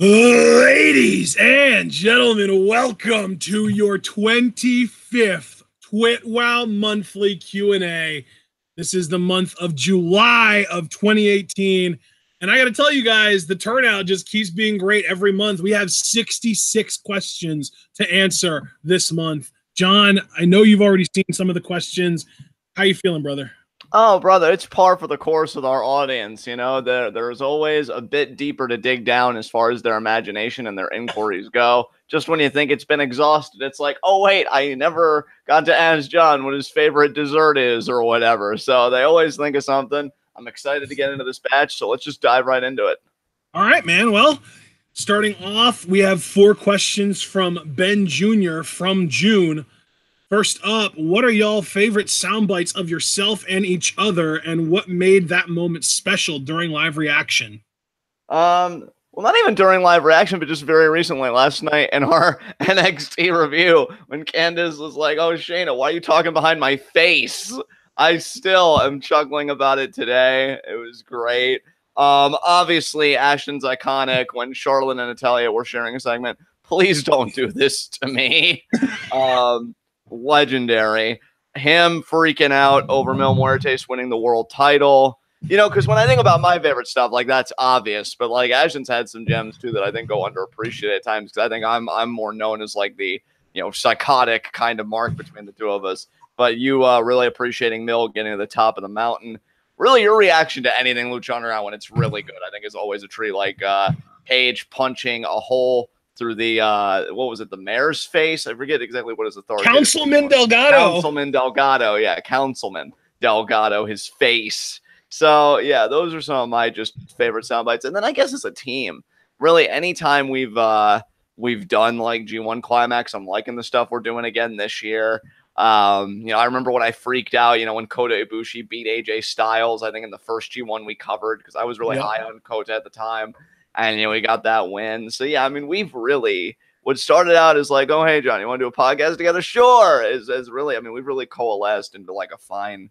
Ladies and gentlemen, welcome to your 25th TWitWoW monthly Q&A. This is the month of July of 2018. And I got to tell you guys, the turnout just keeps being great every month. We have 66 questions to answer this month. John, I know you've already seen some of the questions. How you feeling, brother? Oh, brother, it's par for the course with our audience. You know, there's always a bit deeper to dig down as far as their imagination and their inquiries go. Just when you think it's been exhausted, it's like, oh, wait, I never got to ask John what his favorite dessert is or whatever. So they always think of something. I'm excited to get into this batch, so let's just dive right into it. All right, man. Well, starting off, we have 4 questions from Ben Jr. from June. First up, what are y'all favorite sound bites of yourself and each other, and what made that moment special during live reaction? Well, not even during live reaction, but just very recently, last night in our NXT review, when Candace was like, "Oh, Shayna, why are you talking behind my face?" I still am chuckling about it today. It was great. Obviously, Ashton's iconic when Charlotte and Natalia were sharing a segment. Please don't do this to me. Legendary. Him freaking out over Mil Muertes winning the world title. You know, because when I think about my favorite stuff, like, that's obvious. But, like, Ashton's had some gems, too, that I think go underappreciated at times. Because I think I'm more known as, like, the, you know, psychotic kind of mark between the two of us. But you really appreciating Mil getting to the top of the mountain. Really, your reaction to anything Lucha Underground when it's really good, I think, is always a treat. Like Paige punching a hole through the, what was it, the mayor's face? I forget exactly what his authority is. Councilman Delgado. Councilman Delgado, yeah, Councilman Delgado, his face. So, yeah, those are some of my just favorite sound bites. And then I guess as a team, really, anytime we've done, like, G1 Climax, I'm liking the stuff we're doing again this year. You know, I remember when I freaked out, you know, when Kota Ibushi beat AJ Styles, I think in the first G1 we covered, because I was really high on Kota at the time. And, you know, we got that win. So, yeah, I mean, we've really, what started out as like, oh, hey, John, you want to do a podcast together? Sure. Is really, I mean, we've really coalesced into like a fine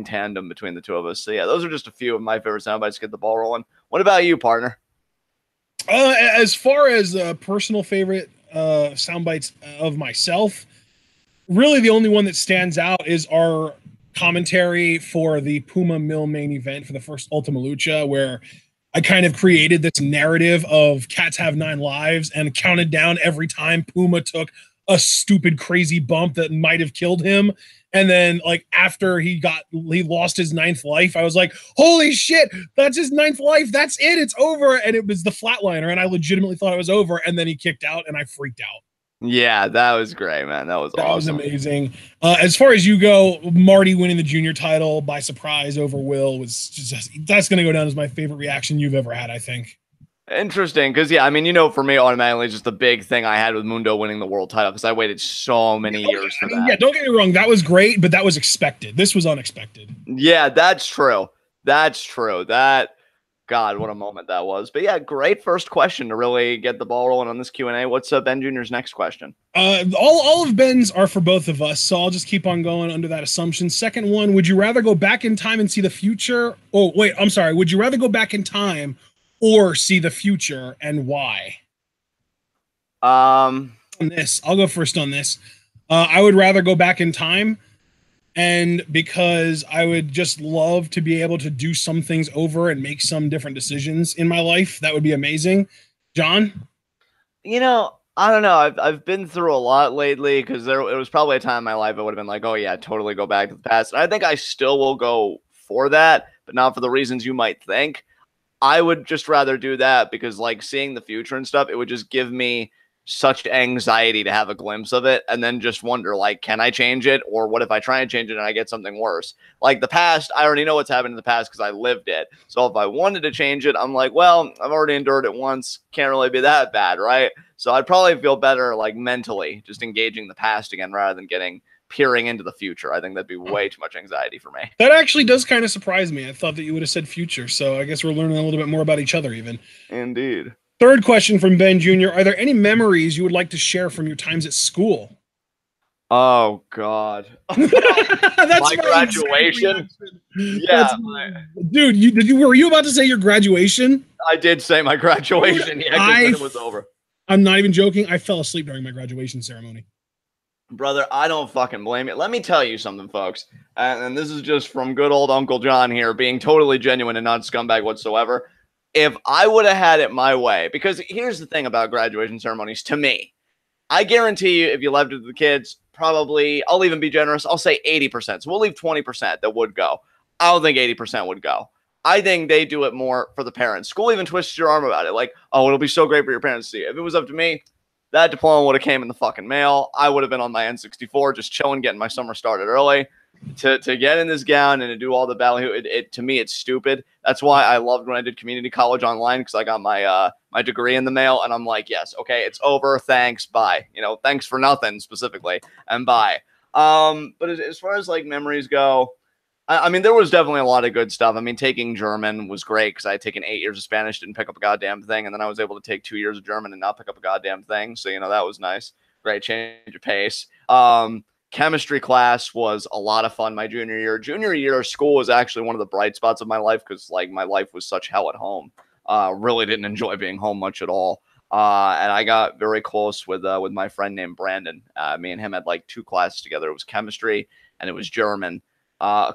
tandem between the two of us. So, yeah, those are just a few of my favorite sound bites to get the ball rolling. What about you, partner? As far as personal favorite sound bites of myself, really the only one that stands out is our commentary for the Puma Mill main event for the first Ultima Lucha, where I kind of created this narrative of cats have 9 lives and counted down every time Puma took a stupid, crazy bump that might have killed him. And then, like, after he lost his 9th life, I was like, holy shit, that's his 9th life. That's it. It's over. And it was the flatliner. And I legitimately thought it was over. And then he kicked out and I freaked out. Yeah, that was great, man. That was awesome. That was amazing. As far as you go, Marty winning the junior title by surprise over Will was just, that's going to go down as my favorite reaction you've ever had, I think. Interesting, because, yeah, I mean, you know, for me, automatically, just the big thing I had with Mundo winning the world title, because I waited so many years for that. Yeah, don't get me wrong. That was great, but that was expected. This was unexpected. Yeah, that's true. That's true. God, what a moment that was. But yeah, great first question to really get the ball rolling on this Q&A. What's Ben Jr.'s next question? All of Ben's are for both of us, so I'll just keep on going under that assumption. Second one, would you rather go back in time and see the future? Oh, wait, I'm sorry. Would you rather go back in time or see the future, and why? On this, I'll go first on this. I would rather go back in time, and because I would just love to be able to do some things over and make some different decisions in my life. That would be amazing. John? You know, I don't know. I've been through a lot lately, because it was probably a time in my life I would have been like, oh yeah, totally go back to the past. And I think I still will go for that, but not for the reasons you might think. I would just rather do that because, like, seeing the future and stuff, it would just give me such anxiety to have a glimpse of it and then just wonder, like, can I change it? Or what if I try and change it and I get something worse? Like, the past, I already know what's happened in the past because I lived it. So if I wanted to change it, I'm like, well, I've already endured it once. Can't really be that bad, right? So I'd probably feel better, like, mentally just engaging the past again rather than peering into the future. I think that'd be way too much anxiety for me. That actually does kind of surprise me. I thought that you would have said future. So I guess we're learning a little bit more about each other even. Indeed. Third question from Ben Jr. Are there any memories you would like to share from your times at school? Oh, God. That's my graduation? Yeah. Dude, were you about to say your graduation? I did say my graduation. Dude, Yeah, because then it was over. I'm not even joking. I fell asleep during my graduation ceremony. Brother, I don't fucking blame you. Let me tell you something, folks. And this is just from good old Uncle John here, being totally genuine and not scumbag whatsoever. If I would have had it my way, because here's the thing about graduation ceremonies to me, I guarantee you, if you left it to the kids, probably, I'll even be generous, I'll say 80%. So we'll leave 20% that would go. I don't think 80% would go. I think they do it more for the parents. School even twists your arm about it. Like, oh, it'll be so great for your parents to see. If it was up to me, that diploma would have came in the fucking mail. I would have been on my N64 just chilling, getting my summer started early. To get in this gown and to do all the ballyhoo, to me, it's stupid. That's why I loved when I did community college online, because I got my my degree in the mail, and I'm like, yes, okay, it's over. Thanks, bye. You know, thanks for nothing specifically, and bye. But as far as like memories go, I mean, there was definitely a lot of good stuff. I mean, taking German was great because I had taken 8 years of Spanish, didn't pick up a goddamn thing, and then I was able to take 2 years of German and not pick up a goddamn thing. So, you know, that was nice. Great change of pace. Chemistry class was a lot of fun my junior year. Junior year of school was actually one of the bright spots of my life because, like, my life was such hell at home. Really didn't enjoy being home much at all. And I got very close with my friend named Brandon. Me and him had like 2 classes together. It was chemistry and it was German.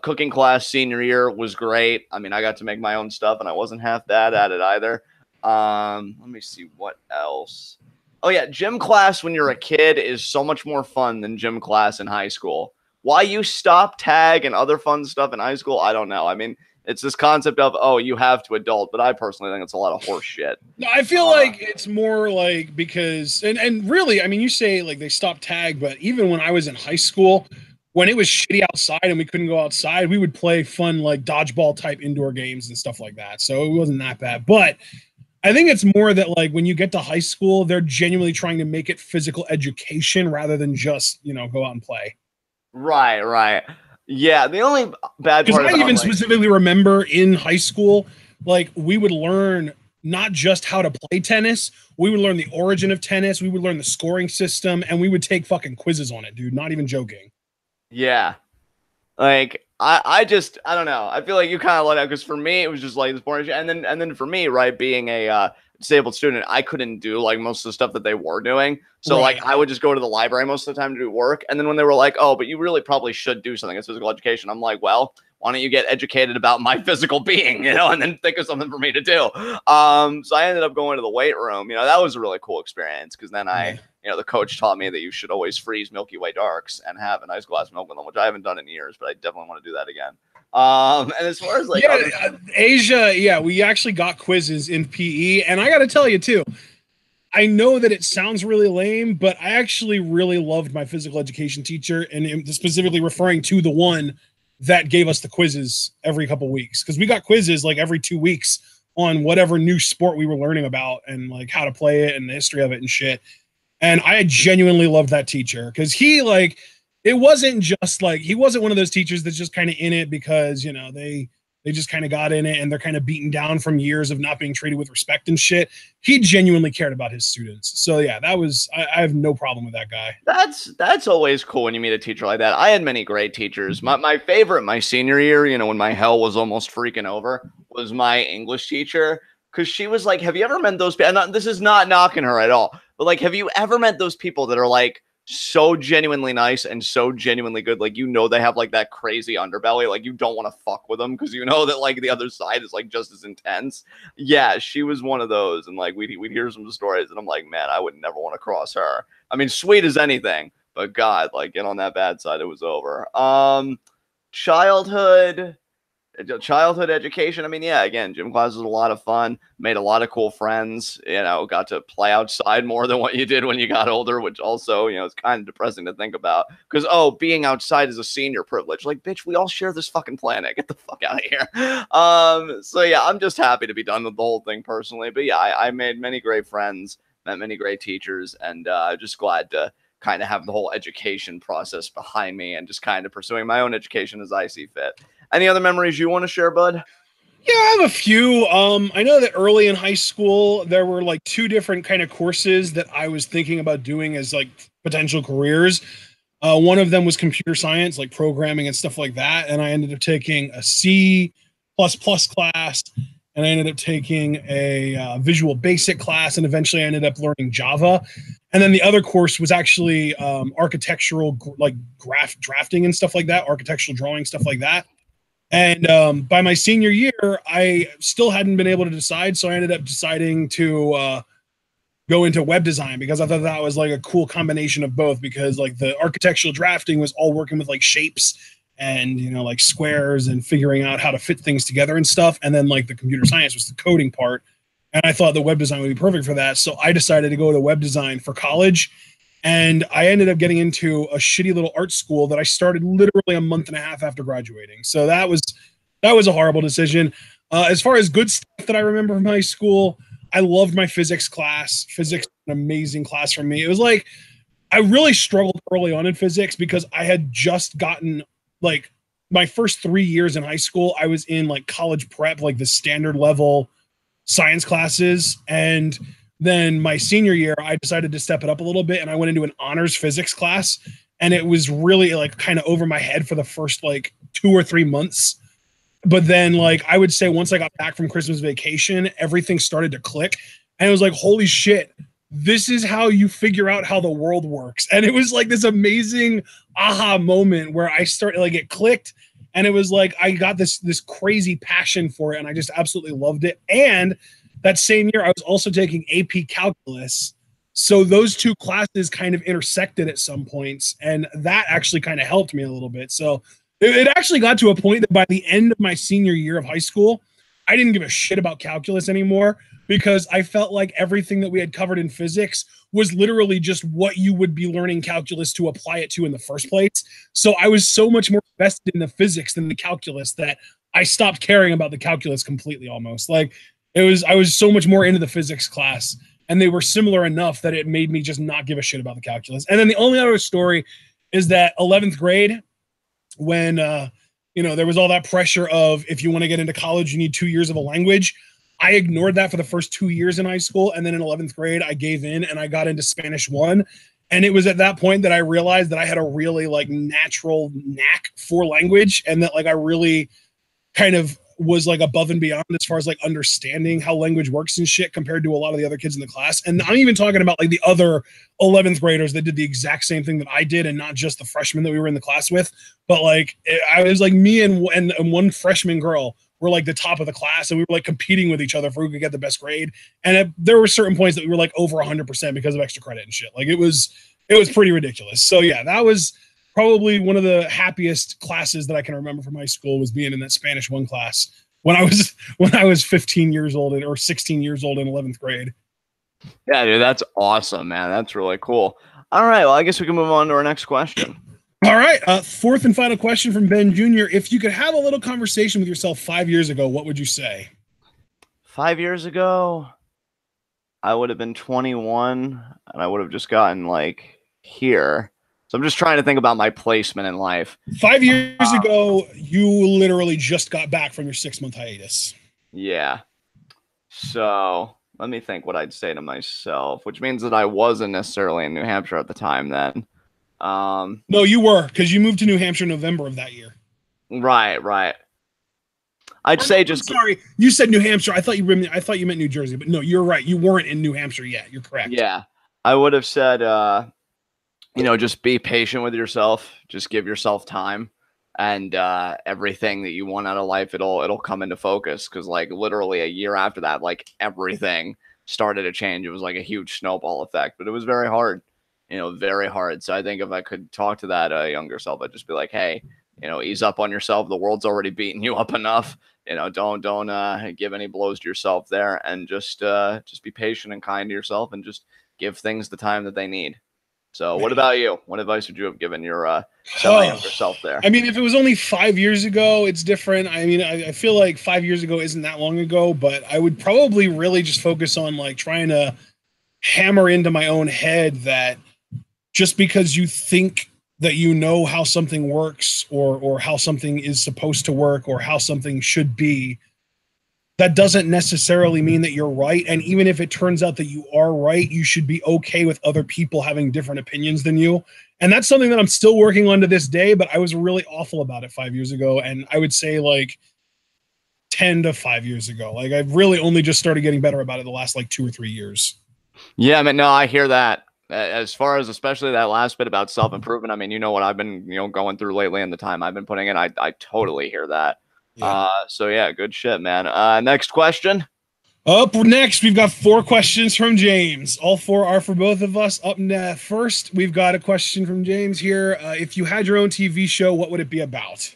Cooking class senior year was great. I mean, I got to make my own stuff and I wasn't half bad at it either. Let me see what else. Oh, yeah. Gym class when you're a kid is so much more fun than gym class in high school. Why you stop, tag, and other fun stuff in high school, I don't know. I mean, it's this concept of, oh, you have to adult, but I personally think it's a lot of horse shit. No, I feel like it's more like because, and really, I mean, you say like they stopped tag, but even when I was in high school, when it was shitty outside and we couldn't go outside, we would play fun like dodgeball type indoor games and stuff like that. So it wasn't that bad. But I think it's more that like when you get to high school, they're genuinely trying to make it physical education rather than just, you know, go out and play. Right, right. Yeah, the only bad part because I even specifically remember in high school, like we would learn not just how to play tennis, we would learn the origin of tennis, we would learn the scoring system, and we would take fucking quizzes on it, dude. Not even joking. Yeah. Like I don't know. I feel like you kind of let out because for me it was just like this boring shit. And then for me, right, being a disabled student, I couldn't do like most of the stuff that they were doing. So Right. like I would just go to the library most of the time to do work. And then when they were like, oh, but you really probably should do something as physical education, I'm like, well, why don't you get educated about my physical being, you know, and then think of something for me to do. So I ended up going to the weight room. You know, that was a really cool experience because then you know, the coach taught me that you should always freeze Milky Way darks and have a nice glass of milk with them, which I haven't done in years, but I definitely want to do that again. And as far as like Asia, we actually got quizzes in PE, and I got to tell you too, I know that it sounds really lame, but I actually really loved my physical education teacher, and specifically referring to the one that gave us the quizzes every couple weeks, because we got quizzes like every 2 weeks on whatever new sport we were learning about and like how to play it and the history of it and shit. And I genuinely loved that teacher because he like, it wasn't just like, he wasn't one of those teachers that's just kind of in it because, you know, they just kind of got in it and they're kind of beaten down from years of not being treated with respect and shit. He genuinely cared about his students. So yeah, that was, I have no problem with that guy. That's always cool when you meet a teacher like that. I had many great teachers. My favorite, my senior year, you know, when my hell was almost freaking over, was my English teacher. Because she was like, have you ever met those people? This is not knocking her at all. But like, have you ever met those people that are like so genuinely nice and so genuinely good? Like, you know, they have like that crazy underbelly. Like, you don't want to fuck with them because you know that like the other side is like just as intense. Yeah, she was one of those. And like, we'd hear some stories and I'm like, man, I would never want to cross her. I mean, sweet as anything, but God, like, get on that bad side, it was over. Childhood education. I mean, yeah, again, gym class was a lot of fun, made a lot of cool friends, you know, got to play outside more than what you did when you got older, which also, you know, is kind of depressing to think about because, oh, being outside is a senior privilege. Like, bitch, we all share this fucking planet. Get the fuck out of here. So yeah, I'm just happy to be done with the whole thing personally. But yeah, I made many great friends, met many great teachers, and just glad to kind of have the whole education process behind me and just kind of pursuing my own education as I see fit. Any other memories you want to share, bud? Yeah, I have a few. I know that early in high school, there were like 2 different kind of courses that I was thinking about doing as like potential careers. One of them was computer science, like programming and stuff like that. And I ended up taking a C++ class and I ended up taking a Visual Basic class, and eventually I ended up learning Java. And then the other course was actually architectural, like drafting and stuff like that, architectural drawing, stuff like that. And by my senior year, I still hadn't been able to decide, so I ended up deciding to go into web design because I thought that was like a cool combination of both, because like the architectural drafting was all working with like shapes and, you know, like squares and figuring out how to fit things together and stuff. And then like the computer science was the coding part. And I thought the web design would be perfect for that. So I decided to go to web design for college. And I ended up getting into a shitty little art school that I started literally a month and a half after graduating. So that was a horrible decision. As far as good stuff that I remember from high school, I loved my physics class. Physics was an amazing class for me. It was like, I really struggled early on in physics because I had just gotten like my first 3 years in high school, I was in like college prep, like the standard level science classes. And then my senior year, I decided to step it up a little bit and I went into an honors physics class. And it was really like kind of over my head for the first like 2 or 3 months. But then, like, I would say once I got back from Christmas vacation, everything started to click. And it was like, holy shit, this is how you figure out how the world works. And it was like this amazing aha moment where I started, like, it clicked. And it was like, I got this crazy passion for it. And I just absolutely loved it. And that same year, I was also taking AP Calculus. So those two classes kind of intersected at some points. And that actually kind of helped me a little bit. So it actually got to a point that by the end of my senior year of high school, I didn't give a shit about calculus anymore because I felt like everything that we had covered in physics was literally just what you would be learning calculus to apply it to in the first place. So I was so much more invested in the physics than the calculus that I stopped caring about the calculus completely almost. Like I was so much more into the physics class, and they were similar enough that it made me just not give a shit about the calculus. And then the only other story is that 11th grade, when you know, there was all that pressure of if you want to get into college, you need 2 years of a language. I ignored that for the first 2 years in high school. And then in 11th grade, I gave in and I got into Spanish 1. And it was at that point that I realized that I had a really like natural knack for language, and that like I really kind of was like above and beyond as far as like understanding how language works and shit compared to a lot of the other kids in the class. And I'm even talking about like the other 11th graders that did the exact same thing that I did, and not just the freshmen that we were in the class with, but like I was like me and one freshman girl were like the top of the class, and we were like competing with each other for who could get the best grade. And there were certain points that we were like over 100% because of extra credit and shit. Like it was pretty ridiculous. So yeah, that was probably one of the happiest classes that I can remember from high school, was being in that Spanish 1 class when I was 15 years old or 16 years old in 11th grade. Yeah, dude, that's awesome, man. That's really cool. All right, well, I guess we can move on to our next question. All right, fourth and final question from Ben Jr. If you could have a little conversation with yourself 5 years ago, what would you say? 5 years ago, I would have been 21, and I would have just gotten like here. So I'm just trying to think about my placement in life. 5 years ago, you literally just got back from your 6-month hiatus. Yeah. So let me think what I'd say to myself, which means that I wasn't necessarily in New Hampshire at the time then. No, you were, because you moved to New Hampshire in November of that year. Right. I'd say just. Sorry, you said New Hampshire. I thought you meant New Jersey, but no, you're right. You weren't in New Hampshire yet. You're correct. Yeah, I would have said, you know, just be patient with yourself. Just give yourself time, and everything that you want out of life, it'll come into focus. Because like literally a year after that, like everything started to change. It was like a huge snowball effect, but it was very hard. You know, very hard. So I think if I could talk to that younger self, I'd just be like, hey, you know, ease up on yourself. The world's already beaten you up enough. You know, don't give any blows to yourself there, and just be patient and kind to yourself, and just give things the time that they need. So what about you? What advice would you have given your younger self there? I mean, if it was only 5 years ago, it's different. I mean, I feel like 5 years ago isn't that long ago, but I would probably really just focus on like trying to hammer into my own head that just because you think that you know how something works or how something is supposed to work or how something should be, that doesn't necessarily mean that you're right. And even if it turns out that you are right, you should be okay with other people having different opinions than you. And that's something that I'm still working on to this day, but I was really awful about it 5 years ago. And I would say like 10 to 5 years ago. Like I've really only just started getting better about it the last like 2 or 3 years. Yeah, I mean, no, I hear that. As far as especially that last bit about self-improvement, I mean, you know what I've been, going through lately and the time I've been putting in, I totally hear that. Yeah. So yeah, good shit, man. Next question. Up next, we've got 4 questions from James. All 4 are for both of us. Up first, we've got a question from James here. If you had your own TV show, what would it be about?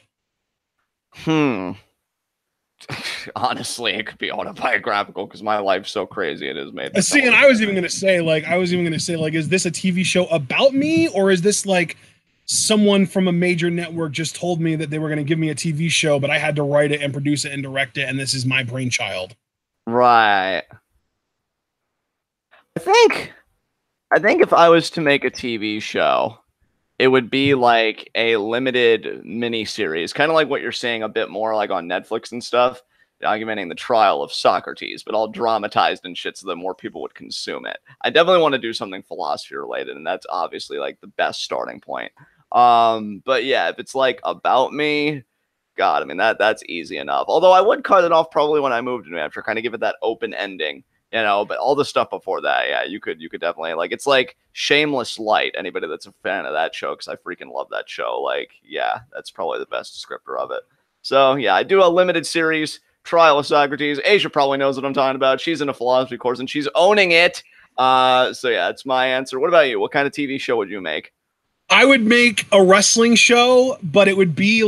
Honestly, it could be autobiographical because my life's so crazy. It is made. See, and I was even gonna say, like, is this a TV show about me, or is this like someone from a major network just told me that they were gonna give me a TV show, but I had to write it and produce it and direct it, and this is my brainchild? Right. I think if I was to make a TV show, it would be like a limited mini series, kind of like what you're saying, a bit more like on Netflix and stuff, documenting the trial of Socrates, but all dramatized and shit so that more people would consume it. I definitely want to do something philosophy related, and that's obviously like the best starting point. But yeah, if it's like about me, God, I mean that's easy enough. Although I would cut it off probably when I moved to New Hampshire, kind of give it that open ending. But all the stuff before that, yeah, you could definitely, like, it's like Shameless Light. Anybody that's a fan of that show, because I freaking love that show. Like, yeah, that's probably the best descriptor of it. So yeah, I do a limited series, Trial of Socrates. Asia probably knows what I'm talking about. She's in a philosophy course and she's owning it. So yeah, it's my answer. What about you? What kind of TV show would you make? I would make a wrestling show, but it would be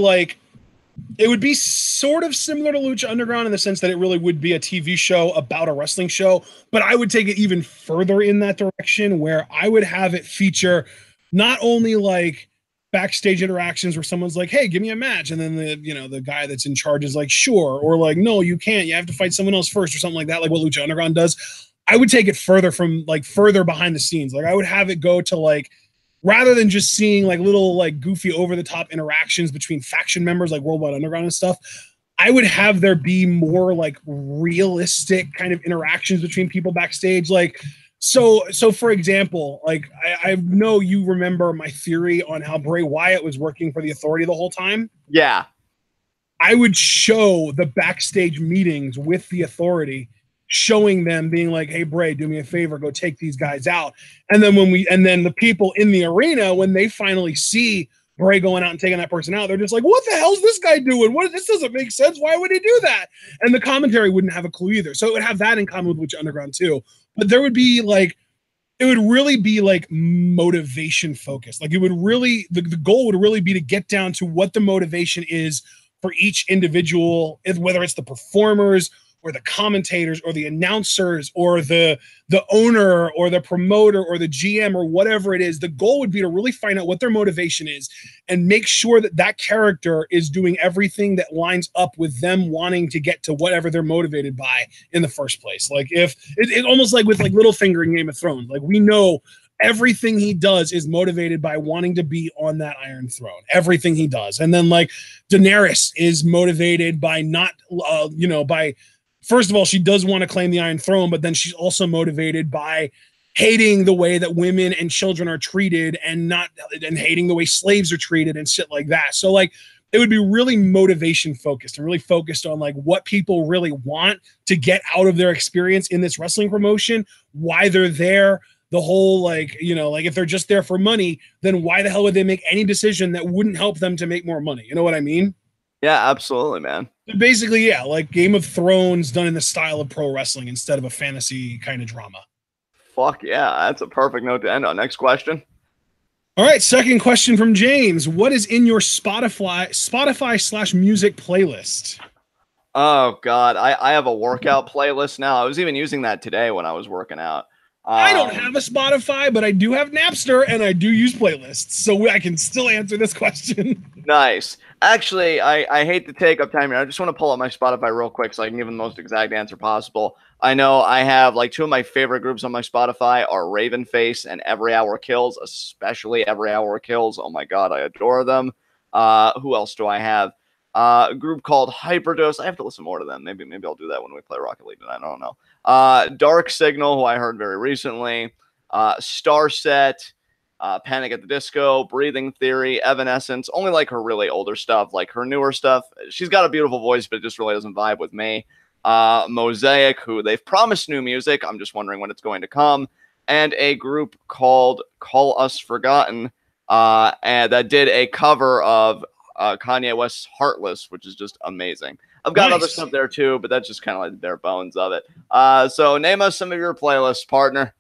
sort of similar to Lucha Underground in the sense that it really would be a TV show about a wrestling show, but I would take it even further in that direction where I would have it feature not only like backstage interactions where someone's like, "Hey, give me a match," and then the guy that's in charge is like, "Sure," or like, "No, you can't. You have to fight someone else first," or something like that, like what Lucha Underground does. I would take it further behind the scenes. Like I would have it go to like, rather than just seeing like little like goofy over the top interactions between faction members like Worldwide Underground and stuff, I would have there be more like realistic kind of interactions between people backstage. Like, so for example, like I know you remember my theory on how Bray Wyatt was working for the Authority the whole time. Yeah. I would show the backstage meetings with the Authority, showing them being like, "Hey Bray, do me a favor, go take these guys out." And then then the people in the arena, when they finally see Bray going out and taking that person out, they're just like, "What the hell's this guy doing? This doesn't make sense. Why would he do that?" And the commentary wouldn't have a clue either. So it would have that in common with Lucha Underground too. But there would be like, it would really be like motivation focused. Like it would really, the goal would really be to get down to what the motivation is for each individual, whether it's the performers or the commentators or the announcers or the owner or the promoter or the GM or whatever it is. The goal would be to really find out what their motivation is and make sure that that character is doing everything that lines up with them wanting to get to whatever they're motivated by in the first place. Like if it almost like with like Littlefinger in Game of Thrones, like we know everything he does is motivated by wanting to be on that Iron Throne. Everything he does. And then like Daenerys is motivated by not, by, first of all, she does want to claim the Iron Throne, but then she's also motivated by hating the way that women and children are treated and hating the way slaves are treated and shit like that. So like it would be really motivation focused and really focused on like what people really want to get out of their experience in this wrestling promotion, why they're there, the whole like, like if they're just there for money, then why the hell would they make any decision that wouldn't help them to make more money? You know what I mean? Yeah, absolutely, man. Basically, yeah, like Game of Thrones done in the style of pro wrestling instead of a fantasy kind of drama. Fuck yeah, that's a perfect note to end on. Next question. All right, second question from James. What is in your Spotify/music playlist? Oh God, I have a workout playlist now. I was even using that today when I was working out. I don't have a Spotify, but I do have Napster and I do use playlists, so I can still answer this question. Nice. Actually, I hate to take up time here. I just want to pull up my Spotify real quick so I can give them the most exact answer possible. I know I have like 2 of my favorite groups on my Spotify are Ravenface and Every Hour Kills, especially Every Hour Kills. Oh my God, I adore them. Who else do I have? A group called Hyperdose. I have to listen more to them. Maybe I'll do that when we play Rocket League tonight. I don't know. Dark Signal, who I heard very recently. Starset. Panic at the Disco, Breathing Theory, Evanescence. Only like her really older stuff. Like her newer stuff, she's got a beautiful voice, but it just really doesn't vibe with me. Mosaic, who they've promised new music. I'm just wondering when it's going to come. And a group called Call Us Forgotten, and that did a cover of Kanye West's Heartless, which is just amazing. I've got other stuff there too, but that's just kind of like the bare bones of it. So name us some of your playlists, partner.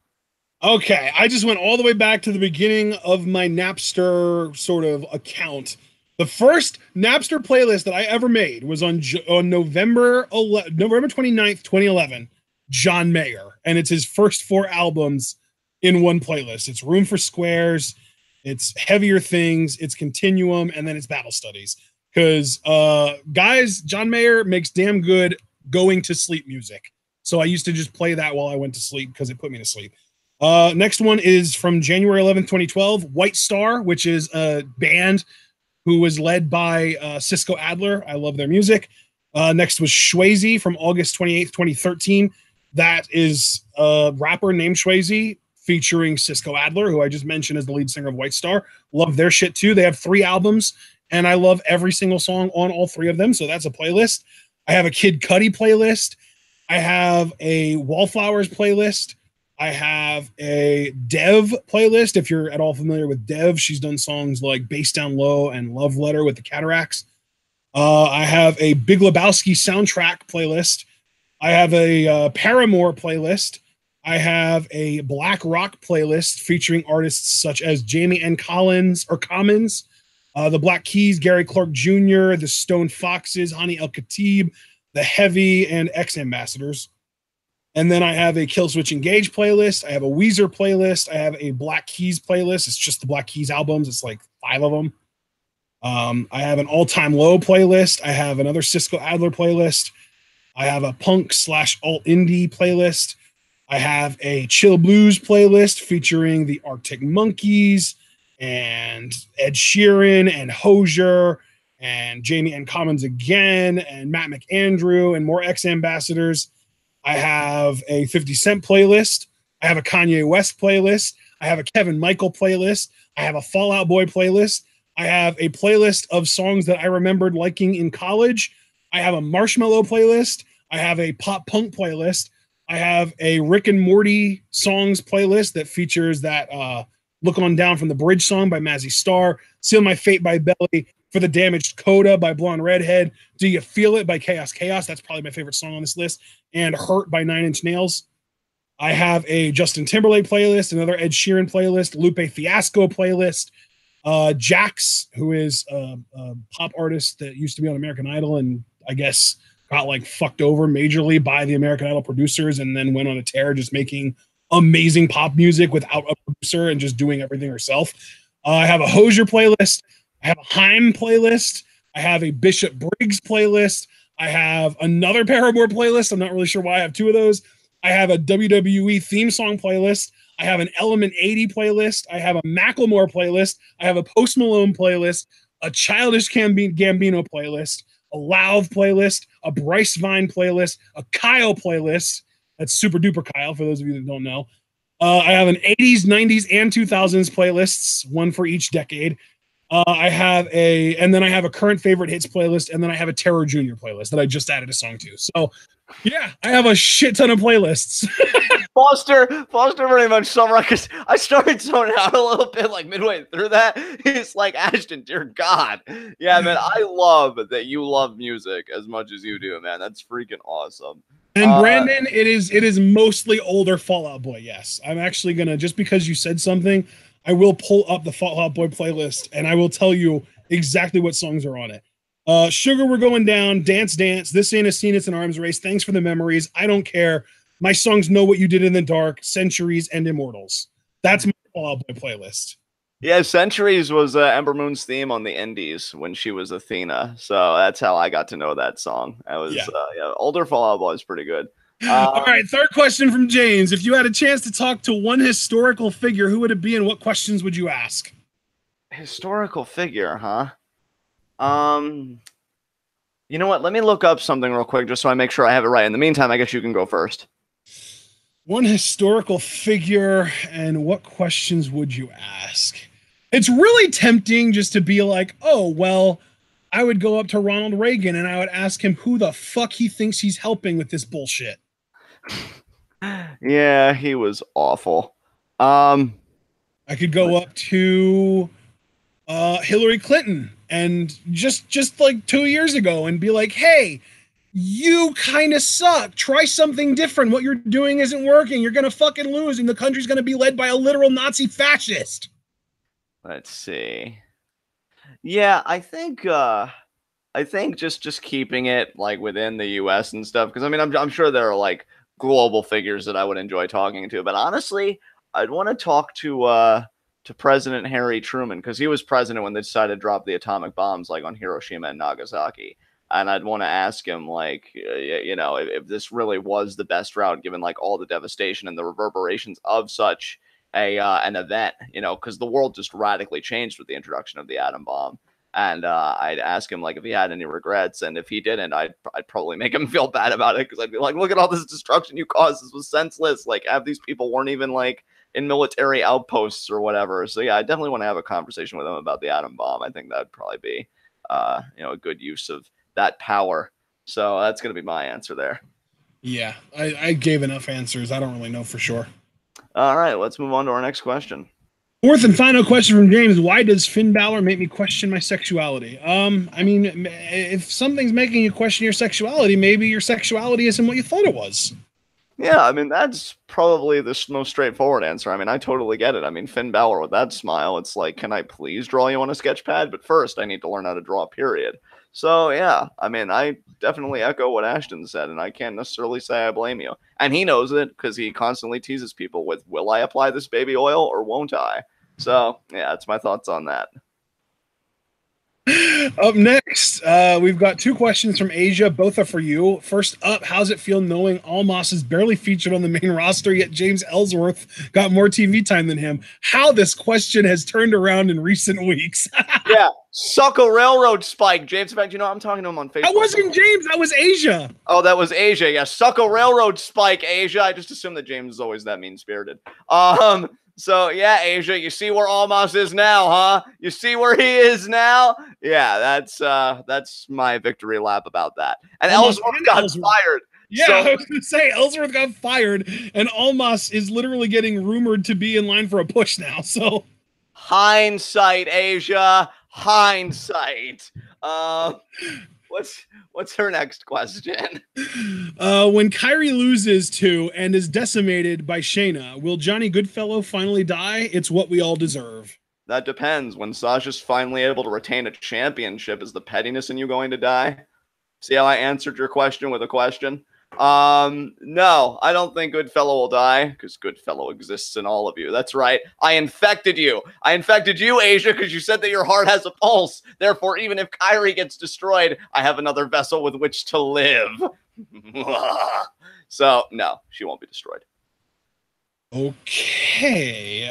Okay, I just went all the way back to the beginning of my Napster sort of account. The first Napster playlist that I ever made was on November 29th, 2011, John Mayer, and it's his first 4 albums in one playlist. It's Room for Squares, it's Heavier Things, it's Continuum, and then it's Battle Studies. Because guys, John Mayer makes damn good going to sleep music. So I used to just play that while I went to sleep because it put me to sleep. Next one is from January 11th, 2012, White Star, which is a band who was led by Cisco Adler. I love their music. Next was Shwazy from August 28th, 2013. That is a rapper named Shwazy featuring Cisco Adler, who I just mentioned as the lead singer of White Star. Love their shit too. They have 3 albums, and I love every single song on all 3 of them, so that's a playlist. I have a Kid Cudi playlist. I have a Wallflowers playlist. I have a Dev playlist. If you're at all familiar with Dev, she's done songs like Bass Down Low and Love Letter with the Cataracts. I have a Big Lebowski soundtrack playlist. I have a Paramore playlist. I have a Black Rock playlist featuring artists such as Jamie N. Commons, the Black Keys, Gary Clark Jr., the Stone Foxes, Hani El Khatib, the Heavy, and X Ambassadors. And then I have a Killswitch Engage playlist. I have a Weezer playlist. I have a Black Keys playlist. It's just the Black Keys albums. It's like 5 of them. I have an All Time Low playlist. I have another Cisco Adler playlist. I have a punk/alt indie playlist. I have a chill blues playlist featuring the Arctic Monkeys and Ed Sheeran and Hozier and Jamie N. Commons again and Matt McAndrew and more X Ambassadors. I have a 50 Cent playlist. I have a Kanye West playlist. I have a Kevin Michael playlist. I have a Fall Out Boy playlist. I have a playlist of songs that I remembered liking in college. I have a Marshmello playlist. I have a pop punk playlist. I have a Rick and Morty songs playlist that features that Look On Down from the Bridge song by Mazzy Star, Seal My Fate by Belly, For the Damaged Coda by Blonde Redhead, Do You Feel It by Chaos Chaos, that's probably my favorite song on this list, and Hurt by 9 Inch Nails. I have a Justin Timberlake playlist, another Ed Sheeran playlist, Lupe Fiasco playlist, Jax, who is a pop artist that used to be on American Idol and I guess got like fucked over majorly by the American Idol producers and then went on a tear just making amazing pop music without a producer and just doing everything herself. I have a Hozier playlist. I have a Haim playlist. I have a Bishop Briggs playlist. I have another Paramore playlist. I'm not really sure why I have 2 of those. I have a WWE theme song playlist. I have an Element 80 playlist. I have a Macklemore playlist. I have a Post Malone playlist, a Childish Gambino playlist, a Lauv playlist, a Bryce Vine playlist, a Kyle playlist. That's Super Duper Kyle, for those of you that don't know. I have an 80s, 90s, and 2000s playlists, one for each decade. And then I have a current favorite hits playlist, and then I have a Terror Jr. playlist that I just added a song to. So, yeah, I have a shit ton of playlists. Foster pretty much summarized, because I started zoning out a little bit like midway through that. He's like, Ashton, dear God. Yeah, man, I love that you love music as much as you do, man. That's freaking awesome. And Brandon, it is mostly older Fall Out Boy, yes. I'm actually going to, just because you said something, I will pull up the Fall Out Boy playlist, and I will tell you exactly what songs are on it. Sugar, We're Going Down, Dance Dance, This Ain't a Scene, It's an Arms Race, Thanks for the Memories, I Don't Care, My Songs Know What You Did in the Dark, Centuries, and Immortals. That's my Fall Out Boy playlist. Yeah, Centuries was Ember Moon's theme on the Indies when she was Athena. So that's how I got to know that song. I was older Fall Out Boy is pretty good. All right, third question from James. If you had a chance to talk to one historical figure, who would it be and what questions would you ask? Historical figure, huh? You know what? Let me look up something real quick just so I make sure I have it right. In the meantime, I guess you can go first. One historical figure, and what questions would you ask? It's really tempting just to be like, oh, well, I would go up to Ronald Reagan and I would ask him who the fuck he thinks he's helping with this bullshit. Yeah, he was awful. I could go up to Hillary Clinton and just like 2 years ago and be like, hey, you kind of suck. Try something different. What you're doing isn't working. You're going to fucking lose, and the country's going to be led by a literal Nazi fascist. Let's see. Yeah, I think just keeping it like within the U.S. and stuff, because I mean, I'm sure there are like global figures that I would enjoy talking to, but honestly, I'd want to talk to President Harry Truman, because he was president when they decided to drop the atomic bombs like on Hiroshima and Nagasaki. And I'd want to ask him, like, if this really was the best route, given like all the devastation and the reverberations of such a an event, because the world just radically changed with the introduction of the atom bomb. And I'd ask him like if he had any regrets, and if he didn't, I'd probably make him feel bad about it, because I'd be like, look at all this destruction you caused. This was senseless. Like, half these people weren't even like in military outposts or whatever. So yeah, I definitely want to have a conversation with him about the atom bomb. I think that'd probably be a good use of that power. So that's going to be my answer there. Yeah, I gave enough answers. I don't really know for sure. All right, let's move on to our next question. Fourth and final question from James: why does Finn Balor make me question my sexuality? I mean, if something's making you question your sexuality, maybe your sexuality isn't what you thought it was. Yeah, I mean, that's probably the most straightforward answer. I mean, I totally get it. I mean, Finn Balor with that smile, it's like, can I please draw you on a sketch pad? But first, I need to learn how to draw, period. So, yeah, I mean, I definitely echo what Ashton said, and I can't necessarily say I blame you. And he knows it, because he constantly teases people with, will I apply this baby oil or won't I? So, yeah, that's my thoughts on that. Up next, we've got two questions from Asia. Both are for you. First up, how's it feel knowing Almas is barely featured on the main roster, yet James Ellsworth got more TV time than him? How this question has turned around in recent weeks. Yeah, suck a railroad spike, James. In fact, I'm talking to him on Facebook. That wasn't James. That was Asia. Oh, that was Asia. Yeah, suck a railroad spike, Asia. I just assume that James is always that mean-spirited. So yeah, Asia, you see where Almas is now, huh? You see where he is now? Yeah, that's my victory lap about that. And Ellsworth got fired. Yeah, so, I was going to say, Ellsworth got fired, and Almas is literally getting rumored to be in line for a push now, so... Hindsight, Asia. Hindsight. What's her next question? When Kyrie loses to and is decimated by Shayna, will Johnny Goodfellow finally die? It's what we all deserve. That depends. When Sasha's finally able to retain a championship, is the pettiness in you going to die? See how I answered your question with a question? No, I don't think Goodfellow will die, because Goodfellow exists in all of you. That's right. I infected you. I infected you, Asia, because you said that your heart has a pulse. Therefore, even if Kyrie gets destroyed, I have another vessel with which to live. So, no, she won't be destroyed. Okay.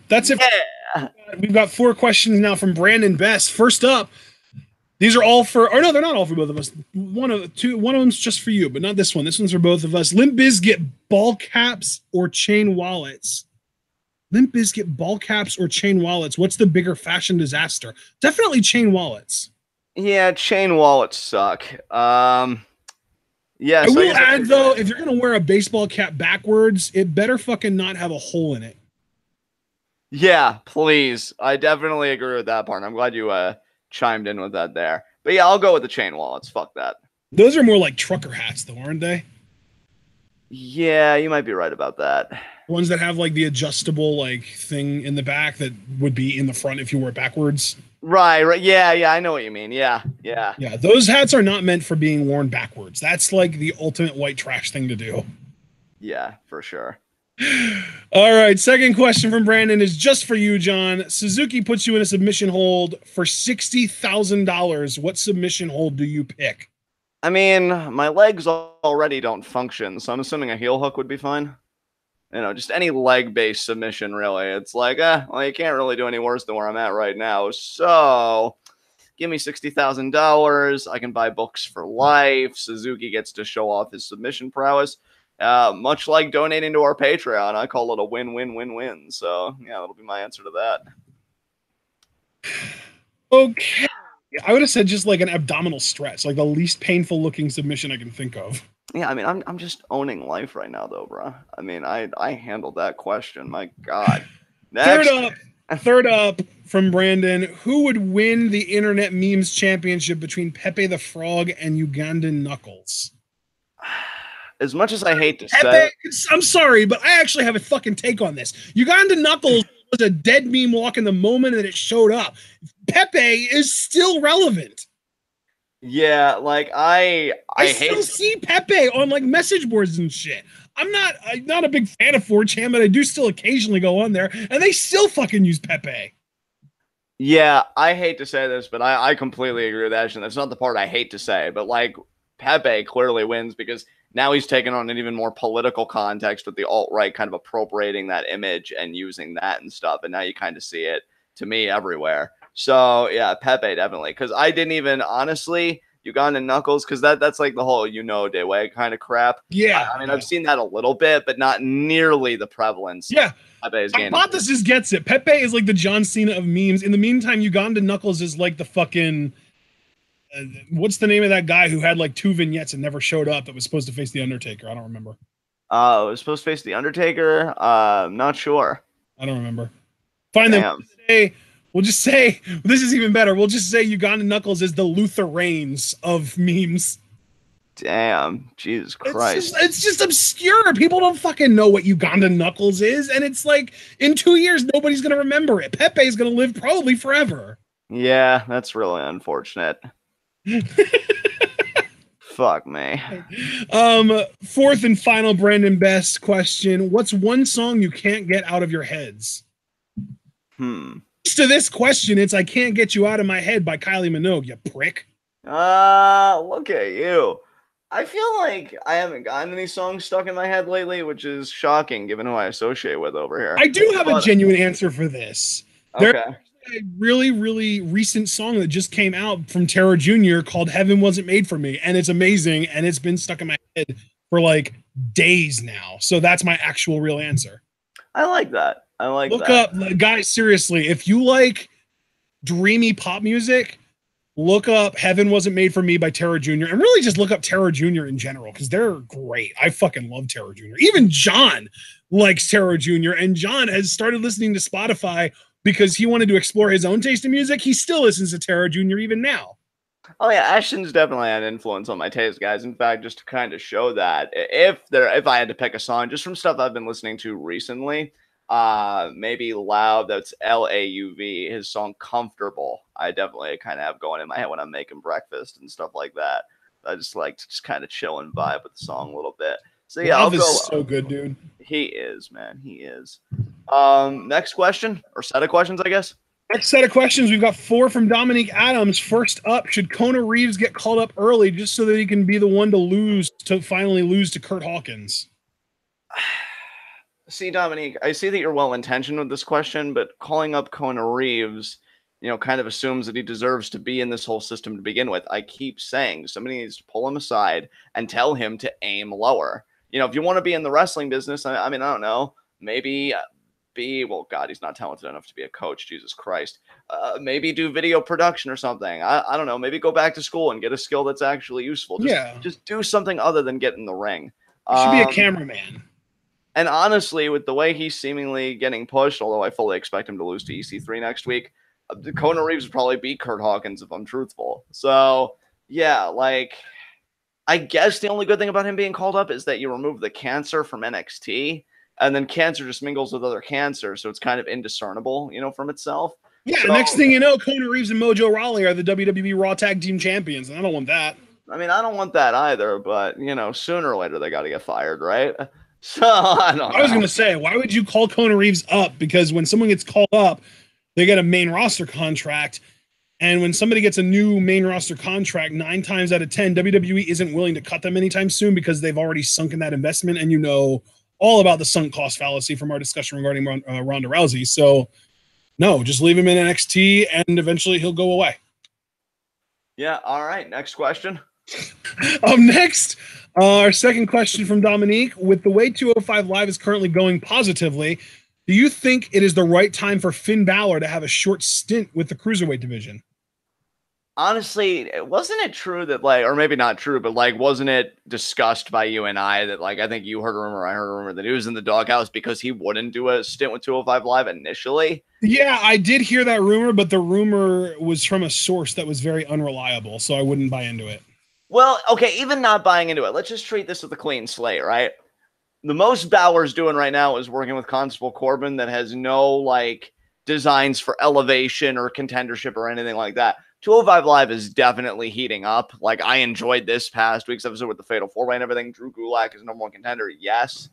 That's it. Yeah. We've got 4 questions now from Brandon Best. First up, these are all for, or no, they're not all for both of us. One of them's just for you, but not this one. This one's for both of us. Limp Bizkit ball caps or chain wallets? Limp Bizkit ball caps or chain wallets? What's the bigger fashion disaster? Definitely chain wallets. Yeah, chain wallets suck. Yeah. I will add though, if you're gonna wear a baseball cap backwards, it better fucking not have a hole in it. Yeah, please. I definitely agree with that part. I'm glad you chimed in with that there. But yeah, I'll go with the chain wallets. Fuck that. Those are more like trucker hats though, aren't they? Yeah, you might be right about that. Ones that have like the adjustable like thing in the back that would be in the front if you wore it backwards. Right. Yeah, I know what you mean. Yeah. Yeah, those hats are not meant for being worn backwards. That's like the ultimate white trash thing to do. Yeah, for sure. All right, second question from Brandon is just for you, John. Suzuki puts you in a submission hold for $60,000. What submission hold do you pick? I mean, my legs already don't function, so I'm assuming a heel hook would be fine. Just any leg-based submission, really. It's like, well, you can't really do any worse than where I'm at right now. So, give me $60,000. I can buy books for life. Suzuki gets to show off his submission prowess. much like donating to our Patreon, I call it a win-win-win-win. So yeah, that'll be my answer to that. Okay. I would have said just like an abdominal stretch, like the least painful looking submission I can think of. Yeah, I mean, I'm just owning life right now, though, bro. I mean, I handled that question. My God. Next. Third up from Brandon, who would win the Internet Memes Championship between Pepe the Frog and Ugandan Knuckles? As much as I hate to say, I'm sorry, but I actually have a fucking take on this. Ugandan Knuckles was a dead meme walking the moment that it showed up. Pepe is still relevant. Yeah, like I still see Pepe on like message boards and shit. I'm not a big fan of 4chan, but I do still occasionally go on there, and they still fucking use Pepe. Yeah, I hate to say this, but I completely agree with Ashton. That's not the part I hate to say, but like Pepe clearly wins because now he's taken on an even more political context with the alt-right kind of appropriating that image and using that and stuff. And now you kind of see it, to me, everywhere. So yeah, Pepe definitely. Because I didn't even, honestly, Ugandan Knuckles, because that's like the whole DeWay kind of crap. Yeah. I mean, I've seen that a little bit, but not nearly the prevalence. Yeah. Hypothesis gets it. Pepe is like the John Cena of memes. In the meantime, Ugandan Knuckles is like the fucking... what's the name of that guy who had like 2 vignettes and never showed up that was supposed to face The Undertaker? I don't remember. It was supposed to face The Undertaker? Not sure. I don't remember. Fine, then we'll just say, this is even better. We'll just say Ugandan Knuckles is the Luther Reigns of memes. Damn, Jesus Christ. It's just obscure. People don't fucking know what Ugandan Knuckles is, and it's like, in 2 years, nobody's going to remember it. Pepe's going to live probably forever. Yeah, that's really unfortunate. Fuck me. Fourth and final Brandon Best question. What's one song you can't get out of your heads? To this question, it's I Can't Get You Out of My Head by Kylie Minogue, you prick. Look at you. I feel like I haven't gotten any songs stuck in my head lately, which is shocking given who I associate with over here. I do have a genuine answer for this. Okay. There's a really, really recent song that just came out from Terror Jr. called Heaven Wasn't Made for Me, and it's amazing, and it's been stuck in my head for like days now. So that's my actual real answer. I like that. Look up, guys, seriously, if you like dreamy pop music, look up Heaven Wasn't Made for Me by Terror Jr. and really just look up Terror Jr. in general because they're great. I fucking love Terror Jr. Even John likes Terror Jr. and John has started listening to Spotify because he wanted to explore his own taste in music. He still listens to Terror Jr. even now. Oh yeah, Ashton's definitely had influence on my taste, guys. In fact, just to kind of show that, if I had to pick a song just from stuff I've been listening to recently, maybe Loud, that's Lauv, his song Comfortable, I definitely kind of have going in my head when I'm making breakfast and stuff like that. I just like to just kind of chill and vibe with the song a little bit. So yeah, Love is so good, dude. He is, man. He is. Next question, or set of questions, I guess. Next set of questions, we've got 4 from Dominique Adams. First up, should Kona Reeves get called up early just so that he can be the one to finally lose to Kurt Hawkins? See, Dominique, I see that you're well-intentioned with this question, but calling up Kona Reeves, kind of assumes that he deserves to be in this whole system to begin with. I keep saying somebody needs to pull him aside and tell him to aim lower. If you want to be in the wrestling business, I mean, I don't know, maybe well, God, he's not talented enough to be a coach, Jesus Christ. Maybe do video production or something. I don't know, maybe go back to school and get a skill that's actually useful. Just do something other than get in the ring. You should be a cameraman. And honestly, with the way he's seemingly getting pushed, although I fully expect him to lose to EC3 next week, Kona Reeves would probably beat Kurt Hawkins if I'm truthful. So, yeah, like, I guess the only good thing about him being called up is that you remove the cancer from NXT, and then cancer just mingles with other cancer, so it's kind of indiscernible, from itself. Yeah, so, next thing you know, Kona Reeves and Mojo Rawley are the WWE Raw Tag Team Champions, and I don't want that. I mean, I don't want that either, but, sooner or later they got to get fired, right? So, I was going to say, why would you call Kona Reeves up? Because when someone gets called up, they get a main roster contract. And when somebody gets a new main roster contract, 9 times out of 10, WWE isn't willing to cut them anytime soon because they've already sunk in that investment. And all about the sunk cost fallacy from our discussion regarding Ronda Rousey. So, no, just leave him in NXT and eventually he'll go away. Yeah, all right. Next question. Next, our second question from Dominique. With the way 205 Live is currently going positively, do you think it is the right time for Finn Balor to have a short stint with the Cruiserweight division? Honestly, wasn't it true that, like, or maybe not true, but like, wasn't it discussed by you and I that, like, I think you heard a rumor, I heard a rumor that he was in the doghouse because he wouldn't do a stint with 205 Live initially? Yeah, I did hear that rumor, but the rumor was from a source that was very unreliable, so I wouldn't buy into it. Well, okay, even not buying into it, let's just treat this with a clean slate, right? The most Balor's doing right now is working with Constable Corbin that has no, like, designs for elevation or contendership or anything like that. 205 Live is definitely heating up. Like, I enjoyed this past week's episode with the Fatal 4-Way and everything. Drew Gulak is number one contender, yes.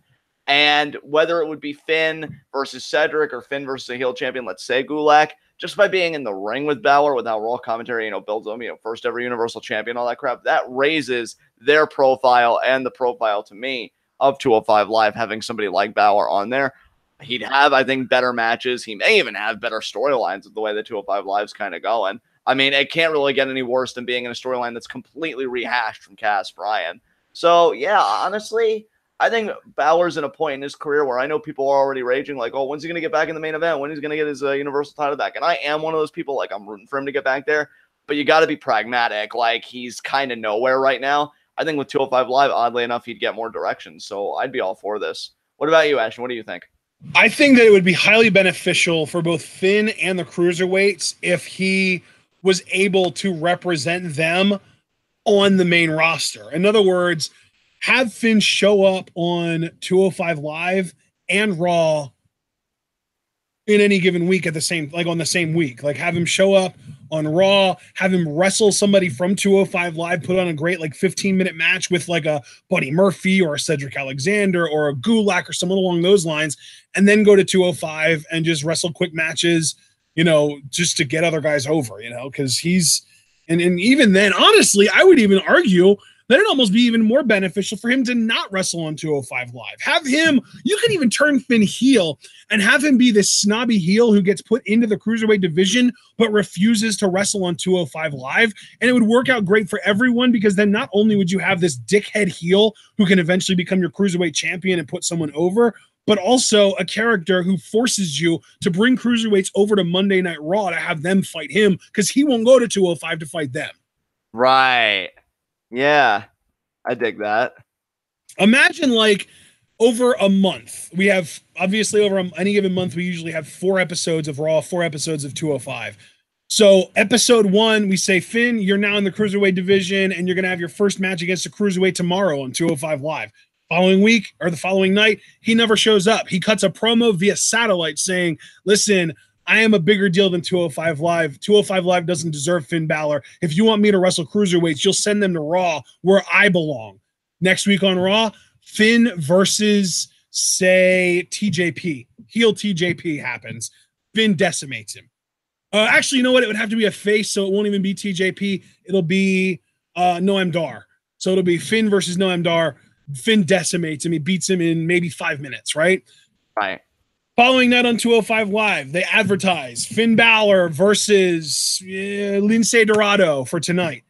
And whether it would be Finn versus Cedric or Finn versus a heel champion, let's say Gulak, just by being in the ring with Balor, with how Raw commentary, builds them, first ever Universal Champion, all that crap, that raises their profile and the profile, to me, of 205 Live, having somebody like Balor on there. He'd have, I think, better matches. He may even have better storylines with the way the 205 Live's kind of going. I mean, it can't really get any worse than being in a storyline that's completely rehashed from Cass Bryan. So, yeah, honestly, I think Balor's in a point in his career where I know people are already raging, like, oh, when's he going to get back in the main event? When he's going to get his Universal title back? And I am one of those people, like, I'm rooting for him to get back there. But you got to be pragmatic. Like, he's kind of nowhere right now. I think with 205 Live, oddly enough, he'd get more direction. So I'd be all for this. What about you, Ashton? What do you think? I think that it would be highly beneficial for both Finn and the Cruiserweights if he was able to represent them on the main roster. In other words, have Finn show up on 205 Live and Raw in any given week at the same, like on the same week. Like, have him show up on Raw, have him wrestle somebody from 205 Live, put on a great like 15-minute match with like a Buddy Murphy or a Cedric Alexander or a Gulak or someone along those lines, and then go to 205 and just wrestle quick matches, just to get other guys over, because he's, and even then, honestly, I would even argue that it'd almost be even more beneficial for him to not wrestle on 205 Live. Have him, you can even turn Finn heel and have him be this snobby heel who gets put into the Cruiserweight division but refuses to wrestle on 205 Live. And it would work out great for everyone, because then not only would you have this dickhead heel who can eventually become your Cruiserweight champion and put someone over, but also a character who forces you to bring Cruiserweights over to Monday Night Raw to have them fight him, because he won't go to 205 to fight them. Right. Yeah, I dig that. Imagine, like, over a month, we have, obviously, over any given month, we usually have 4 episodes of Raw, 4 episodes of 205. So episode 1, we say, Finn, you're now in the Cruiserweight division, and you're going to have your first match against the Cruiserweight tomorrow on 205 Live. Following week, or the following night, he never shows up. He cuts a promo via satellite saying, listen, I am a bigger deal than 205 Live. 205 Live doesn't deserve Finn Balor. If you want me to wrestle Cruiserweights, you'll send them to Raw, where I belong. Next week on Raw, Finn versus, say, TJP. Heel TJP happens. Finn decimates him. Actually, you know what? It would have to be a face, so it won't even be TJP. It'll be Noam Dar. So it'll be Finn versus Noam Dar. Finn decimates him. He beats him in maybe 5 minutes, right? Right. Following that on 205 Live, they advertise Finn Balor versus Lince Dorado for tonight.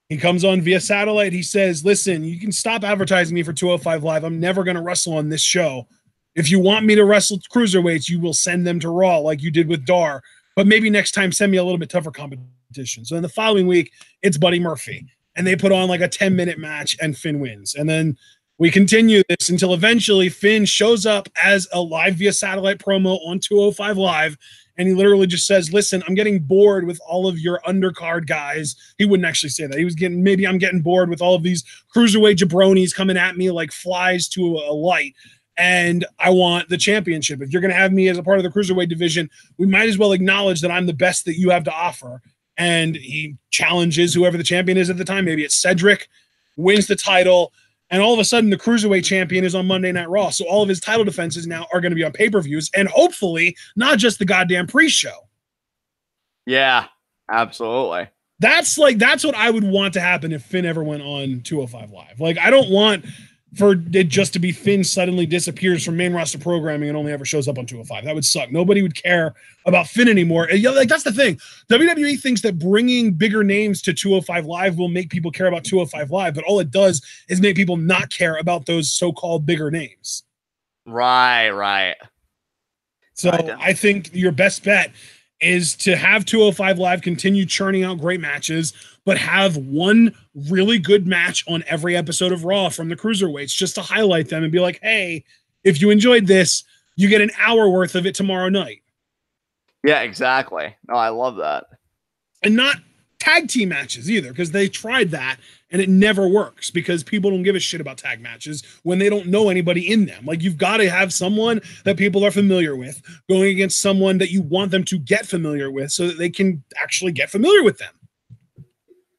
He comes on via satellite. He says, listen, you can stop advertising me for 205 Live. I'm never going to wrestle on this show. If you want me to wrestle Cruiserweights, you will send them to Raw like you did with Dar. But maybe next time send me a little bit tougher competition. So then the following week, it's Buddy Murphy. And they put on like a 10-minute match and Finn wins. And then we continue this until eventually Finn shows up as a live via satellite promo on 205 Live. And he literally just says, listen, I'm getting bored with all of your undercard guys. He wouldn't actually say that. He was getting, maybe I'm getting bored with all of these cruiserweight jabronis coming at me like flies to a light. And I want the championship. If you're going to have me as a part of the cruiserweight division, we might as well acknowledge that I'm the best that you have to offer. And he challenges whoever the champion is at the time. Maybe it's Cedric, wins the title. And all of a sudden, the Cruiserweight champion is on Monday Night Raw. So all of his title defenses now are going to be on pay-per-views, and hopefully not just the goddamn pre-show. Yeah, absolutely. That's what I would want to happen if Finn ever went on 205 Live. Like, I don't want for it just to be Finn suddenly disappears from main roster programming and only ever shows up on 205. That would suck. Nobody would care about Finn anymore. And, like, that's the thing. WWE thinks that bringing bigger names to 205 Live will make people care about 205 Live, but all it does is make people not care about those so-called bigger names. Right. So I think your best bet is to have 205 Live continue churning out great matches, but have one really good match on every episode of Raw from the Cruiserweights just to highlight them and be like, hey, if you enjoyed this, you get an hour worth of it tomorrow night. Yeah, exactly. No, I love that. And not tag team matches either, because they tried that and it never works because people don't give a shit about tag matches when they don't know anybody in them. Like, you've got to have someone that people are familiar with going against someone that you want them to get familiar with so that they can actually get familiar with them.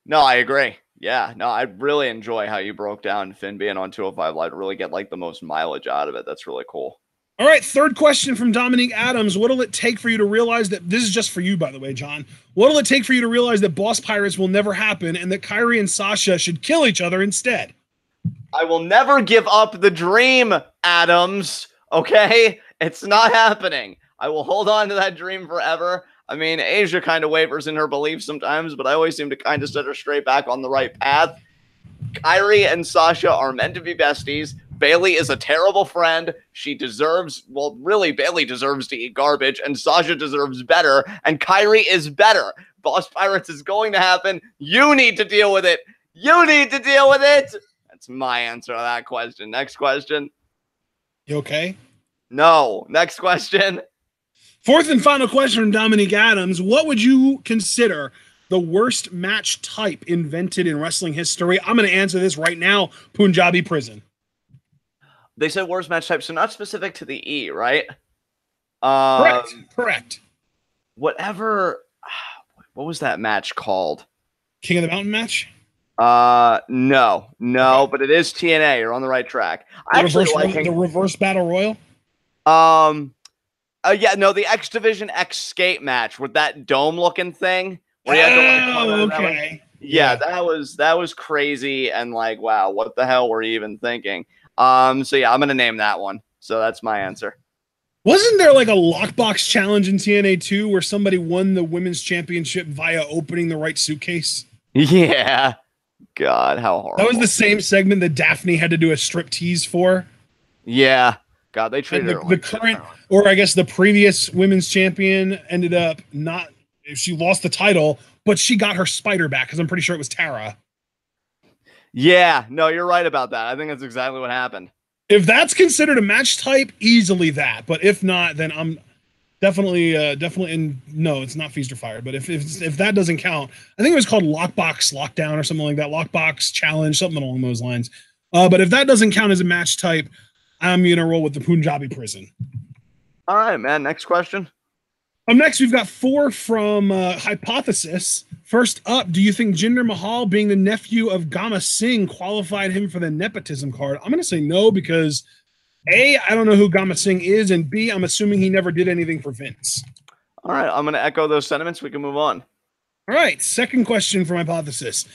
No, I agree. Yeah, no, I really enjoy how you broke down Finn being on 205 Live to really get like the most mileage out of it. That's really cool. All right, third question from Dominique Adams. What'll it take for you to realize that, this is just for you, by the way, John. What'll it take for you to realize that Boss Pirates will never happen and that Kairi and Sasha should kill each other instead? I will never give up the dream, Adams. Okay? It's not happening. I will hold on to that dream forever. I mean, Asia kind of wavers in her beliefs sometimes, but I always seem to kind of set her straight back on the right path. Kyrie and Sasha are meant to be besties. Bailey is a terrible friend. She deserves, well, really, Bailey deserves to eat garbage, and Sasha deserves better, and Kyrie is better. Boss Pirates is going to happen. You need to deal with it. You need to deal with it. That's my answer to that question. Next question. You okay? No. Next question. Fourth and final question from Dominique Adams. What would you consider the worst match type invented in wrestling history? I'm going to answer this right now. Punjabi Prison. They said worst match type, so not specific to the E, right? Correct. Whatever. What was that match called? King of the Mountain match? No, okay. But it is TNA. You're on the right track. The reverse battle royal? The X Division X skate match with that dome looking thing. Okay. That was crazy and like, wow, what the hell were you even thinking? I'm gonna name that one. So that's my answer. Wasn't there like a lockbox challenge in TNA 2 where somebody won the women's championship via opening the right suitcase? Yeah. God, how horrible. That was the same segment that Daphne had to do a strip tease for. Yeah. God, they treated her the current, or I guess the previous women's champion ended up not, she lost the title, but she got her spider back because I'm pretty sure it was Tara. Yeah, no, you're right about that. I think that's exactly what happened. If that's considered a match type, easily that. But if not, then I'm definitely in. No, it's not Feast or Fire. But if that doesn't count, I think it was called Lockbox Lockdown or something like that. Lockbox Challenge, something along those lines. But if that doesn't count as a match type, I'm gonna roll with the Punjabi Prison. All right, man. Next question. Up next, we've got 4 from Hypothesis. First up, do you think Jinder Mahal, being the nephew of Gama Singh, qualified him for the nepotism card? I'm going to say no because A, I don't know who Gama Singh is, and B, I'm assuming he never did anything for Vince. All right, I'm going to echo those sentiments. We can move on. All right, second question from Hypothesis.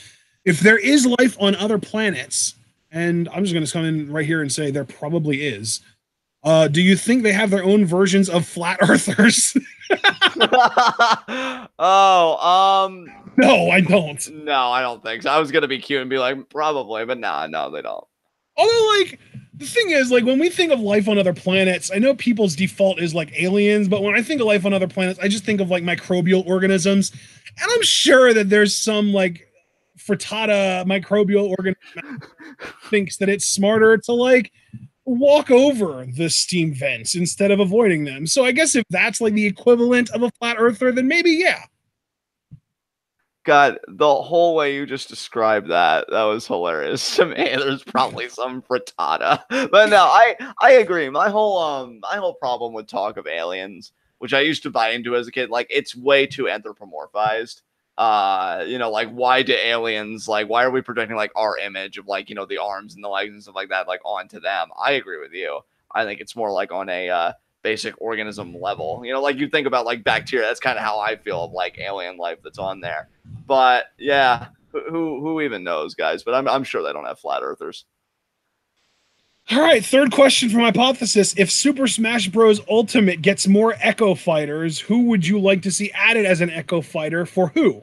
If there is life on other planets, and I'm just going to come in right here and say there probably is, do you think they have their own versions of flat earthers? No, I don't. No, I don't think so. I was gonna be cute and be like, probably, but no, they don't. Although, like, the thing is, like, when we think of life on other planets, I know people's default is like aliens, but when I think of life on other planets, I just think of like microbial organisms, and I'm sure that there's some like frittata microbial organism thinks that it's smarter to like walk over the steam vents instead of avoiding them. So I guess if that's like the equivalent of a flat earther, then maybe yeah. God, the whole way you just described that was hilarious to me. There's probably some frittata. But no, I agree. My whole problem with talk of aliens, which I used to buy into as a kid, like it's way too anthropomorphized. Like why do aliens, like why are we projecting like our image of like, the arms and the legs and stuff like that, like onto them? I agree with you. I think it's more like on a basic organism level. Like you think about like bacteria, that's kind of how I feel of like alien life that's on there. But yeah, who even knows, guys? But I'm sure they don't have flat earthers. All right, third question from Hypothesis. If Super Smash Bros. Ultimate gets more Echo Fighters, who would you like to see added as an Echo Fighter for who?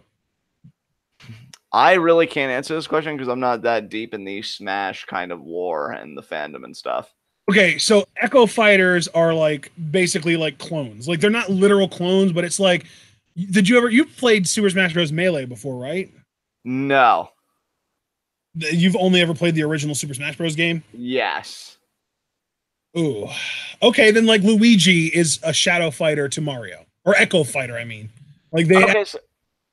I really can't answer this question because I'm not that deep in the Smash kind of lore and the fandom and stuff. Okay, so Echo Fighters are like basically like clones. Like they're not literal clones, but it's like, you've played Super Smash Bros. Melee before, right? No. You've only ever played the original Super Smash Bros. Game? Yes. Ooh. Okay, then like Luigi is a Shadow Fighter to Mario. Or Echo Fighter, I mean. Like Okay, so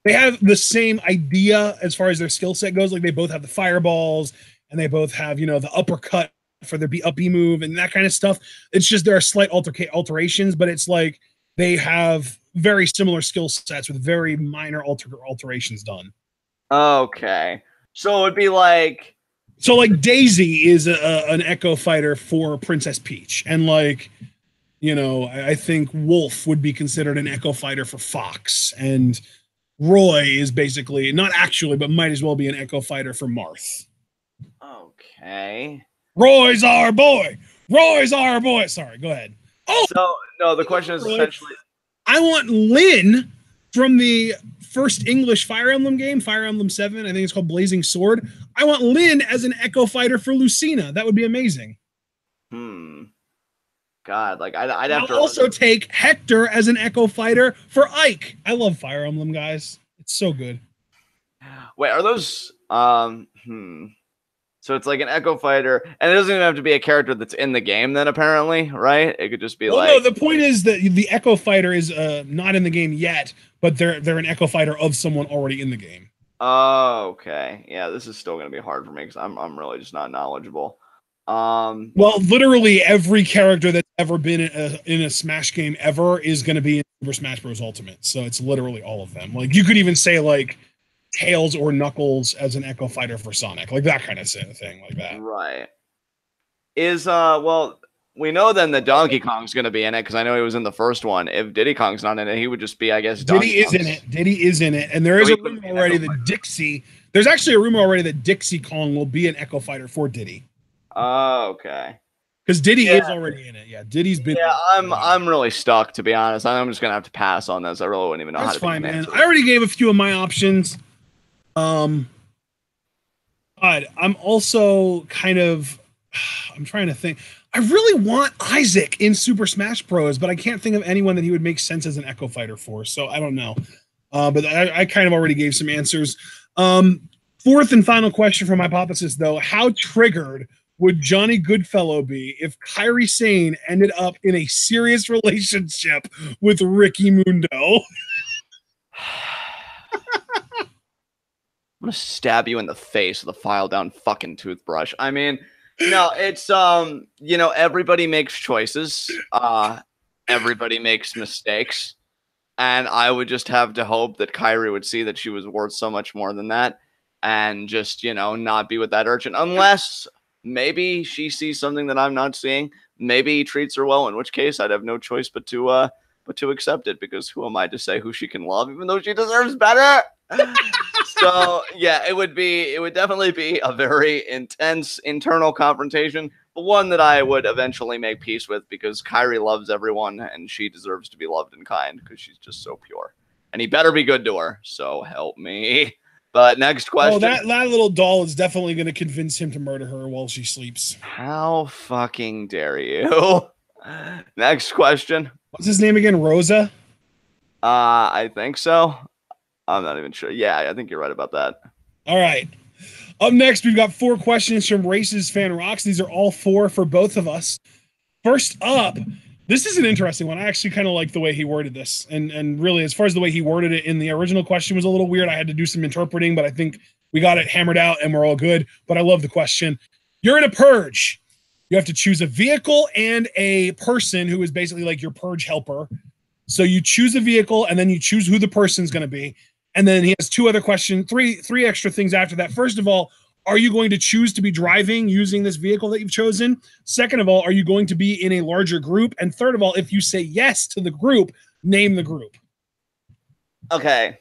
they have the same idea as far as their skill set goes. Like they both have the fireballs and they both have, the uppercut for their up B move and that kind of stuff. It's just there are slight alterations, but it's like they have very similar skill sets with very minor alterations done. okay. So it'd be like So like Daisy is an Echo Fighter for Princess Peach, and like I think Wolf would be considered an Echo Fighter for Fox, and Roy is basically not actually, but might as well be an Echo Fighter for Marth. okay. Roy's our boy. Roy's our boy. Sorry, go ahead. Oh, So no, the question is essentially I want Lynn from the first English Fire Emblem game, Fire Emblem 7. I think it's called Blazing Sword. I want Lynn as an Echo Fighter for Lucina. That would be amazing. God, like I'd have to also take Hector as an Echo Fighter for Ike. I love Fire Emblem, guys. It's so good. Wait, are those So it's like an Echo Fighter, and it doesn't even have to be a character that's in the game then, apparently, right? It could just be no, the point is that the Echo Fighter is not in the game yet, but they're an Echo Fighter of someone already in the game. Oh, okay. Yeah, this is still gonna be hard for me because I'm really just not knowledgeable. Well, literally every character that's ever been in a Smash game ever is going to be in Super Smash Bros. Ultimate. So it's literally all of them. Like you could even say like Tails or Knuckles as an Echo Fighter for Sonic, like that kind of thing, like that. Right. Well, we know then that Donkey Kong's going to be in it because I know he was in the first one. If Diddy Kong's not in it, he would just be, I guess, Diddy is in it. Diddy is in it, and there is a rumor already that Dixie. There's actually a rumor already that Dixie Kong will be an Echo Fighter for Diddy. Oh, okay. Because Diddy is already in it. Yeah, Diddy's been. Yeah, I'm really stuck, to be honest. I'm just gonna have to pass on this. I really wouldn't even know how to. That's fine, man. I already gave a few of my options. But I'm also kind of. I'm trying to think. I really want Isaac in Super Smash Bros, but I can't think of anyone that he would make sense as an Echo Fighter for. So I don't know. But I kind of already gave some answers. Fourth and final question from Hypothesis, though: how triggered would Johnny Goodfellow be if Kairi Sane ended up in a serious relationship with Ricky Mundo? I'm gonna stab you in the face with a file down fucking toothbrush. I mean, no, it's everybody makes choices. Everybody makes mistakes. And I would just have to hope that Kairi would see that she was worth so much more than that and just, not be with that urchin. Unless maybe she sees something that I'm not seeing. Maybe he treats her well, in which case I'd have no choice but to accept it, because who am I to say who she can love, even though she deserves better? So yeah, it would definitely be a very intense internal confrontation, but one that I would eventually make peace with, because Kairi loves everyone and she deserves to be loved and kind because she's just so pure. And he better be good to her, so help me. But next question. Oh, that little doll is definitely going to convince him to murder her while she sleeps. How fucking dare you? Next question. What's his name again? Rosa? I think so. I'm not even sure. Yeah, I think you're right about that. All right. Up next, we've got 4 questions from Races Fan Rocks. These are all 4 for both of us. First up, this is an interesting one. I actually kind of like the way he worded this. And really, as far as the way he worded it in the original question was a little weird. I had to do some interpreting, but I think we got it hammered out and we're all good. But I love the question. You're in a purge. You have to choose a vehicle and a person who is basically like your purge helper. So you choose a vehicle and then you choose who the person's going to be. And then he has 2 other questions, three extra things after that. First of all, are you going to choose to be driving using this vehicle that you've chosen? Second of all, are you going to be in a larger group? And third of all, if you say yes to the group, name the group. Okay.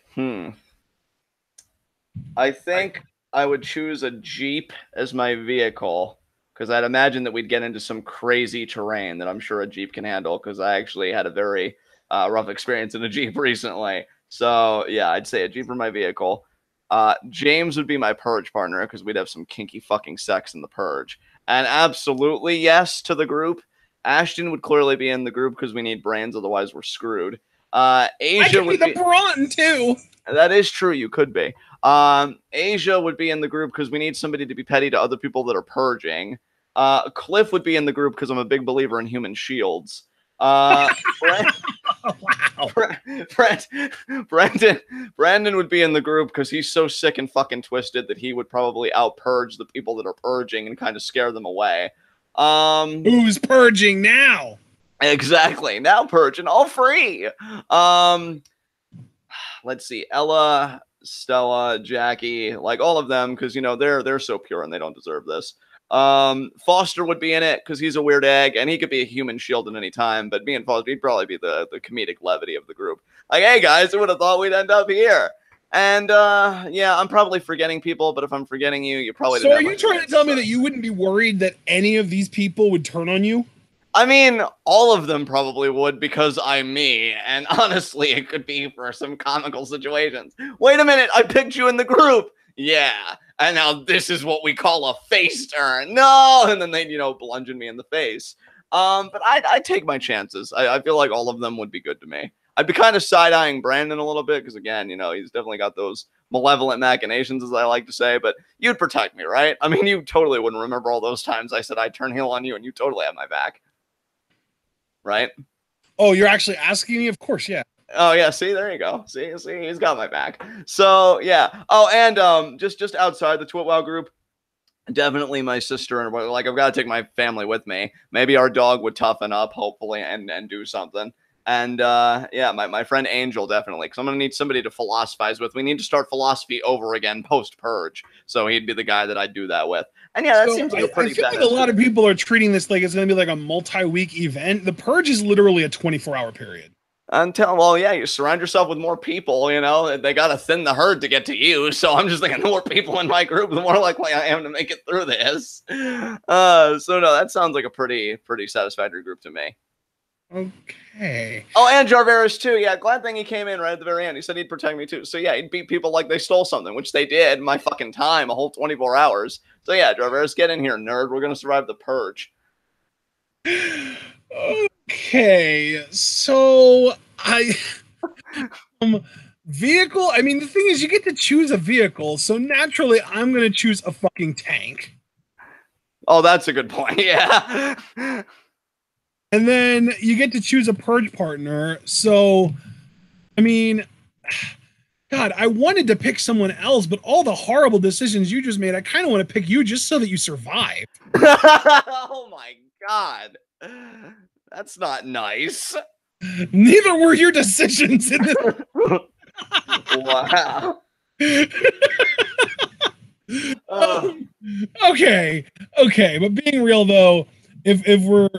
I think I would choose a Jeep as my vehicle because I'd imagine that we'd get into some crazy terrain that I'm sure a Jeep can handle, because I actually had a very rough experience in a Jeep recently. So yeah, I'd say a Jeep for my vehicle. James would be my purge partner because we'd have some kinky fucking sex in the purge. And absolutely yes to the group. Ashton would clearly be in the group because we need brains, otherwise we're screwed. Asia would be the brawn too. That is true. You could be. Asia would be in the group because we need somebody to be petty to other people that are purging. Cliff would be in the group because I'm a big believer in human shields. Wow. Brandon would be in the group because he's so sick and fucking twisted that he would probably out purge the people that are purging and kind of scare them away. Who's purging now? Exactly. Now purging all free. Let's see. Ella, Stella, Jackie, like all of them, because you know they're so pure and they don't deserve this. Foster would be in it because he's a weird egg and he could be a human shield at any time, but me and Foster, he'd probably be the comedic levity of the group. Like, hey guys, who would have thought we'd end up here? And yeah, I'm probably forgetting people, but if I'm forgetting you, you probably So are you trying to tell me that you wouldn't be worried that any of these people would turn on you? I mean, all of them probably would because I'm me, and honestly, it could be for some comical situations. Wait a minute, I picked you in the group. Yeah, and now this is what we call a face turn. No, and then they'd, you know, bludgeon me in the face. But I'd take my chances. I feel like all of them would be good to me. I'd be kind of side-eyeing Brandon a little bit because, again, you know, he's definitely got those malevolent machinations, as I like to say, but you'd protect me, right? I mean, you totally wouldn't remember all those times I said I'd turn heel on you, and you totally have my back. Right? Oh, you're actually asking me? Of course, yeah. Oh yeah, see, there you go. See, he's got my back. So yeah. Oh, and just outside the TWitWoW group, definitely my sister, and like I've got to take my family with me. Maybe our dog would toughen up, hopefully, and do something. And yeah, my friend Angel, definitely, because I'm gonna need somebody to philosophize with. We need to start philosophy over again post purge. So he'd be the guy that I'd do that with. And yeah, that seems like a pretty. I feel like a lot of people are treating this like it's gonna be like a multi-week event. The purge is literally a 24-hour period. Well, yeah, you surround yourself with more people, you know, they got to thin the herd to get to you. So I'm just thinking the more people in my group, the more likely I am to make it through this. So no, that sounds like a pretty satisfactory group to me. Okay. Oh, and Jarveris too. Yeah, glad thing he came in right at the very end. He said he'd protect me too. So yeah, he'd beat people like they stole something, which they did. My fucking time, a whole 24 hours. So yeah, Jarveris, get in here, nerd. We're gonna survive the purge. Okay, so vehicle. I mean, the thing is, you get to choose a vehicle, so naturally, I'm gonna choose a fucking tank. Oh, that's a good point. Yeah. And then you get to choose a purge partner. So, I mean, God, I wanted to pick someone else, but all the horrible decisions you just made, I kind of want to pick you just so that you survive. Oh my God. That's not nice. Neither were your decisions in this. Wow. Okay, but being real though, if we're,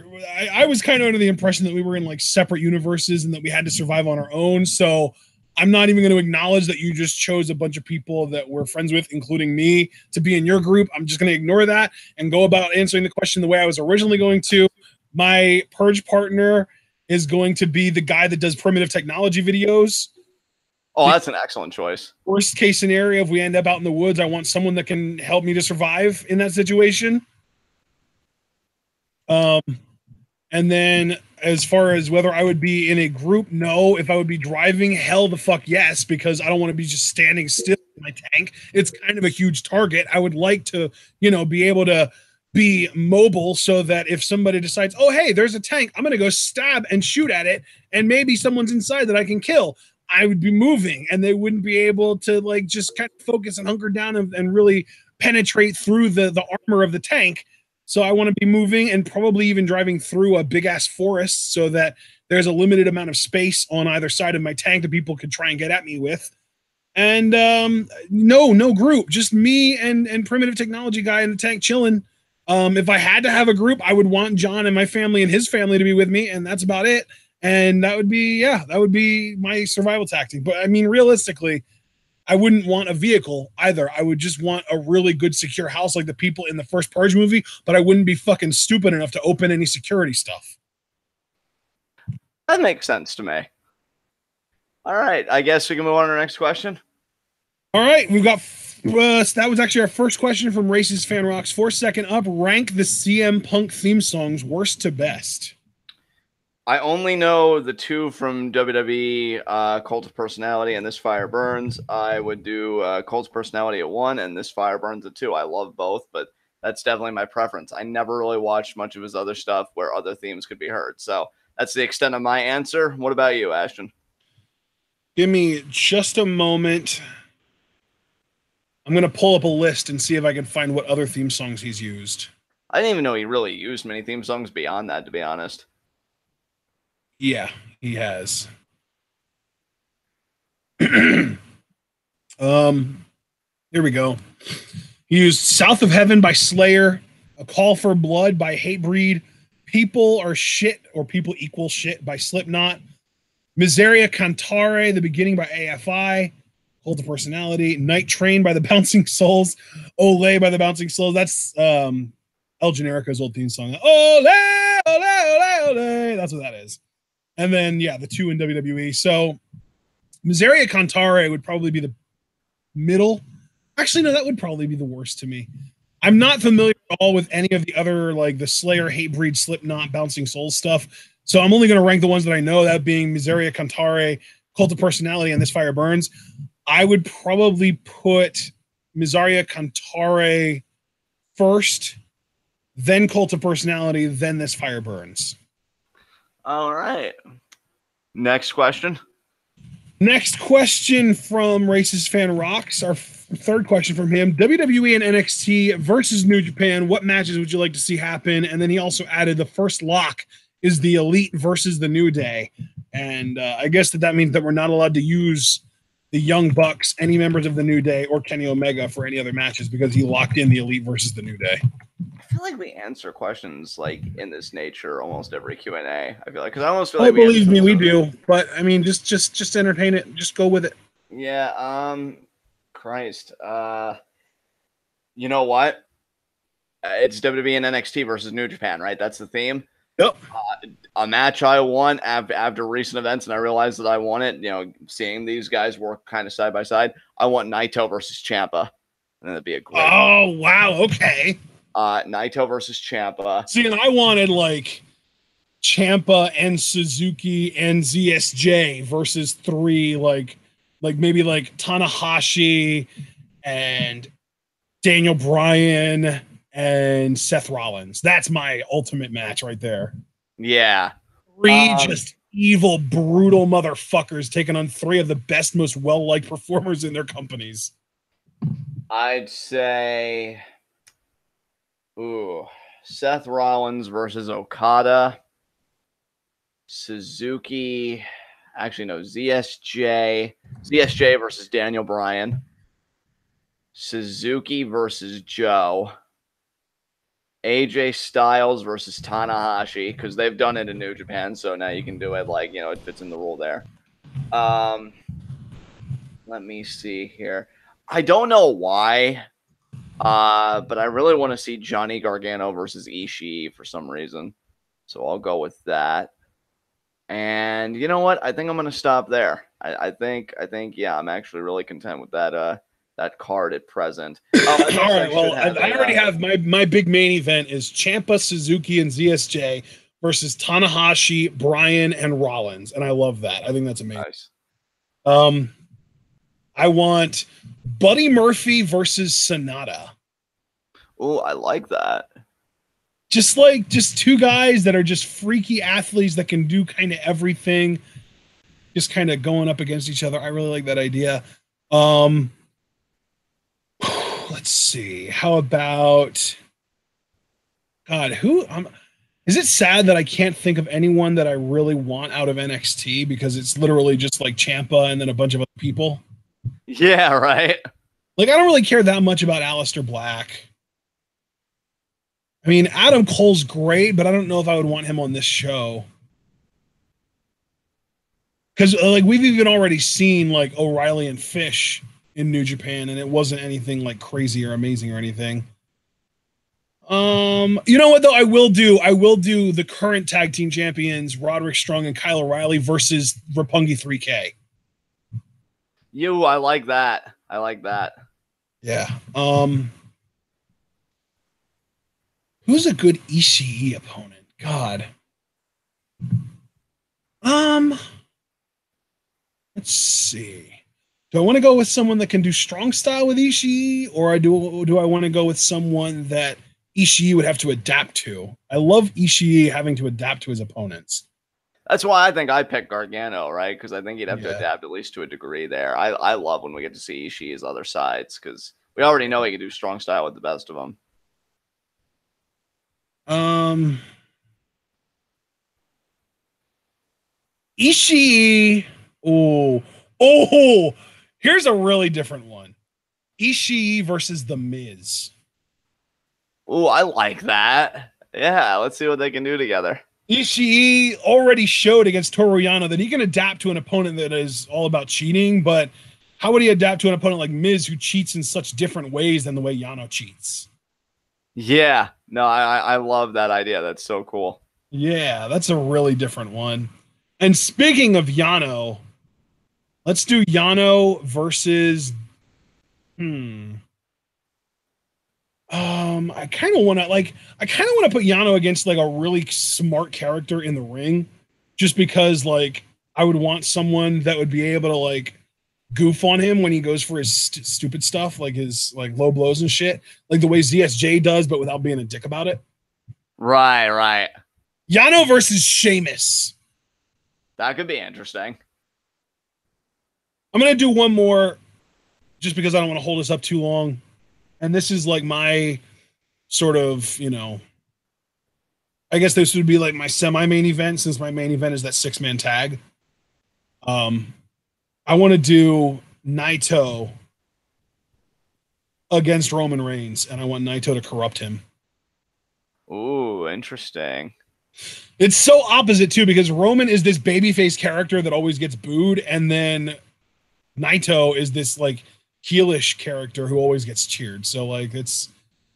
I was kind of under the impression that we were in like separate universes and that we had to survive on our own. So I'm not even going to acknowledge that you just chose a bunch of people that we're friends with, including me, to be in your group. I'm just going to ignore that and go about answering the question the way I was originally going to. My purge partner is going to be the guy that does primitive technology videos. Oh, that's an excellent choice. Worst case scenario, if we end up out in the woods, I want someone that can help me to survive in that situation. And then as far as whether I would be in a group, no. If I would be driving, hell the fuck yes, because I don't want to be just standing still in my tank. It's kind of a huge target. I would like to, you know, be able to be mobile so that if somebody decides, oh, hey, there's a tank, I'm going to go stab and shoot at it, and maybe someone's inside that I can kill, I would be moving, and they wouldn't be able to like just kind of focus and hunker down and really penetrate through the armor of the tank. So I want to be moving and probably even driving through a big ass forest so that there's a limited amount of space on either side of my tank that people could try and get at me with. And no group, just me and primitive technology guy in the tank chilling. If I had to have a group, I would want John and my family and his family to be with me, and that's about it. And that would be, yeah, that would be my survival tactic. But I mean, realistically, I wouldn't want a vehicle either. I would just want a really good secure house like the people in the first Purge movie, but I wouldn't be fucking stupid enough to open any security stuff. That makes sense to me. All right, I guess we can move on to our next question. All right, we've got that was actually our first question from Racist Fan Rocks. 4 second up, rank the CM Punk theme songs worst to best. I only know the two from WWE, Cult of Personality and This Fire Burns. I would do Cult of Personality at 1 and This Fire Burns at 2. I love both, but that's definitely my preference. I never really watched much of his other stuff where other themes could be heard. So that's the extent of my answer. What about you, Ashton? Give me just a moment. I'm going to pull up a list and see if I can find what other theme songs he's used. I didn't even know he really used many theme songs beyond that, to be honest. Yeah, he has. Here we go. He used South of Heaven by Slayer, A Call for Blood by Hatebreed, People Are Shit or People Equal Shit by Slipknot, Miseria Cantare, The Beginning by AFI, Cult of Personality, Night Train by the Bouncing Souls, Ole by the Bouncing Souls. That's El Generico's old theme song. Ole, ole, ole, ole. That's what that is. And then, yeah, the two in WWE. So Miseria Cantare would probably be the middle. Actually, no, that would probably be the worst to me. I'm not familiar at all with any of the other, like the Slayer, Hatebreed, Slipknot, Bouncing Souls stuff. So I'm only going to rank the ones that I know, that being Miseria Cantare, Cult of Personality, and This Fire Burns. I would probably put Miseria Cantare first, then Cult of Personality, then This Fire Burns. All right. Next question. Next question from Racist Fan Rocks. Our third question from him. WWE and NXT versus New Japan. What matches would you like to see happen? And then he also added the first lock is the Elite versus the New Day. And I guess that means that we're not allowed to use the Young Bucks, any members of the New Day, or Kenny Omega for any other matches because he locked in the Elite versus the New Day. I feel like we answer questions like in this nature almost every Q&A. I feel like, because I almost feel like believe me, we do. But I mean, just entertain it. Just go with it. Yeah. Christ. You know what? It's WWE and NXT versus New Japan, right? That's the theme. Yep. A match I won after recent events, and I realized that I won it. You know, seeing these guys work kind of side by side. I want Naito versus Ciampa, and that'd be a great. Oh wow! Okay. Naito versus Ciampa. See, and I wanted like Ciampa and Suzuki and ZSJ versus three, like maybe like Tanahashi and Daniel Bryan and Seth Rollins. That's my ultimate match right there. Yeah. Three just evil, brutal motherfuckers taking on three of the best, most well-liked performers in their companies. I'd say, Seth Rollins versus Okada. Suzuki. Actually, no, ZSJ. ZSJ versus Daniel Bryan. Suzuki versus Joe. AJ Styles versus Tanahashi, because they've done it in New Japan, so now you can do it like, you know, it fits in the rule there. Let me see here. I don't know why, but I really want to see Johnny Gargano versus Ishii for some reason. So I'll go with that. And you know what? I think I'm going to stop there. I think, yeah, I'm actually really content with that card at present. All right, well, I already have my big main event is Ciampa, Suzuki, and ZSJ versus Tanahashi, Bryan, and Rollins, and I love that. I think that's amazing. Nice. I want Buddy Murphy versus Sonata. Oh, I like that. Just two guys that are just freaky athletes that can do kind of everything, just kind of going up against each other. I really like that idea. Let's see. How about God? Is it sad that I can't think of anyone that I really want out of NXT because it's literally just like Ciampa and then a bunch of other people? Yeah, right. Like I don't really care that much about Aleister Black. I mean, Adam Cole's great, but I don't know if I would want him on this show. Because like we've even already seen like O'Reilly and Fish in New Japan, and it wasn't anything like crazy or amazing or anything. You know what though? I will do the current tag team champions, Roderick Strong and Kyle O'Reilly versus Roppongi 3K. I like that. I like that. Yeah. Who's a good Ishii opponent? God. Let's see. Do I want to go with someone that can do strong style with Ishii, or do I want to go with someone that Ishii would have to adapt to? I love Ishii having to adapt to his opponents. That's why I think I picked Gargano, right? Because I think he'd have to adapt at least to a degree there. I love when we get to see Ishii's other sides because we already know he can do strong style with the best of them. Ishii. Oh, here's a really different one. Ishii versus The Miz. Oh, I like that. Yeah, let's see what they can do together. Ishii already showed against Toru Yano that he can adapt to an opponent that is all about cheating, but how would he adapt to an opponent like Miz who cheats in such different ways than the way Yano cheats? Yeah, no, I love that idea. That's so cool. Yeah, that's a really different one. And speaking of Yano, let's do Yano versus I kind of want to put Yano against like a really smart character in the ring, just because like I would want someone that would be able to like goof on him when he goes for his stupid stuff, like his like low blows and shit, like the way ZSJ does, but without being a dick about it. Right. Yano versus Sheamus. That could be interesting. I'm gonna do one more, just because I don't want to hold us up too long. And this is like my sort of, I guess this would be like my semi-main event, since my main event is that 6-man tag. I want to do Naito against Roman Reigns, and I want Naito to corrupt him. Ooh, interesting. It's so opposite too, because Roman is this babyface character that always gets booed, and then Naito is this like heelish character who always gets cheered. So like it's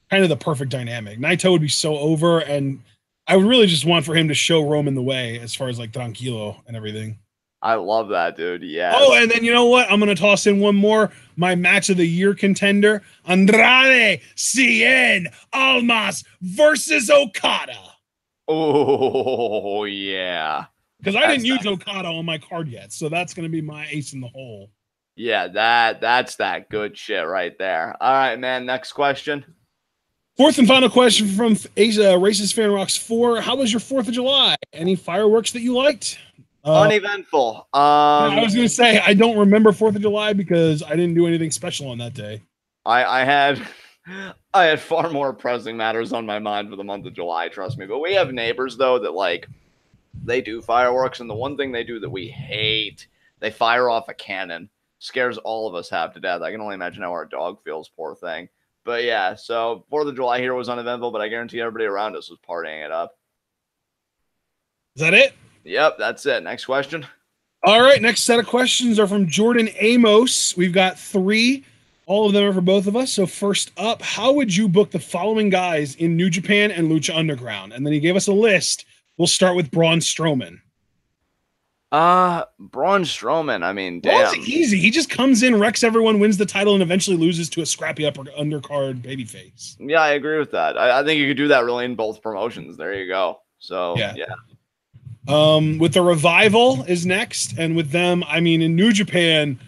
kind of the perfect dynamic. Naito would be so over, and I would really just want for him to show Roman the way as far as like tranquilo and everything. I love that, dude. Yeah. Oh, and then you know what? I'm gonna toss in one more. My match of the year contender: Andrade Cien Almas versus Okada. Oh yeah. Because I didn't use Okada on my card yet, so that's gonna be my ace in the hole. Yeah, that's that good shit right there. All right, man. Next question. Fourth and final question from Racist Fan Rocks 4. How was your 4th of July? Any fireworks that you liked? Uneventful. I was going to say, I don't remember 4th of July because I didn't do anything special on that day. I had far more pressing matters on my mind for the month of July, trust me. But we have neighbors, though, that like they do fireworks, and the one thing they do that we hate, they fire off a cannon. Scares all of us half to death. I can only imagine how our dog feels, poor thing. But yeah, so 4th of July here was uneventful, but I guarantee everybody around us was partying it up. Is that it? Yep, that's it. Next question. All right, next set of questions are from Jordan Amos. We've got 3. All of them are for both of us. So first up, how would you book the following guys in New Japan and Lucha Underground? And then he gave us a list. We'll start with Braun Strowman. Braun Strowman. I mean, damn. Braun's easy. He just comes in, wrecks everyone, wins the title, and eventually loses to a scrappy undercard babyface. Yeah, I agree with that. I think you could do that really in both promotions. There you go. So yeah. With the Revival is next, and with them, I mean, in New Japan,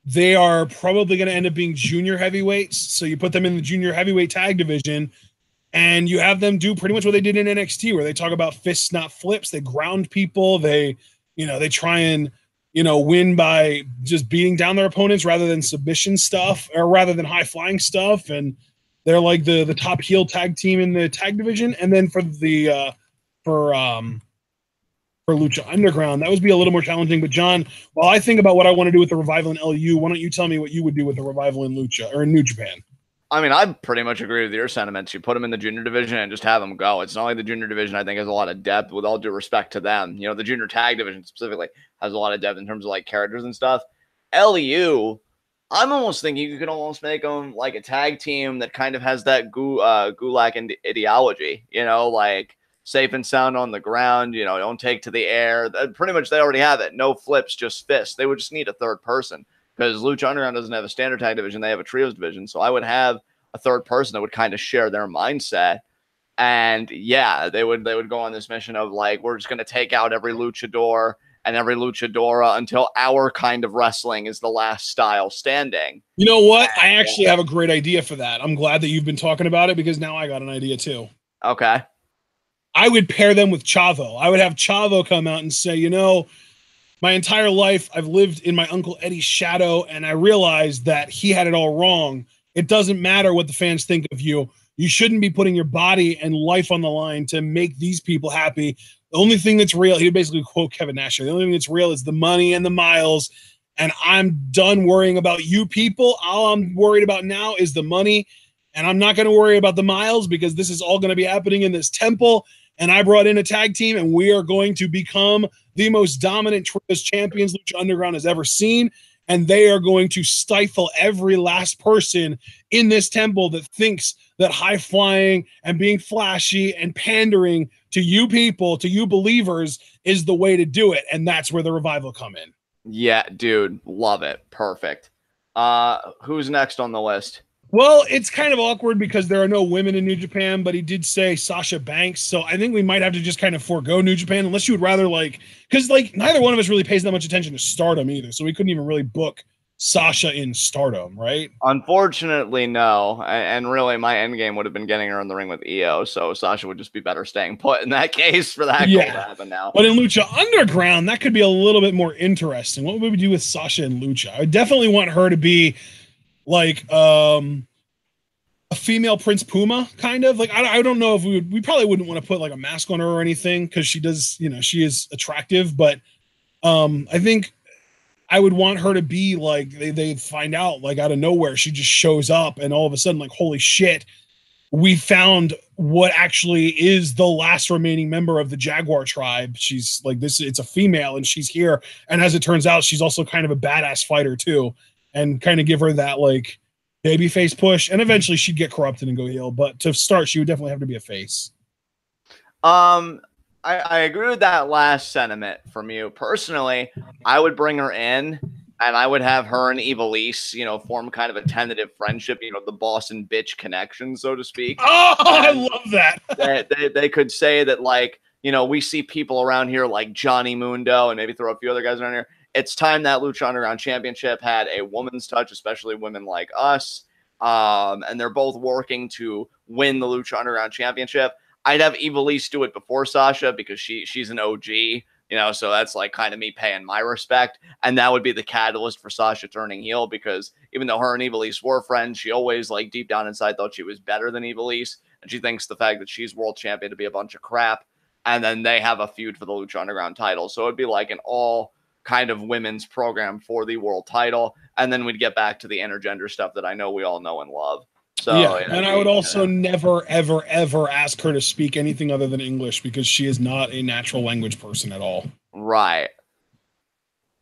they are probably going to end up being junior heavyweights. So you put them in the junior heavyweight tag division, and you have them do pretty much what they did in NXT, where they talk about fists, not flips. They ground people. They try and, win by just beating down their opponents rather than submission stuff, or rather than high flying stuff. And they're like the top heel tag team in the tag division. And then for the, for Lucha Underground, that would be a little more challenging. But John, while I think about what I want to do with the Revival in LU, why don't you tell me what you would do with the Revival in Lucha or in New Japan? I mean, I pretty much agree with your sentiments. You put them in the junior division and just have them go. It's not like the junior division, I think, has a lot of depth, with all due respect to them. The junior tag division specifically has a lot of depth in terms of like characters and stuff. LU, I'm almost thinking you could almost make them like a tag team that kind of has that gulag ideology, like safe and sound on the ground, don't take to the air. Pretty much they already have it. No flips, just fists. They would just need a third person because Lucha Underground doesn't have a standard tag division. They have a trios division. So I would have a third person that would kind of share their mindset. And yeah, they would go on this mission of like, we're just going to take out every luchador and every luchadora until our kind of wrestling is the last style standing. You know what? I actually have a great idea for that. I'm glad that you've been talking about it because now I got an idea too. Okay. I would pair them with Chavo. I would have Chavo come out and say, my entire life I've lived in my Uncle Eddie's shadow, and I realized that he had it all wrong. It doesn't matter what the fans think of you. You shouldn't be putting your body and life on the line to make these people happy. The only thing that's real, he would basically quote Kevin Nash, the only thing that's real is the money and the miles. And I'm done worrying about you people. All I'm worried about now is the money. And I'm not going to worry about the miles because this is all going to be happening in this temple. And I brought in a tag team, and we are going to become the most dominant trios champions Lucha Underground has ever seen. And they are going to stifle every last person in this temple that thinks that high flying and being flashy and pandering to you people, to you believers, is the way to do it. And that's where the Revival come in. Yeah, dude. Love it. Perfect. Who's next on the list? Well, it's kind of awkward because there are no women in New Japan, but he did say Sasha Banks. So I think we might have to just kind of forego New Japan unless you would rather because neither one of us really pays that much attention to Stardom either. So we couldn't even really book Sasha in Stardom, right? Unfortunately, no. And really, my end game would have been getting her in the ring with Io. So Sasha would just be better staying put in that case for that goal to happen now. But in Lucha Underground, that could be a little bit more interesting. What would we do with Sasha and Lucha? I would definitely want her to be like a female Prince Puma, kind of. Like I don't know if we probably wouldn't want to put like a mask on her or anything because she does, she is attractive. But I think I would want her to be like they find out like out of nowhere she just shows up and all of a sudden like holy shit, we found what actually is the last remaining member of the Jaguar tribe. She's like this, it's a female and she's here. And as it turns out, she's also kind of a badass fighter too. And kind of give her that like baby face push, and eventually she'd get corrupted and go heel. But to start, she would definitely have to be a face. I agree with that last sentiment from you. Personally, I would bring her in and I would have her and Ivelisse, form kind of a tentative friendship, the Boston bitch connection, so to speak. Oh, I love that. they could say that, like, we see people around here like Johnny Mundo and maybe throw a few other guys around here. It's time that Lucha Underground Championship had a woman's touch, especially women like us. And they're both working to win the Lucha Underground Championship. I'd have Ivelisse do it before Sasha because she's an OG, so that's like kind of me paying my respect. And that would be the catalyst for Sasha turning heel because even though her and Ivelisse were friends, she always like deep down inside thought she was better than Ivelisse. And she thinks the fact that she's world champion to be a bunch of crap. And then they have a feud for the Lucha Underground title. So it'd be like an all kind of women's program for the world title. And then we'd get back to the intergender stuff that I know we all know and love. So yeah, and I would also never, ever, ever ask her to speak anything other than English because she is not a natural language person at all. Right.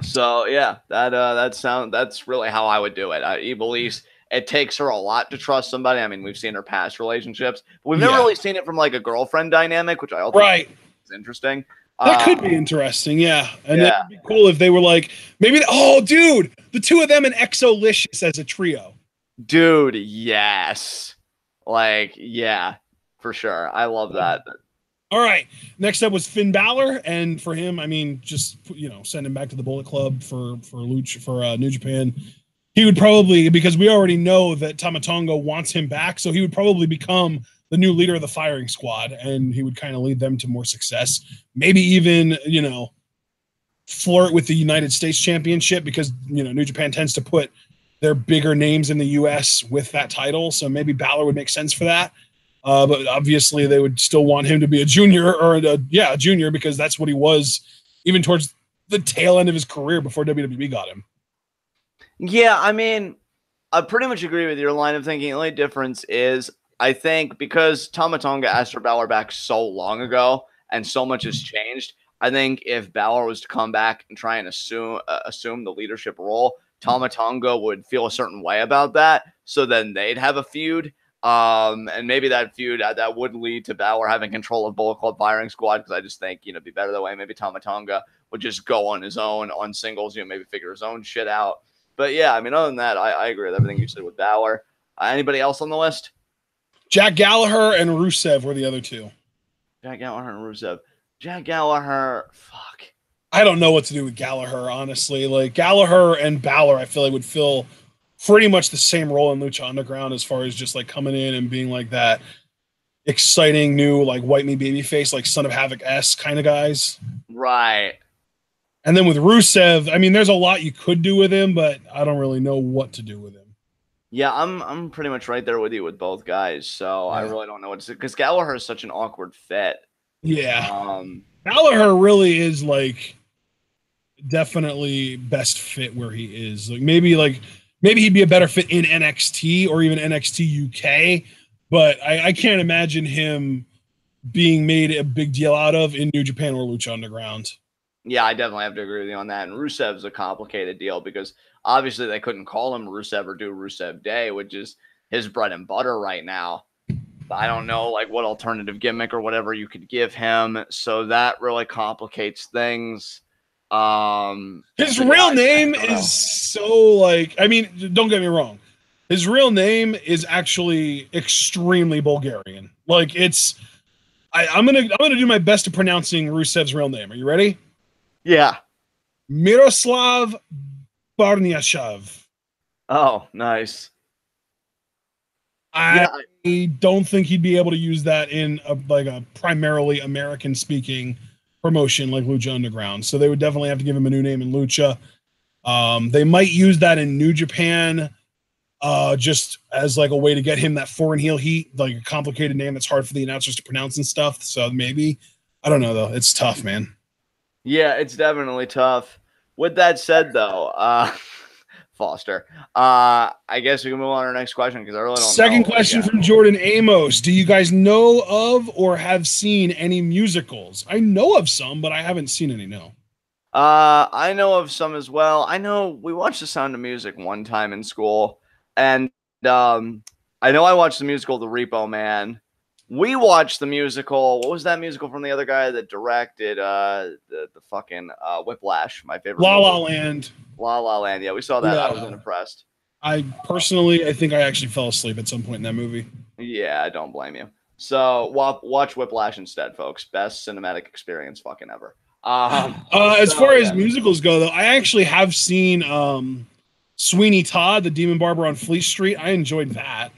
So yeah, that's really how I would do it. Ivelisse, it takes her a lot to trust somebody. I mean, we've seen her past relationships, but we've never really seen it from like a girlfriend dynamic, which I also think is interesting. That could be interesting, yeah. And it would be cool if they were like, maybe, dude, the two of them and Exolicious as a trio. Dude, yes. Like, yeah, for sure. I love that. All right. Next up was Finn Balor. And for him, I mean, just, send him back to the Bullet Club for New Japan. He would probably, because we already know that Tama Tonga wants him back, so he would probably become the new leader of the firing squad, and he would kind of lead them to more success. Maybe even, flirt with the United States Championship because, New Japan tends to put their bigger names in the U.S. with that title. So maybe Balor would make sense for that. But obviously they would still want him to be a junior or a junior because that's what he was even towards the tail end of his career before WWE got him. Yeah, I mean, I pretty much agree with your line of thinking. The only difference is I think because Tama Tonga asked for Balor back so long ago and so much has changed, I think if Balor was to come back and try and assume the leadership role, Tama Tonga would feel a certain way about that. So then they'd have a feud. And maybe that feud that would lead to Balor having control of Bullet Club Firing Squad, because I just think, it'd be better that way. Maybe Tama Tonga would just go on his own on singles, maybe figure his own shit out. But yeah, I mean, other than that, I agree with everything you said with Balor. Anybody else on the list? Jack Gallagher and Rusev were the other two. Jack Gallagher and Rusev. Jack Gallagher, fuck. I don't know what to do with Gallagher, honestly. Like, Gallagher and Balor, I feel like would fill pretty much the same role in Lucha Underground as far as just like coming in and being like that exciting new like white meat babyface, like Son of Havoc-esque kind of guys. Right. And then with Rusev, I mean, there's a lot you could do with him, but I don't really know what to do with him. Yeah, I'm pretty much right there with you with both guys, so I really don't know what to say, because Gallagher is such an awkward fit. Yeah. Gallagher really is like definitely best fit where he is. Like maybe he'd be a better fit in NXT or even NXT UK, but I can't imagine him being made a big deal out of in New Japan or Lucha Underground. Yeah, I definitely have to agree with you on that. And Rusev's a complicated deal because obviously they couldn't call him Rusev or do Rusev Day, which is his bread and butter right now. But I don't know like what alternative gimmick or whatever you could give him. So that really complicates things. His real name is so like, I mean, don't get me wrong. His real name is actually extremely Bulgarian. Like it's, I'm gonna do my best at pronouncing Rusev's real name. Are you ready? Yeah. Miroslav Barnyashev. Oh, nice. I don't think he'd be able to use that in a primarily American speaking promotion like Lucha Underground. So they would definitely have to give him a new name in Lucha. They might use that in New Japan just as like a way to get him that foreign heel heat, like a complicated name that's hard for the announcers to pronounce and stuff. So maybe, I don't know though. It's tough, man. Yeah, it's definitely tough. With that said though, Foster, I guess we can move on to our next question because I really don't know. Second question from Jordan Amos. Do you guys know of or have seen any musicals? I know of some, but I haven't seen any, no. I know of some as well. I know we watched The Sound of Music one time in school, and I know I watched the musical The Repo Man. We watched the musical. What was that musical from the other guy that directed the fucking Whiplash? My favorite. La La Land. La La Land. Yeah, we saw that. Yeah. I was unimpressed. I think I actually fell asleep at some point in that movie. Yeah, I don't blame you. So watch Whiplash instead, folks. Best cinematic experience fucking ever. As far as musicals go, though, I actually have seen Sweeney Todd, the Demon Barber on Fleet Street. I enjoyed that.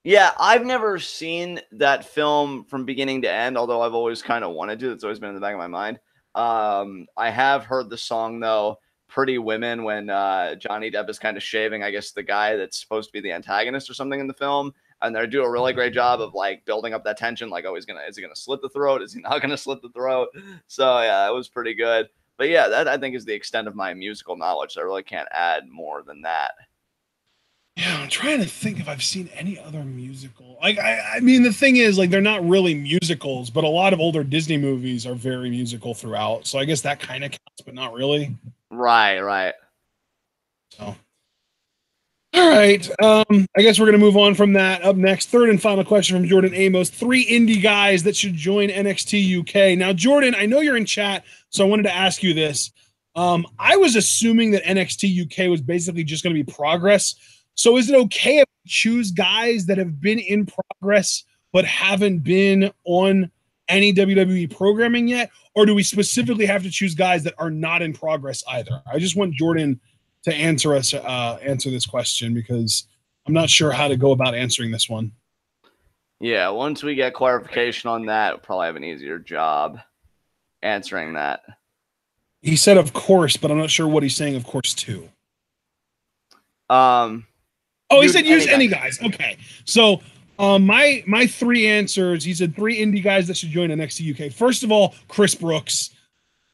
Yeah, I've never seen that film from beginning to end, although I've always kind of wanted to. It's always been in the back of my mind. I have heard the song, though, Pretty Women, when Johnny Depp is kind of shaving, I guess, the guy that's supposed to be the antagonist or something in the film. And they do a really great job of like building up that tension. Like, oh, is he gonna slit the throat? Is he not gonna slit the throat? So yeah, it was pretty good. But yeah, that I think is the extent of my musical knowledge. So I really can't add more than that. Yeah, I'm trying to think if I've seen any other musical. Like, I mean, the thing is, like, they're not really musicals, but a lot of older Disney movies are very musical throughout. So I guess that kind of counts, but not really. Right. So. All right. I guess we're going to move on from that. Up next, third and final question from Jordan Amos. 3 indie guys that should join NXT UK. Now, Jordan, I know you're in chat, so I wanted to ask you this. I was assuming that NXT UK was basically just going to be Progress. So is it okay if we choose guys that have been in Progress but haven't been on any WWE programming yet? Or do we specifically have to choose guys that are not in Progress either? I just want Jordan to answer this question because I'm not sure how to go about answering this one. Yeah, once we get clarification on that, we'll probably have an easier job answering that. He said, of course, but I'm not sure what he's saying, of course, too. He said use any guys. Okay. So my 3 answers, he said 3 indie guys that should join NXT UK. First of all, Chris Brooks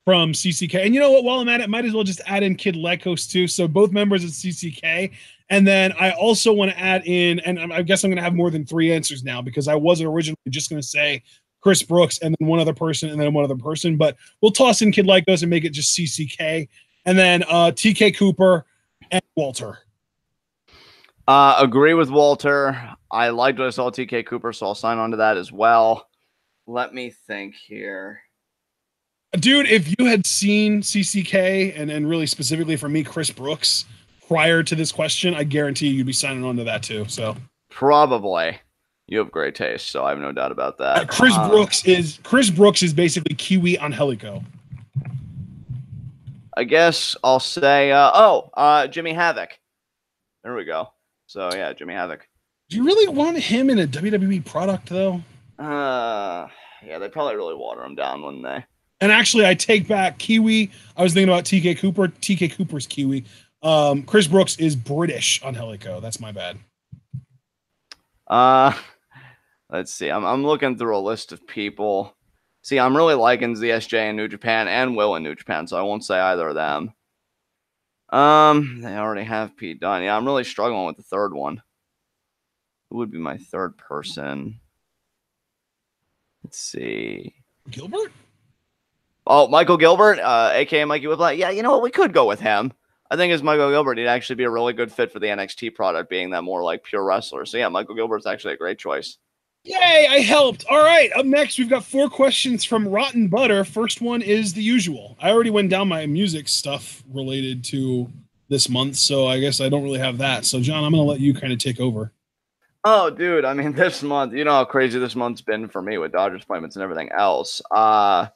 from CCK. And you know what? While I'm at it, might as well just add in Kid Lycos too. So both members of CCK. And then I also want to add in, and I guess I'm going to have more than 3 answers now because I wasn't originally just going to say Chris Brooks and then one other person and then one other person. But we'll toss in Kid Lycos and make it just CCK. And then TK Cooper And Walter. Agree with Walter. I liked what I saw TK Cooper, so I'll sign on to that as well. Let me think here. Dude, if you had seen CCK and really specifically for me, Chris Brooks, prior to this question, I guarantee you'd be signing on to that too. So probably. You have great taste, so I have no doubt about that. Chris Brooks is basically Kiwi on Helico. I guess I'll say Jimmy Havoc. There we go. So yeah, Jimmy Havoc. Do you really want him in a WWE product though? Yeah, they probably really water him down, wouldn't they? And actually, I take back Kiwi. I was thinking about TK Cooper. TK Cooper's Kiwi. Chris Brooks is British on Helico. That's my bad. Let's see. I'm looking through a list of people. See, I'm really liking ZSJ in New Japan and Will in New Japan, so I won't say either of them. They already have Pete Dunne. Yeah, I'm really struggling with the third one. Who would be my third person? Let's see. Gilbert? Oh, Michael Gilbert, aka Mikey Whiplash. Yeah, you know what? We could go with him. I think as Michael Gilbert, he'd actually be a really good fit for the NXT product, being that more like pure wrestler. So yeah, Michael Gilbert's actually a great choice. Yay, I helped. All right, up next, we've got 4 questions from Rotten Butter. First one is the usual. I already went down my music stuff related to this month, so I guess I don't really have that. So, John, I'm going to let you kind of take over. Oh, dude, I mean, this month, you know how crazy this month's been for me with Dodgers appointments and everything else. But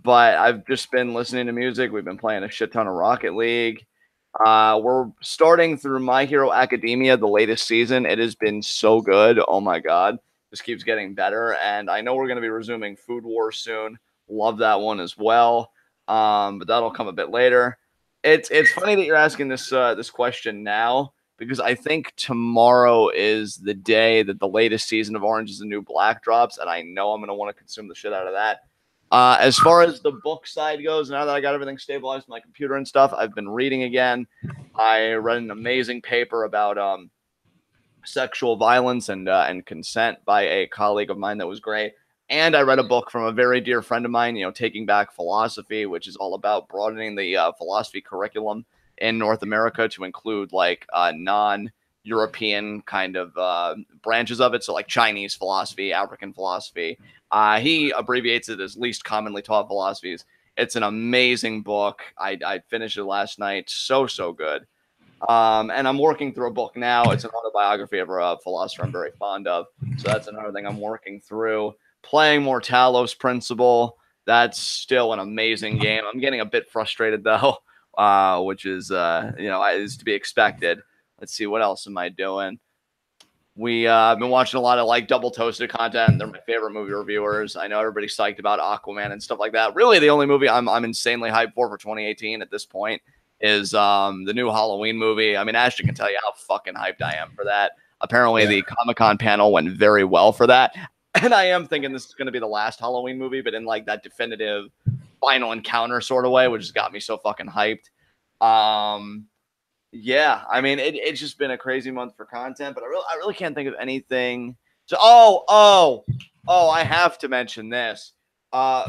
I've just been listening to music. We've been playing a shit ton of Rocket League. We're starting through My Hero Academia, the latest season. It has been so good. Oh, my God. Just keeps getting better. And I know we're going to be resuming Food Wars soon. Love that one as well. But that'll come a bit later. It's funny that you're asking this question now, because I think tomorrow is the day that the latest season of Orange is the New Black drops, and I know I'm going to want to consume the shit out of that. As far as the book side goes, now that I got everything stabilized on my computer and stuff, I've been reading again. I read an amazing paper about sexual violence and consent by a colleague of mine that was great. And I read a book from a very dear friend of mine, Taking Back Philosophy, which is all about broadening the philosophy curriculum in North America to include like non-European kind of branches of it. So like Chinese philosophy, African philosophy. He abbreviates it as least commonly taught philosophies. It's an amazing book. I finished it last night. So good. And I'm working through a book now. It's an autobiography of a philosopher I'm very fond of. So that's another thing I'm working through. Playing more Talos Principle. That's still an amazing game. I'm getting a bit frustrated though, which is is to be expected. Let's see, what else am I doing? I've been watching a lot of like Double Toasted content. They're my favorite movie reviewers. I know everybody's psyched about Aquaman and stuff like that. Really, the only movie I'm insanely hyped for 2018 at this point is the new Halloween movie. I mean, Ashton can tell you how fucking hyped I am for that. Apparently, the Comic-Con panel went very well for that. And I am thinking this is going to be the last Halloween movie, but in like that definitive final encounter sort of way, which has got me so fucking hyped. Yeah, I mean, it's just been a crazy month for content, but I really can't think of anything. So, I have to mention this.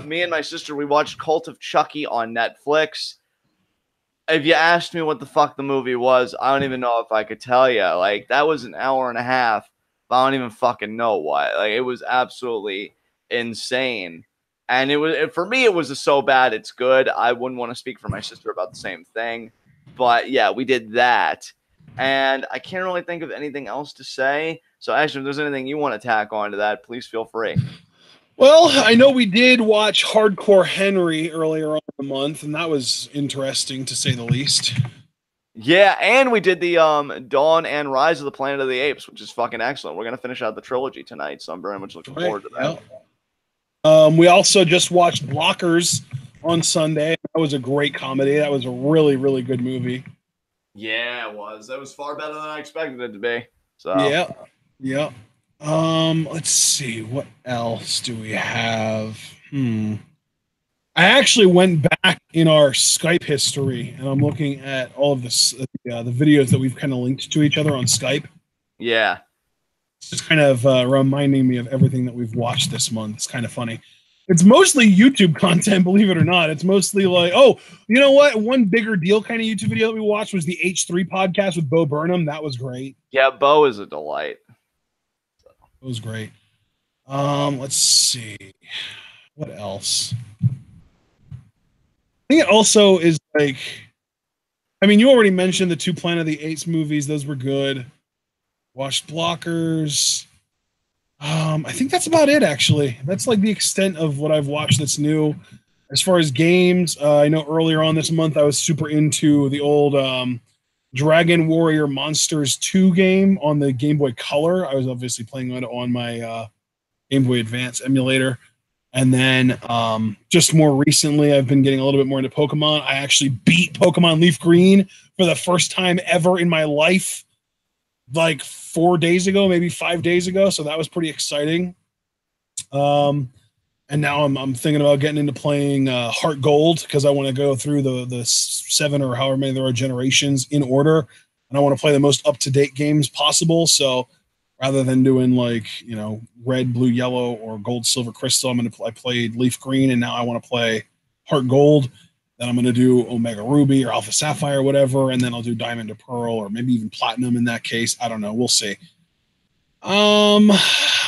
Me and my sister, we watched Cult of Chucky on Netflix. If you asked me what the fuck the movie was, I don't even know if I could tell you. Like, that was an hour and a half. I don't even fucking know what. Like, it was absolutely insane. And for me, it was so bad it's good. I wouldn't want to speak for my sister about the same thing. But yeah, we did that. And I can't really think of anything else to say. So actually, if there's anything you want to tack onto that, please feel free. Well, I know we did watch Hardcore Henry earlier on in the month, and that was interesting to say the least. Yeah, and we did the Dawn and Rise of the Planet of the Apes, which is fucking excellent. We're going to finish out the trilogy tonight, so I'm very much looking forward to that. Yeah. We also just watched Blockers on Sunday. That was a great comedy. That was a really, really good movie. Yeah, it was. That was far better than I expected it to be. So Yeah. Let's see. What else do we have? I actually went back in our Skype history, and I'm looking at all of this, the videos that we've kind of linked to each other on Skype. Yeah. It's kind of reminding me of everything that we've watched this month. It's kind of funny. It's mostly YouTube content, believe it or not. It's mostly like, oh, you know what? One bigger deal kind of YouTube video that we watched was the H3 podcast with Bo Burnham. That was great. Yeah, Bo is a delight. It was great. Let's see. What else? I think it also is like, I mean, you already mentioned the two Planet of the Apes movies. Those were good. Watched Blockers. I think that's about it, actually. That's like the extent of what I've watched that's new. As far as games, I know earlier on this month I was super into the old Dragon Warrior Monsters 2 game on the Game Boy Color. I was obviously playing it on my Game Boy Advance emulator. And then just more recently, I've been getting a little bit more into Pokemon. I actually beat Pokemon Leaf Green for the first time ever in my life, like 4 days ago, maybe 5 days ago. So that was pretty exciting. And now I'm thinking about getting into playing Heart Gold because I want to go through the 7 or however many there are generations in order, and I want to play the most up to date games possible. So rather than doing like red, blue, yellow, or gold, silver, crystal, I played Leaf Green, and now I want to play Heart Gold. Then I'm going to do Omega Ruby or Alpha Sapphire or whatever, and then I'll do Diamond to Pearl or maybe even Platinum in that case. I don't know. We'll see. I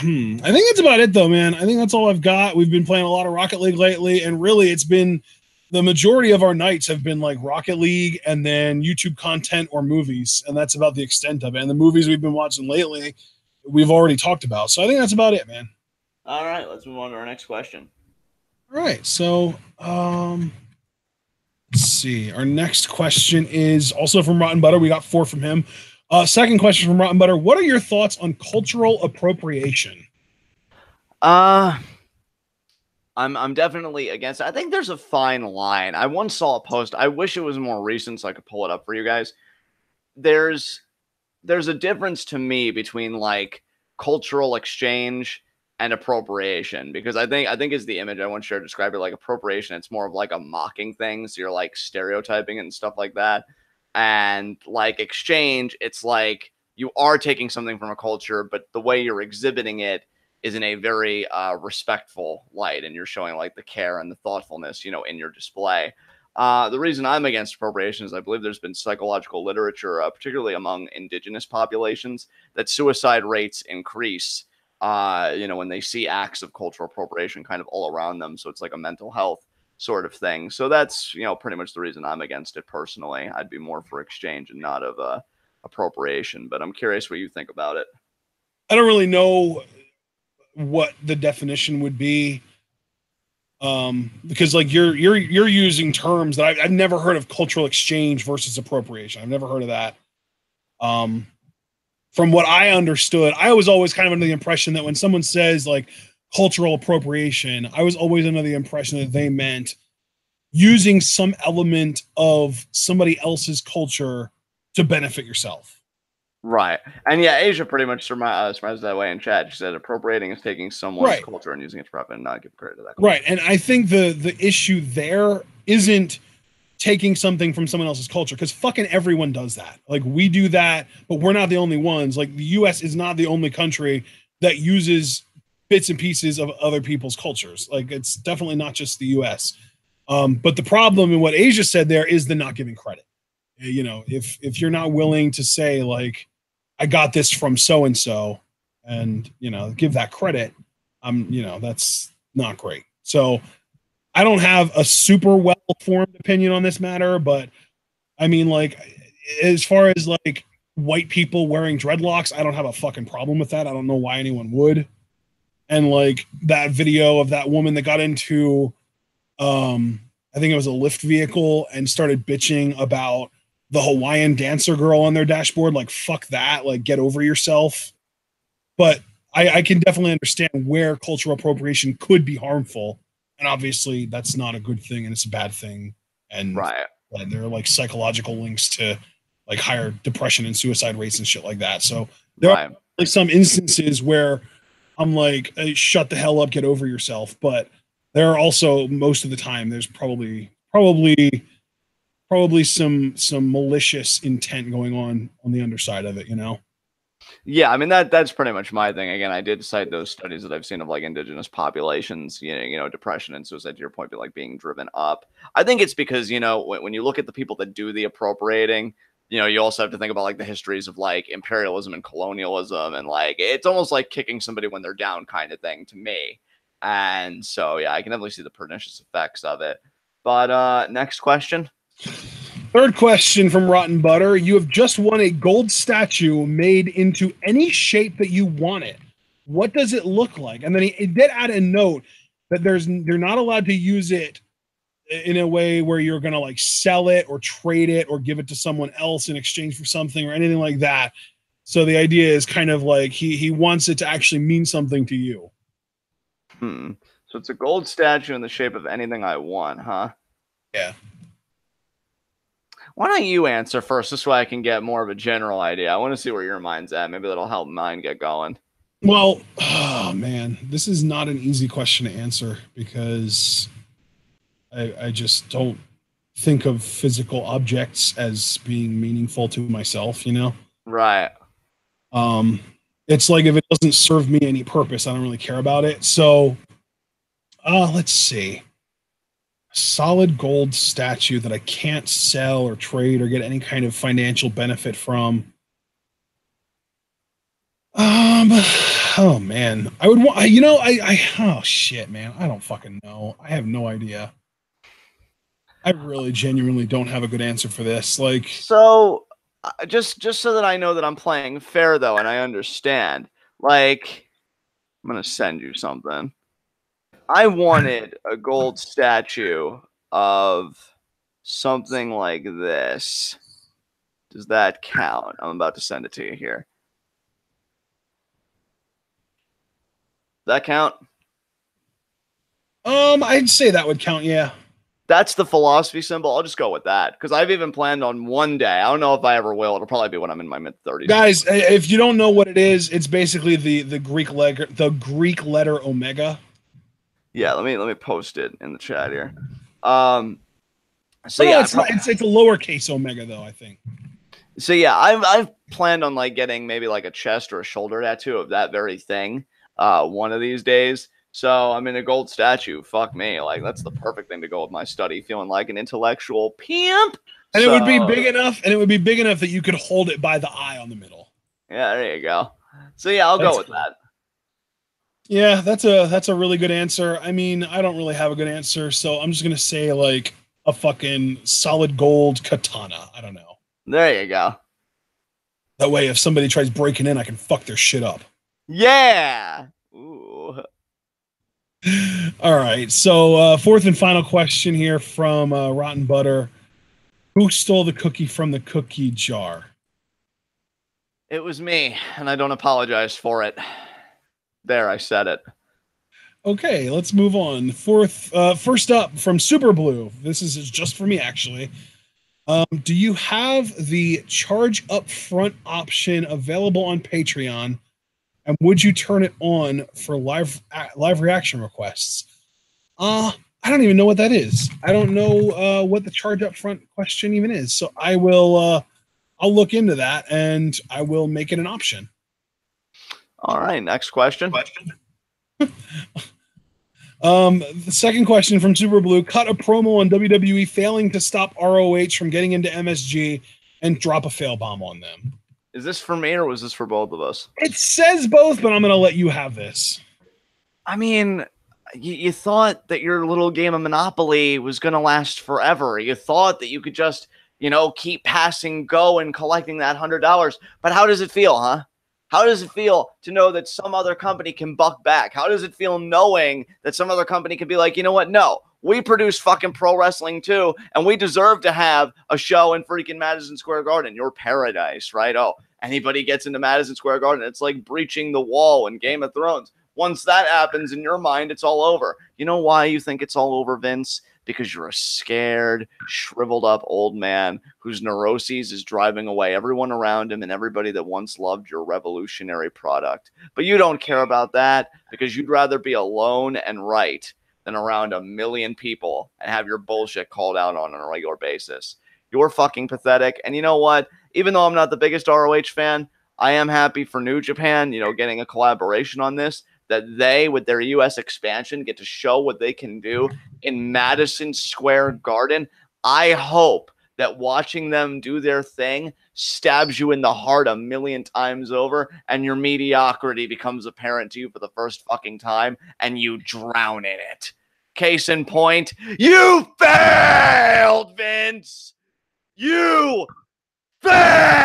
think that's about it though, man. I think that's all I've got. We've been playing a lot of Rocket League lately, and really it's been the majority of our nights have been like Rocket League and then YouTube content or movies, and that's about the extent of it. And the movies we've been watching lately, we've already talked about. So I think that's about it, man. All right, let's move on to our next question. All right, so let's see. Our next question is also from Rotten Butter. We got 4 from him. Second question from Rotten Butter. What are your thoughts on cultural appropriation? I'm definitely against it. I think there's a fine line. I once saw a post. I wish it was more recent so I could pull it up for you guys. There's a difference to me between like cultural exchange and appropriation, because I think is the image I want to share to describe it. Like appropriation, it's more of like a mocking thing. So you're like stereotyping it and stuff like that. And like exchange, it's like you are taking something from a culture, but the way you're exhibiting it is in a very respectful light, and you're showing like the care and the thoughtfulness, in your display. The reason I'm against appropriation is I believe there's been psychological literature, particularly among indigenous populations, that suicide rates increase, when they see acts of cultural appropriation kind of all around them. So it's like a mental health sort of thing. So that's, pretty much the reason I'm against it personally. I'd be more for exchange and not of appropriation, but I'm curious what you think about it. I don't really know what the definition would be, because like you're using terms that I've never heard of. Cultural exchange versus appropriation, I've never heard of that. From what I understood, I was always kind of under the impression that when someone says like cultural appropriation, I was always under the impression that they meant using some element of somebody else's culture to benefit yourself. Right. And yeah, Asia pretty much surmised that way in chat. She said appropriating is taking someone's culture and using it to profit and not give credit to that culture. Right. And I think the issue there isn't taking something from someone else's culture, because fucking everyone does that. Like we do that, but we're not the only ones. Like the US is not the only country that uses bits and pieces of other people's cultures. Like it's definitely not just the US. But the problem in what Asia said there is the not giving credit. If you're not willing to say like, I got this from so-and-so and, give that credit, that's not great. So I don't have a super well-formed opinion on this matter, but I mean, like, as far as like white people wearing dreadlocks, I don't have a fucking problem with that. I don't know why anyone would. And like that video of that woman that got into, I think it was a Lyft vehicle and started bitching about the Hawaiian dancer girl on their dashboard. Like, fuck that. Like, get over yourself. But I can definitely understand where cultural appropriation could be harmful. And obviously that's not a good thing and it's a bad thing. And right. There are like psychological links to like higher depression and suicide rates and shit like that. So there are like some instances where I'm like, hey, shut the hell up, get over yourself. But there are also, most of the time, there's probably some malicious intent going on the underside of it, Yeah, I mean that's pretty much my thing. Again, I did cite those studies that I've seen of like indigenous populations, depression and suicide, to your point, be like being driven up. I think it's because, when you look at the people that do the appropriating, you also have to think about like the histories of like imperialism and colonialism, and like it's almost like kicking somebody when they're down kind of thing to me. And so yeah, I can definitely see the pernicious effects of it. But next question. Third question from Rotten Butter. You have just won a gold statue made into any shape that you want it. What does it look like? And then he did add a note that they're not allowed to use it in a way where you're going to like sell it or trade it or give it to someone else in exchange for something or anything like that. So the idea is kind of like he wants it to actually mean something to you. So it's a gold statue in the shape of anything I want, huh? Yeah. Why don't you answer first, this way I can get more of a general idea. I want to see where your mind's at. Maybe that'll help mine get going. Well, oh man, this is not an easy question to answer because I just don't think of physical objects as being meaningful to myself, Right. It's like if it doesn't serve me any purpose, I don't really care about it. So let's see. A solid gold statue that I can't sell or trade or get any kind of financial benefit from. Oh man, I would want. Oh shit, man, I don't fucking know. I have no idea. I really genuinely don't have a good answer for this. Like, so just so that I know that I'm playing fair though, and I understand. Like, I'm gonna send you something. I wanted a gold statue of something like this. Does that count? I'm about to send it to you here. Does that count? I'd say that would count. Yeah. That's the philosophy symbol. I'll just go with that because I've even planned on one day. I don't know if I ever will. It'll probably be when I'm in my mid-30s. Guys, if you don't know what it is, it's basically the Greek letter omega. Yeah, let me post it in the chat here. So yeah, it's a lowercase omega though, I think. So yeah, I've planned on like getting maybe like a chest or a shoulder tattoo of that very thing one of these days. So I'm in a gold statue. Fuck me. Like, that's the perfect thing to go with my study, feeling like an intellectual pimp. And it would be big enough, that you could hold it by the eye on the middle. Yeah, there you go. So yeah, I'll go with that. Yeah, that's a really good answer. I mean, I don't really have a good answer, so I'm just gonna say like a fucking solid gold katana. I don't know. There you go. That way, if somebody tries breaking in, I can fuck their shit up. Yeah. Ooh. All right. So fourth and final question here from Rotten Butter. Who stole the cookie from the cookie jar? It was me, and I don't apologize for it. There, I said it. Okay, let's move on. First up from Super Blue. This is just for me, actually. Do you have the charge up front option available on Patreon? And would you turn it on for live reaction requests? I don't even know what that is. I don't know what the charge up front question even is. So I will I'll look into that and I will make it an option. All right, next question. The second question from Super Blue: cut a promo on WWE failing to stop ROH from getting into MSG and drop a fail bomb on them. Is this for me or was this for both of us? It says both, but I'm going to let you have this. I mean, you thought that your little game of Monopoly was going to last forever. You thought that you could just, keep passing go and collecting that $100. But how does it feel, huh? How does it feel to know that some other company can buck back? How does it feel knowing that some other company can be like, you know what? No, we produce fucking pro wrestling too, and we deserve to have a show in freaking Madison Square Garden, your paradise, right? Oh, anybody gets into Madison Square Garden, it's like breaching the wall in Game of Thrones. Once that happens in your mind, it's all over. You know why you think it's all over, Vince? Because you're a scared, shriveled up old man whose neuroses is driving away everyone around him and everybody that once loved your revolutionary product. But you don't care about that because you'd rather be alone and right than around a million people and have your bullshit called out on a regular basis. You're fucking pathetic. And you know what? Even though I'm not the biggest ROH fan, I am happy for New Japan, getting a collaboration on this, that they, with their U.S. expansion, get to show what they can do in Madison Square Garden. I hope that watching them do their thing stabs you in the heart a million times over, and your mediocrity becomes apparent to you for the first fucking time, and you drown in it. Case in point, you failed, Vince! You failed!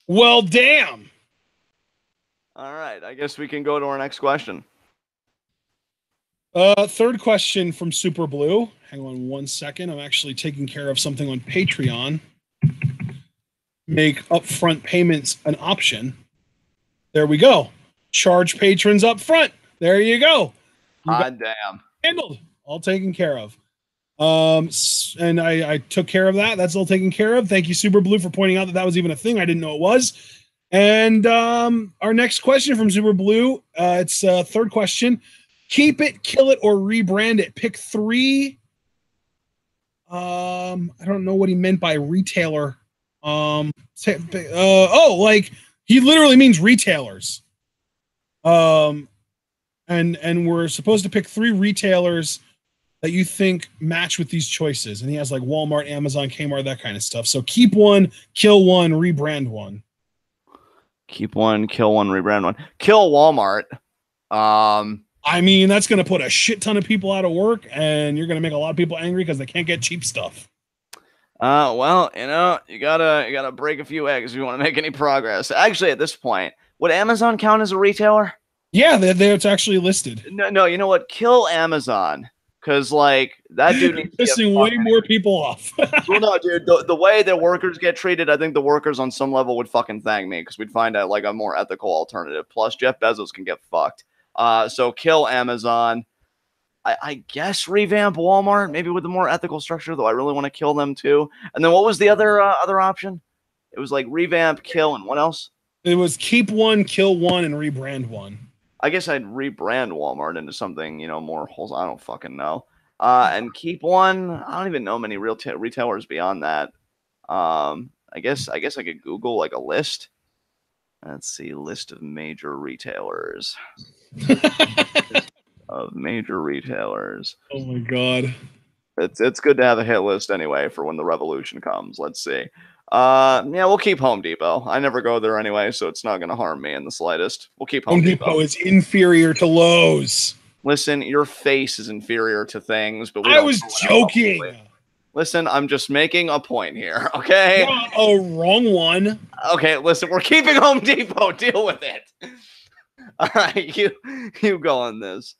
Well, damn. All right, I guess we can go to our next question. Third question from Super Blue. Hang on 1 second. I'm actually taking care of something on Patreon. Make upfront payments an option. There we go. Charge patrons up front. There you go. Damn. Handled. All taken care of. And I took care of that. That's all taken care of. Thank you, Super Blue, for pointing out that was even a thing. I didn't know it was. And our next question from Super Blue, it's third question. Keep it, kill it, or rebrand it. Pick 3. I don't know what he meant by retailer. Like he literally means retailers. And we're supposed to pick 3 retailers that you think match with these choices. And he has like Walmart, Amazon, Kmart, that kind of stuff. So keep 1, kill 1, rebrand 1. Keep 1, kill 1, rebrand 1. Kill Walmart. I mean, that's going to put a shit ton of people out of work, and you're going to make a lot of people angry because they can't get cheap stuff. Well, you gotta break a few eggs if you want to make any progress. Actually, at this point, would Amazon count as a retailer? Yeah, it's actually listed. No, you know what? Kill Amazon. Because, like, that dude needs pissing way more people off. Well, no, dude, the way that workers get treated, I think the workers on some level would fucking thank me because we'd find out, like, a more ethical alternative. Plus, Jeff Bezos can get fucked. So kill Amazon. I guess revamp Walmart, maybe with a more ethical structure, though I really want to kill them, too. And then what was the other option? It was, like, revamp, kill, and what else? It was keep 1, kill 1, and rebrand 1. I guess I'd rebrand Walmart into something, more wholesome. I don't fucking know. And keep 1. I don't even know many real retailers beyond that. I guess I could Google like a list. Let's see, list of major retailers. Of major retailers. Oh my god. It's good to have a hit list anyway for when the revolution comes. Let's see. Yeah, we'll keep Home Depot. I never go there anyway, so it's not going to harm me in the slightest. We'll keep Home Depot. Home Depot is inferior to Lowe's. Listen, your face is inferior to things, but I was joking. Listen, I'm just making a point here, okay? Oh, wrong one. Okay, listen, we're keeping Home Depot. Deal with it. All right, you go on this.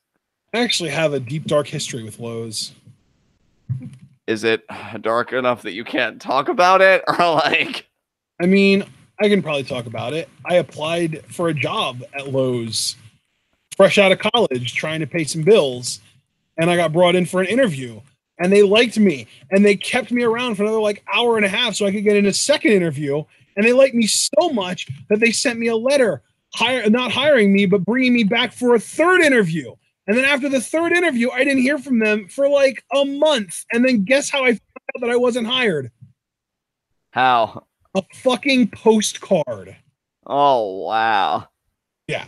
I actually have a deep, dark history with Lowe's. Is it dark enough that you can't talk about it? Or like... I mean, I can probably talk about it. I applied for a job at Lowe's, fresh out of college, trying to pay some bills. And I got brought in for an interview. And they liked me. And they kept me around for another like hour and a half so I could get in a second interview. And they liked me so much that they sent me a letter, not hiring me, but bringing me back for a third interview. And then after the third interview, I didn't hear from them for like a month. And then guess how I found out that I wasn't hired? How? A fucking postcard. Oh, wow. Yeah.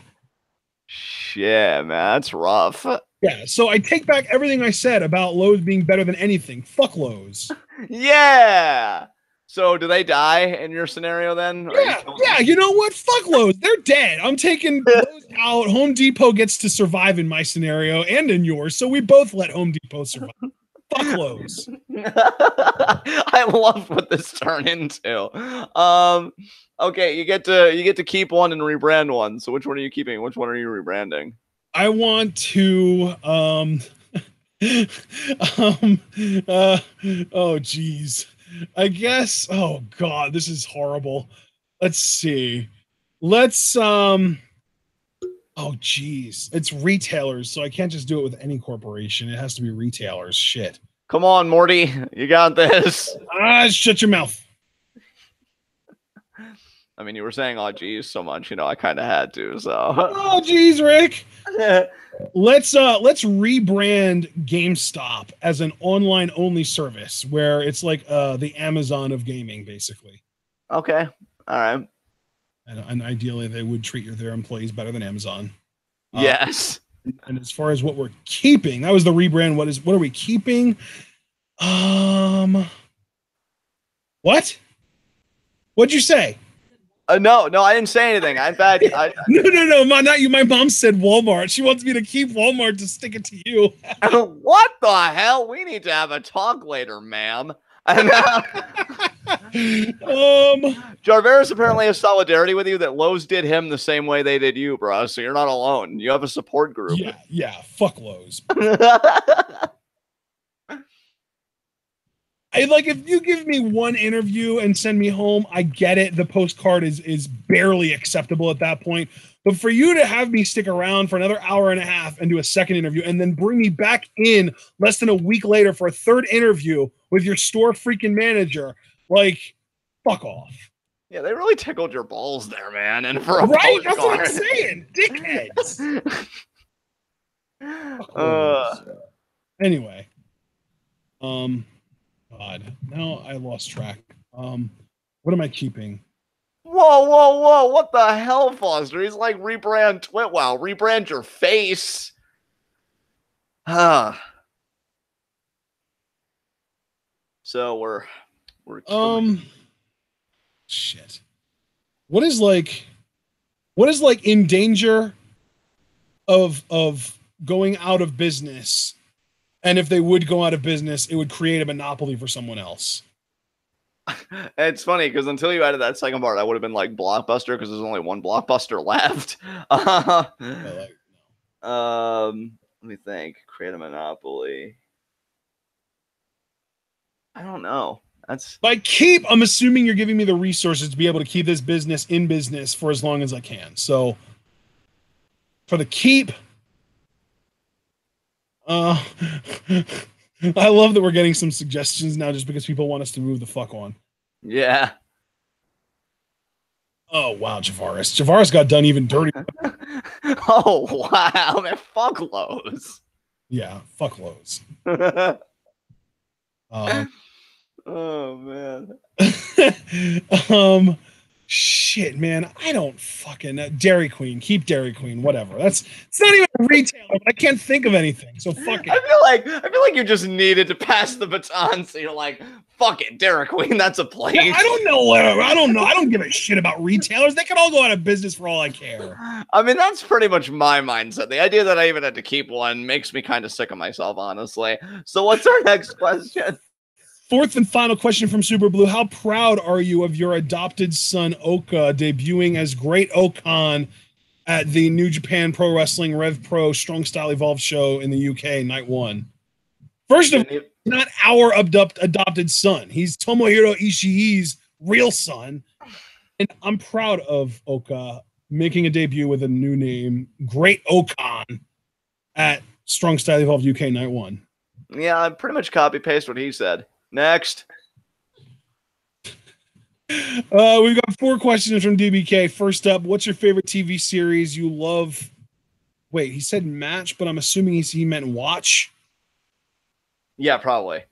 Shit, man. That's rough. Yeah, so I take back everything I said about Lowe's being better than anything. Fuck Lowe's. Yeah. So do they die in your scenario then? Yeah, you know what? Fuck Lowe's. They're dead. I'm taking Lowe's out. Home Depot gets to survive in my scenario and in yours, so we both let Home Depot survive. Fuck Lowe's. I love what this turned into. Okay, you get to keep 1 and rebrand 1. So which one are you keeping? Which one are you rebranding? I want to oh geez. I guess, oh god, this is horrible. Let's see. Oh geez. It's retailers, so I can't just do it with any corporation. It has to be retailers. Shit. Come on, Morty. You got this. Shut your mouth. I mean, you were saying "oh geez" so much, I kind of had to. So. Oh geez, Rick. Let's rebrand GameStop as an online only service where it's like the Amazon of gaming, basically. Okay. All right. And ideally, they would treat their employees better than Amazon. Yes. And as far as what we're keeping, that was the rebrand. What are we keeping? What? What'd you say? No, I didn't say anything. In fact, no, not you. My mom said Walmart. She wants me to keep Walmart to stick it to you. What the hell? We need to have a talk later, ma'am. Jarveris apparently has solidarity with you that Lowe's did him the same way they did you, bro. So you're not alone. You have a support group. Yeah. Fuck Lowe's. If you give me one interview and send me home, I get it. The postcard is barely acceptable at that point. But for you to have me stick around for another hour and a half and do a second interview and then bring me back in less than a week later for a third interview with your store freaking manager, fuck off. Yeah, they really tickled your balls there, man. And for a right, that's what I'm saying, dickheads. Anyway, God, now I lost track. What am I keeping? Whoa! What the hell, Foster? He's like rebrand TWitWoW, rebrand your face. So we're shit. What is in danger of going out of business? And if they would go out of business, it would create a monopoly for someone else. It's funny because until you added that second part, I would have been like Blockbuster because there's only one Blockbuster left. Let me think. Create a monopoly. I don't know. That's I'm assuming you're giving me the resources to be able to keep this business in business for as long as I can. So for the keep, I love that we're getting some suggestions now just because people want us to move the fuck on. Yeah. Oh, wow, Javaris. Javaris got done even dirty. Oh, wow. Man, fuck Lowe's. Yeah, fuck Lowe's. Oh, man. Shit, man. I don't fucking Dairy Queen. Keep Dairy Queen. Whatever. It's not even a retailer, but I can't think of anything. So fuck it. I feel like you just needed to pass the baton. So you're like, fuck it, Dairy Queen. That's a place. Yeah, I don't know. I don't give a shit about retailers. They can all go out of business for all I care. I mean, that's pretty much my mindset. The idea that I even had to keep one makes me kind of sick of myself, honestly. So what's our next question? Fourth and final question from Super Blue. How proud are you of your adopted son, Oka, debuting as Great Okan at the New Japan Pro Wrestling Rev Pro Strong Style Evolved show in the UK, night one? First of all, not our adopted son. He's Tomohiro Ishii's real son. And I'm proud of Oka making a debut with a new name, Great Okan, at Strong Style Evolved UK, night one. Yeah, I pretty much copy-paste what he said. Next. We've got 4 questions from DBK. First up, what's your favorite TV series you love? Wait, he said match, but I'm assuming he meant watch. Yeah, probably.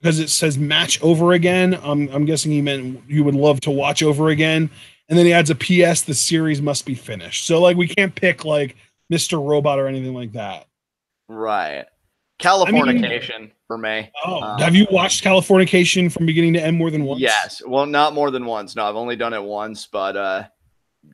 Because it says match over again. I'm guessing he meant you would love to watch over again. And then he adds a PS, the series must be finished. So we can't pick Mr. Robot or anything like that. Right. Californication for me. Oh, have you watched Californication from beginning to end more than once? Yes. Well, not more than once. No, I've only done it once, but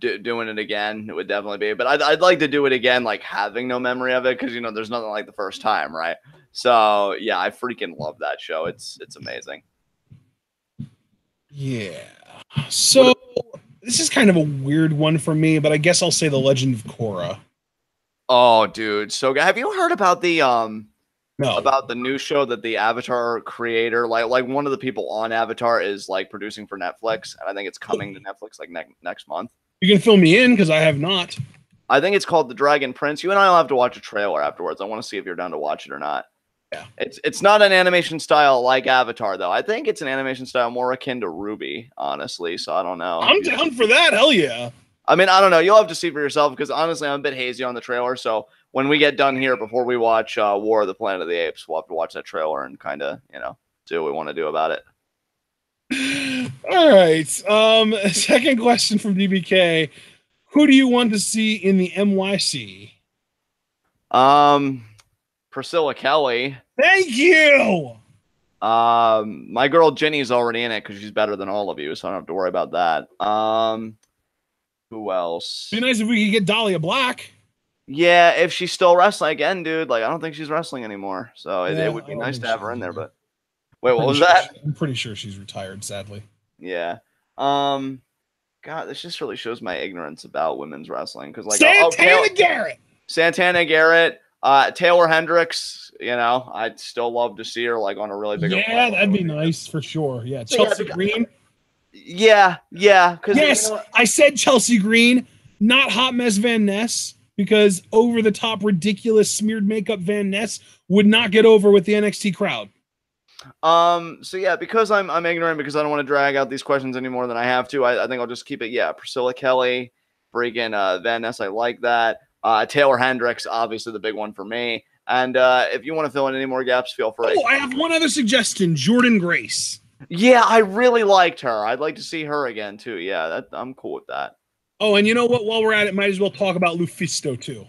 doing it again, it would definitely be. But I'd like to do it again, having no memory of it, because there's nothing like the first time, right? So yeah, I freaking love that show. It's amazing. Yeah. So this is kind of a weird one for me, but I guess I'll say The Legend of Korra. Oh, dude. So have you heard about the No. About the new show that the Avatar creator, like one of the people on Avatar is producing for Netflix, and I think it's coming to Netflix next month. You can fill me in because I have not. I think it's called The Dragon Prince. You and I will have to watch a trailer afterwards. I want to see if you're down to watch it or not. Yeah. It's not an animation style like Avatar, though. I think it's an animation style more akin to Ruby, honestly. So I don't know. I'm down for that. Hell yeah. I mean, I don't know. You'll have to see for yourself because honestly, I'm a bit hazy on the trailer. So when we get done here, before we watch War of the Planet of the Apes, we'll have to watch that trailer and kind of, see what we want to do about it. All right. Second question from DBK. Who do you want to see in the MYC? Priscilla Kelly. Thank you. My girl Ginny's already in it because she's better than all of you, so I don't have to worry about that. Who else? Be nice if we could get Dahlia Black. Yeah, if she's still wrestling again, dude. Like, I don't think she's wrestling anymore, so it would be nice to have her in there. But wait, what was that? I'm pretty sure she's retired, sadly. Yeah. God, this just really shows my ignorance about women's wrestling because, like, Santana Garrett, Taylor Hendricks. I'd still love to see her like on a really big. Yeah, that'd be nice for sure. Yeah, Chelsea Green. Yeah. Yes, I said Chelsea Green, not Hot Mess Van Ness, because over the top, ridiculous smeared makeup Van Ness would not get over with the NXT crowd. So yeah, because I'm ignorant because I don't want to drag out these questions any more than I have to. I think I'll just keep it. Yeah, Priscilla Kelly, freaking Van Ness. I like that. Taylor Hendricks, obviously the big one for me. And if you want to fill in any more gaps, feel free. Oh, I have one other suggestion: Jordan Grace. Yeah, I really liked her. I'd like to see her again too. Yeah, I'm cool with that. Oh, and you know what? While we're at it, might as well talk about Lufisto too.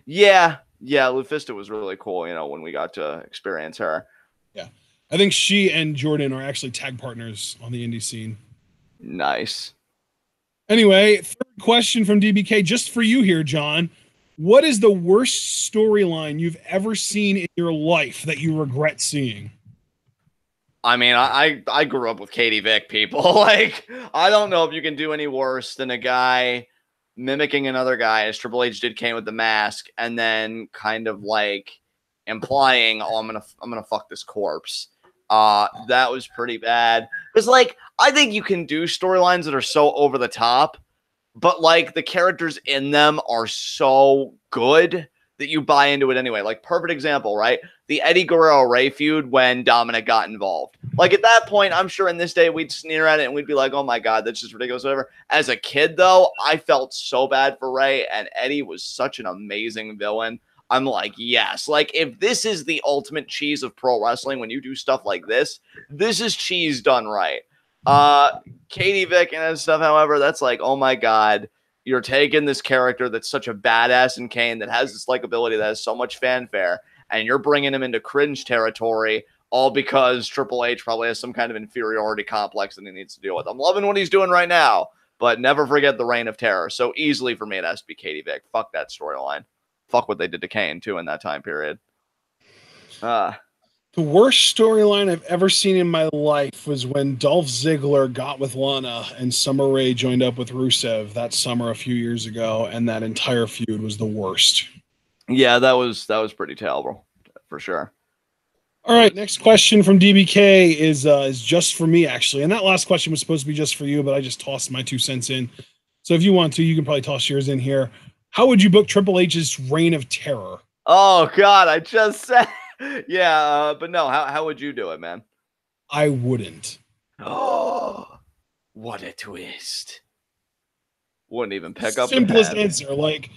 Yeah, Lufisto was really cool. When we got to experience her. Yeah, I think she and Jordan are actually tag partners on the indie scene. Nice. Anyway, third question from DBK, just for you here, John. What is the worst storyline you've ever seen in your life that you regret seeing? I mean, I grew up with Katie Vick, people. Like, I don't know if you can do any worse than a guy mimicking another guy, as Triple H did Kane with the mask, and then kind of like implying, "Oh, I'm gonna fuck this corpse." That was pretty bad. Because like, I think you can do storylines that are so over the top, but like the characters in them are so good that you buy into it anyway. Like, perfect example, right? The Eddie Guerrero-Ray feud when Dominic got involved. Like, at that point, I'm sure in this day we'd sneer at it and we'd be like, oh my God, that's just ridiculous, whatever. As a kid, though, I felt so bad for Ray, and Eddie was such an amazing villain. I'm like, yes. Like, if this is the ultimate cheese of pro wrestling, when you do stuff like this is cheese done right. Katie Vick and stuff, however, that's like, oh my God, you're taking this character that's such a badass in Kane that has this likability that has so much fanfare, and you're bringing him into cringe territory all because Triple H probably has some kind of inferiority complex that he needs to deal with. I'm loving what he's doing right now, but never forget the Reign of Terror. So easily for me, it has to be Katie Vick. Fuck that storyline. Fuck what they did to Kane, too, in that time period. The worst storyline I've ever seen in my life was when Dolph Ziggler got with Lana and Summer Rae joined up with Rusev that summer a few years ago, and that entire feud was the worst. Yeah, that was pretty terrible, for sure. All right, next question from DBK is just for me, actually. And that last question was supposed to be just for you, but I just tossed my 2 cents in. So if you want to, you can probably toss yours in here. How would you book Triple H's Reign of Terror? Oh, God, I just said... Yeah, but no, how would you do it, man? I wouldn't. Oh, what a twist. Wouldn't even pick up Simplest answer. Like,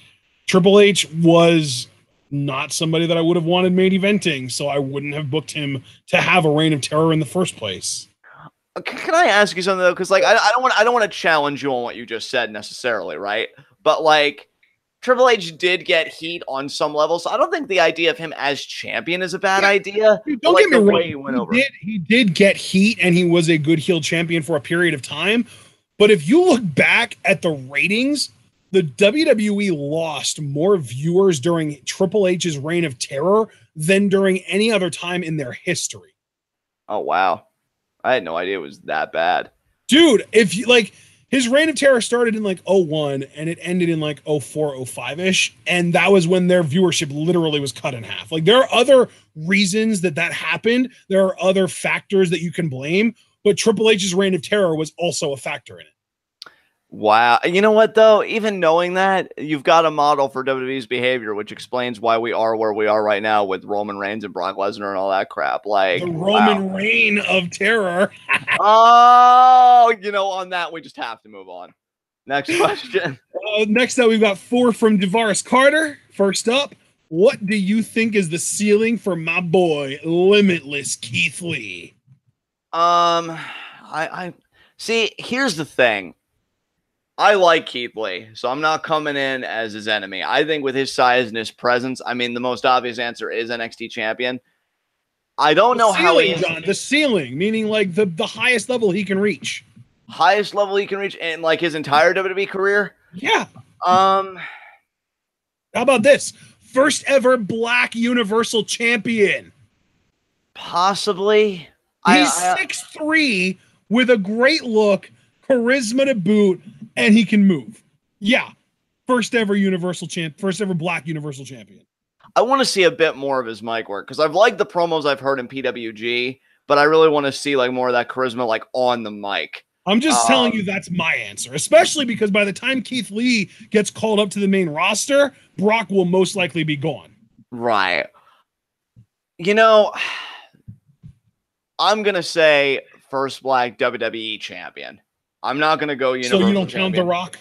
Triple H was not somebody that I would have wanted main eventing, so I wouldn't have booked him to have a Reign of Terror in the first place. Can I ask you something, though? Because, like, I don't want to challenge you on what you just said necessarily, right? But, like, Triple H did get heat on some level, so I don't think the idea of him as champion is a bad idea. Don't get me wrong. He did get heat, and he was a good heel champion for a period of time. But if you look back at the ratings, the WWE lost more viewers during Triple H's Reign of Terror than during any other time in their history. Oh, wow. I had no idea it was that bad. Dude, if you like... His Reign of Terror started in like 01 and it ended in like 04, 05-ish. And that was when their viewership literally was cut in half. Like, there are other reasons that happened. There are other factors that you can blame, but Triple H's Reign of Terror was also a factor in it. Wow. You know what, though? Even knowing that, you've got a model for WWE's behavior, which explains why we are where we are right now with Roman Reigns and Brock Lesnar and all that crap. Like, The Roman reign of terror. Oh, on that, we just have to move on. Next question. Next up, we've got 4 from Davaris Carter. First up, what do you think is the ceiling for my boy, Limitless Keith Lee? I see. Here's the thing. I like Keith Lee, so I'm not coming in as his enemy. I think with his size and his presence, I mean, the most obvious answer is NXT champion. I don't know how he is. John, the ceiling, meaning like the highest level he can reach. Highest level he can reach in like his entire WWE career? Yeah. How about this? First ever Black Universal Champion. Possibly. He's 6'3" with a great look, charisma to boot, and he can move. Yeah. First ever Black Universal Champion. I want to see a bit more of his mic work because I've liked the promos I've heard in PWG, but I really want to see like more of that charisma like on the mic. I'm just telling you that's my answer, especially because by the time Keith Lee gets called up to the main roster, Brock will most likely be gone. Right. I'm going to say first Black WWE champion. I'm not going to go Universal So you don't count champion. The Rock?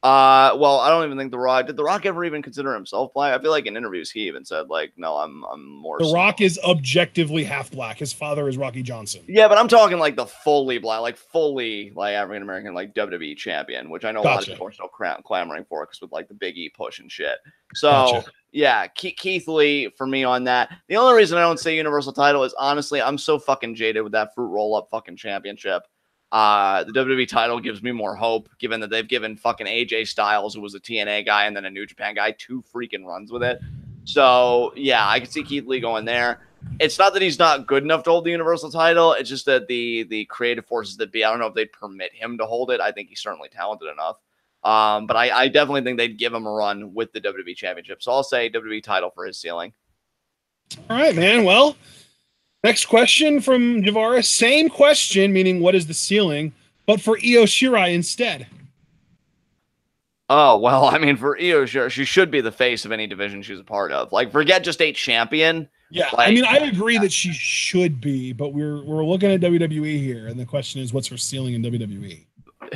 Well, I don't even think The Rock. Did The Rock ever even consider himself Black? I feel like in interviews he even said like, "No, I'm more." The Rock is objectively half black. His father is Rocky Johnson. Yeah, but I'm talking like the fully Black, like fully like African American, like WWE champion, which I know a lot of people are still clamoring for because with like the Big E push and shit. So yeah, Keith Lee for me on that. The only reason I don't say Universal title is honestly I'm so fucking jaded with that fruit roll up fucking championship. The WWE title gives me more hope, given that they've given fucking AJ Styles, who was a TNA guy and then a New Japan guy, 2 freaking runs with it. So, yeah, I can see Keith Lee going there. It's not that he's not good enough to hold the Universal title. It's just that the creative forces that be, I don't know if they'd permit him to hold it. I think he's certainly talented enough. But I definitely think they'd give him a run with the WWE Championship. So I'll say WWE title for his ceiling. All right, man. Well, next question from Javaris. Same question, meaning what is the ceiling, but for Io Shirai instead. Oh, well, I mean, for Io Shirai, she should be the face of any division she's a part of. Like, forget just a champion. Yeah, I mean, I agree that she should be, but we're looking at WWE here, and the question is, what's her ceiling in WWE?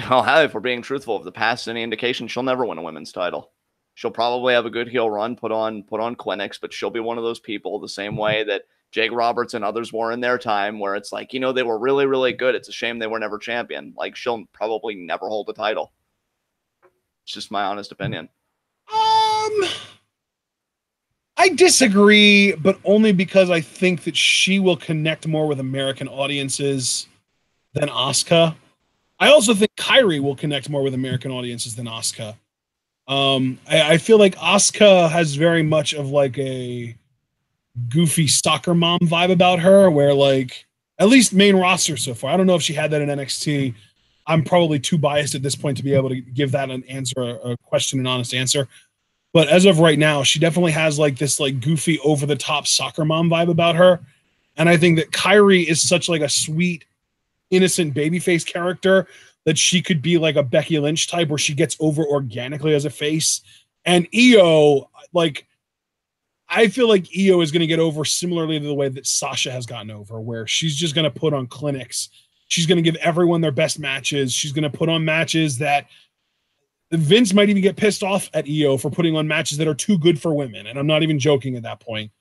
Well, if we're being truthful, if the past is any indication, she'll never win a women's title. She'll probably have a good heel run, put on clinics, but she'll be one of those people the same way that Jake Roberts and others were in their time, where it's like, they were really, really good. It's a shame they were never champion. Like, she'll probably never hold a title. It's just my honest opinion. I disagree, but only because I think that she will connect more with American audiences than Asuka. I also think Kairi will connect more with American audiences than Asuka. I feel like Asuka has very much of like a goofy soccer mom vibe about her, where like at least main roster so far. I don't know if she had that in NXT. I'm probably too biased at this point to be able to give that an answer, a question, an honest answer. But as of right now, she definitely has like this like goofy over the top soccer mom vibe about her. And I think that Kairi is such like a sweet, innocent babyface character that she could be like a Becky Lynch type where she gets over organically as a face. And Io, like, I feel like Io is going to get over similarly to the way that Sasha has gotten over, where she's just going to put on clinics. She's going to give everyone their best matches. She's going to put on matches that Vince might even get pissed off at Io for putting on matches that are too good for women. And I'm not even joking at that point.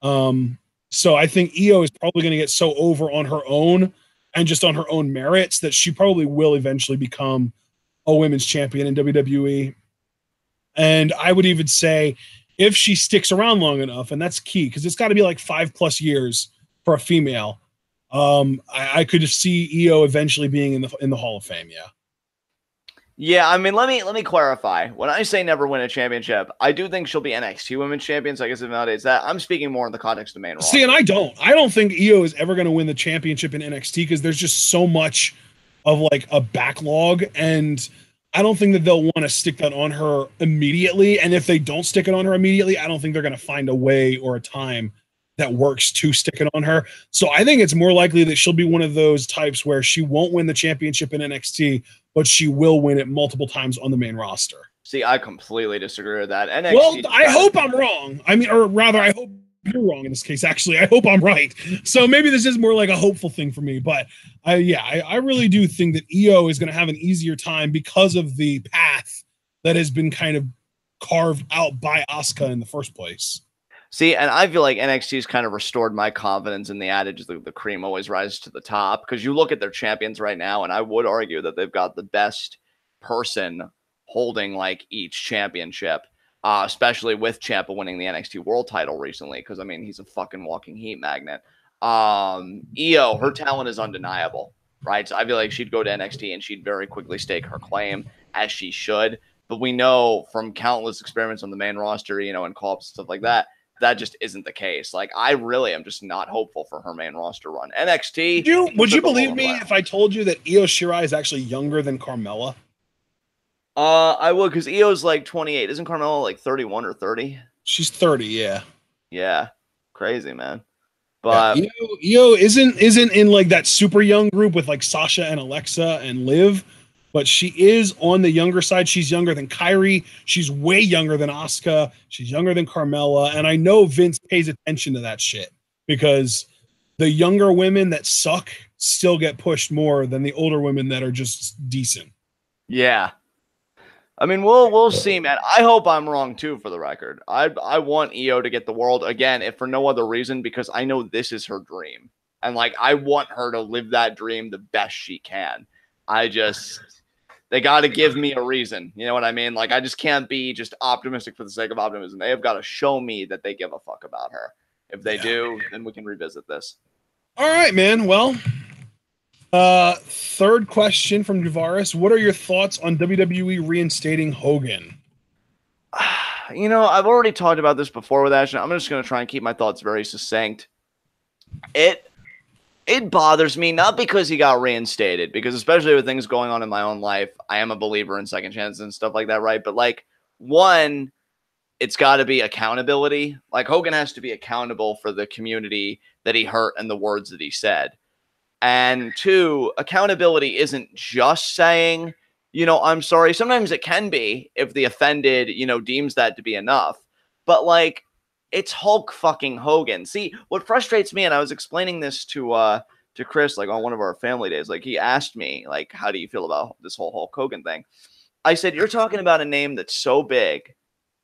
So I think Io is probably going to get so over on her own and just on her own merits that she probably will eventually become a women's champion in WWE. And I would even say if she sticks around long enough, and that's key, because it's got to be like 5+ years for a female. I could see Io eventually being in the Hall of Fame. Yeah. Yeah, I mean, let me clarify. When I say never win a championship, I do think she'll be NXT Women's Champion, so I guess it validates that. I'm speaking more in the context of main roster. See, and I don't think Io is ever going to win the championship in NXT because there's just so much of like a backlog, and I don't think that they'll want to stick that on her immediately. And if they don't stick it on her immediately, I don't think they're going to find a way or a time that works to stick it on her. So I think it's more likely that she'll be one of those types where she won't win the championship in NXT, but she will win it multiple times on the main roster. See, I completely disagree with that. NXT. Well, I hope I'm wrong. I mean, or rather, I hope you're wrong in this case. Actually, I hope I'm right. So maybe this is more like a hopeful thing for me. But I really do think that Io is going to have an easier time because of the path that has been kind of carved out by Asuka in the first place. See, and I feel like NXT's kind of restored my confidence in the adage that the cream always rises to the top. Because you look at their champions right now, and I would argue that they've got the best person holding like each championship, especially with Ciampa winning the NXT World Title recently. Because I mean, he's a fucking walking heat magnet. Io, her talent is undeniable, right? So I feel like she'd go to NXT and she'd very quickly stake her claim, as she should. But we know from countless experiments on the main roster, you know, and call-ups and stuff like that, that just isn't the case. Like, I really am just not hopeful for her main roster run. NXT. Would you believe me if I told you that Io Shirai is actually younger than Carmella? I would, because Io's like 28. Isn't Carmella like 31 or 30? She's 30, yeah. Yeah. Crazy, man. But yeah, Io isn't in like that super young group with like Sasha and Alexa and Liv, but she is on the younger side. She's younger than Kairi. She's way younger than Asuka. She's younger than Carmella. And I know Vince pays attention to that shit because the younger women that suck still get pushed more than the older women that are just decent. Yeah. I mean, we'll see, man. I hope I'm wrong, too, for the record. I want Io to get the world, again, if for no other reason, because I know this is her dream. And, like, I want her to live that dream the best she can. They got to give me a reason. You know what I mean? Like, I just can't be just optimistic for the sake of optimism. They have got to show me that they give a fuck about her. If they do, then we can revisit this. All right, man. Well, third question from Duvaris. What are your thoughts on WWE reinstating Hogan? You know, I've already talked about this before with Ashton. I'm just going to try and keep my thoughts very succinct. It bothers me, not because he got reinstated, because especially with things going on in my own life, I am a believer in second chances and stuff like that, right? But, like, one, it's got to be accountability. Like, Hogan has to be accountable for the community that he hurt and the words that he said. And two, accountability isn't just saying, you know, I'm sorry. Sometimes it can be if the offended, you know, deems that to be enough. But, like, it's Hulk fucking Hogan. See, what frustrates me, and I was explaining this to Chris, like, on one of our family days. Like, he asked me, like, how do you feel about this whole Hulk Hogan thing? I said, you're talking about a name that's so big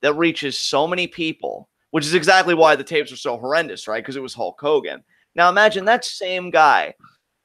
that reaches so many people, which is exactly why the tapes are so horrendous, right? Because it was Hulk Hogan. Now, imagine that same guy,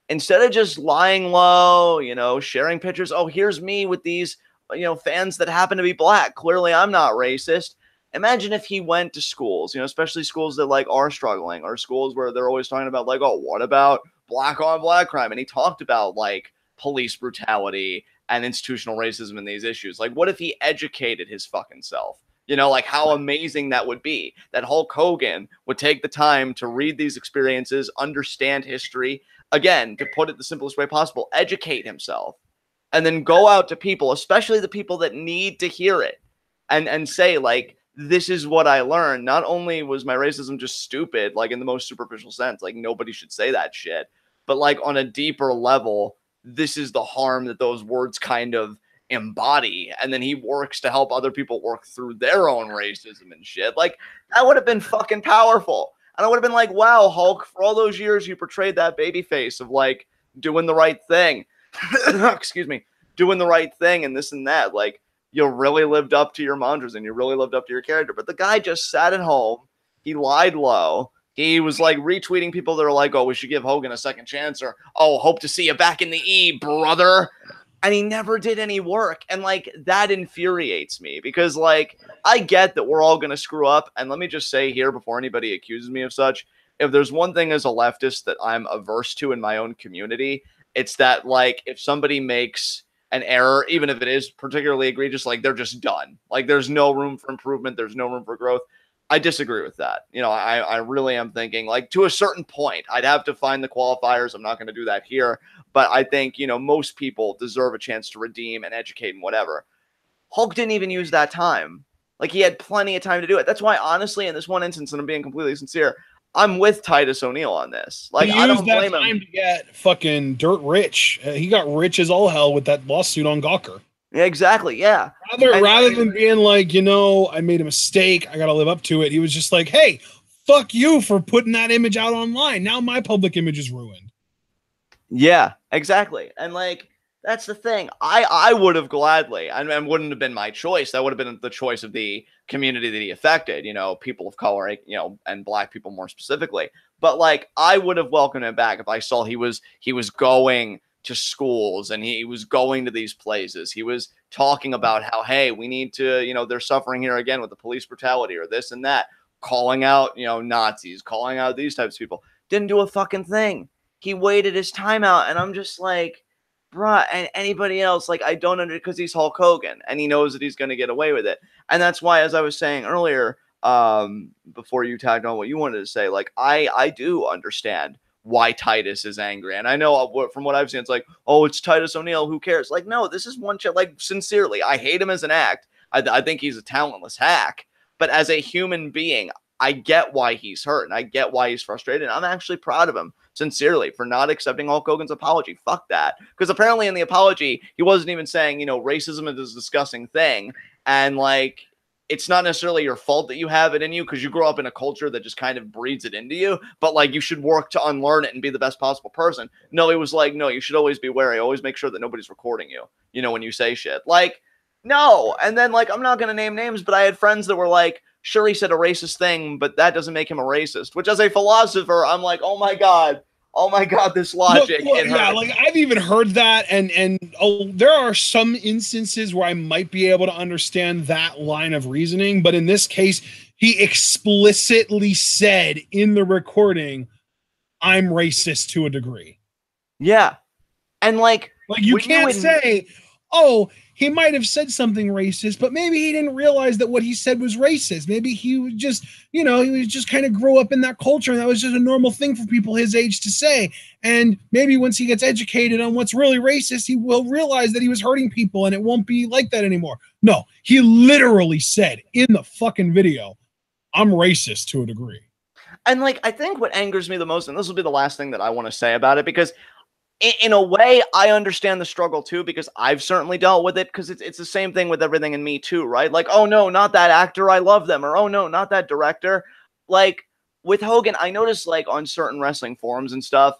instead of just lying low, you know, sharing pictures, oh, here's me with these, you know, fans that happen to be black. Clearly, I'm not racist. Imagine if he went to schools, you know, especially schools that, like, are struggling, or schools where they're always talking about, like, oh, what about black on black crime? And he talked about, like, police brutality and institutional racism and these issues. Like, what if he educated his fucking self? You know, like, how amazing that would be, that Hulk Hogan would take the time to read these experiences, understand history, again, to put it the simplest way possible, educate himself, and then go out to people, especially the people that need to hear it, and say, like, this is what I learned. Not only was my racism just stupid, like, in the most superficial sense, like, nobody should say that shit, but, like, on a deeper level, this is the harm that those words kind of embody. And then he works to help other people work through their own racism and shit. Like, that would have been fucking powerful. And I would have been like, wow, Hulk, for all those years you portrayed that baby face of, like, doing the right thing. Excuse me. Doing the right thing and this and that. Like, you really lived up to your mantras and you really lived up to your character. But the guy just sat at home. He lied low. He was, like, retweeting people that are like, oh, we should give Hogan a second chance, or, oh, hope to see you back in the E, brother. And he never did any work. And, like, that infuriates me because, like, I get that we're all going to screw up. And let me just say here, before anybody accuses me of such, if there's one thing as a leftist that I'm averse to in my own community, it's that, like, if somebody makes an error, even if it is particularly egregious, like, they're just done. Like, there's no room for improvement. There's no room for growth. I disagree with that. You know, I really am thinking, like, to a certain point, I'd have to find the qualifiers. I'm not going to do that here. But I think, you know, most people deserve a chance to redeem and educate and whatever. Hulk didn't even use that time. Like, he had plenty of time to do it. That's why, honestly, in this one instance, and I'm being completely sincere, I'm with Titus O'Neil on this. Like, He I used don't that blame him. time to get fucking dirt rich. He got rich as all hell with that lawsuit on Gawker. Yeah, exactly. Yeah. Rather than being like, I made a mistake, I got to live up to it. He was just like, hey, fuck you for putting that image out online. Now my public image is ruined. Yeah, exactly. And like, that's the thing. I would have gladly, and wouldn't have been my choice. That would have been the choice of the community that he affected, people of color, and black people more specifically. But like, I would have welcomed him back if I saw he was going to schools and he was going to these places. He was talking about how, hey, we need to, they're suffering here again with the police brutality or this and that, calling out, Nazis, calling out these types of people. Didn't do a fucking thing. He waited his time out, and I'm just like, bruh, and anybody else, like, I don't understand, because he's Hulk Hogan, and he knows that he's going to get away with it. And that's why, as I was saying earlier, before you tagged on what you wanted to say, like, I do understand why Titus is angry. And I know from what I've seen, it's like, oh, it's Titus O'Neil, who cares? Like, no, this is one shit, like, sincerely, I hate him as an act. I think he's a talentless hack. But as a human being, I get why he's hurt, and I get why he's frustrated. And I'm actually proud of him, sincerely, for not accepting Hulk Hogan's apology. Fuck that. Because apparently in the apology, he wasn't even saying, racism is a disgusting thing. And like, it's not necessarily your fault that you have it in you, because you grow up in a culture that just kind of breeds it into you. But like, you should work to unlearn it and be the best possible person. No, he was like, no, you should always be wary. Always make sure that nobody's recording you, when you say shit. Like, no. And then like, I'm not going to name names, but I had friends that were like, sure, he said a racist thing, but that doesn't make him a racist, which as a philosopher, I'm like, oh my God, this logic. Yeah, like I've even heard that. And there are some instances where I might be able to understand that line of reasoning. But in this case, he explicitly said in the recording, I'm racist to a degree. Yeah. And like you can't say, oh, he might have said something racist, but maybe he didn't realize that what he said was racist. Maybe he was just, he was just kind of grew up in that culture, and that was just a normal thing for people his age to say. And maybe once he gets educated on what's really racist, he will realize that he was hurting people, and it won't be like that anymore. No, he literally said in the fucking video, I'm racist to a degree. And like, I think what angers me the most, and this will be the last thing that I want to say about it, because in a way, I understand the struggle too, because I've certainly dealt with it, because it's the same thing with everything in me too, right? Like, oh no, not that actor, I love them, or oh no, not that director. Like, with Hogan, I noticed like on certain wrestling forums and stuff,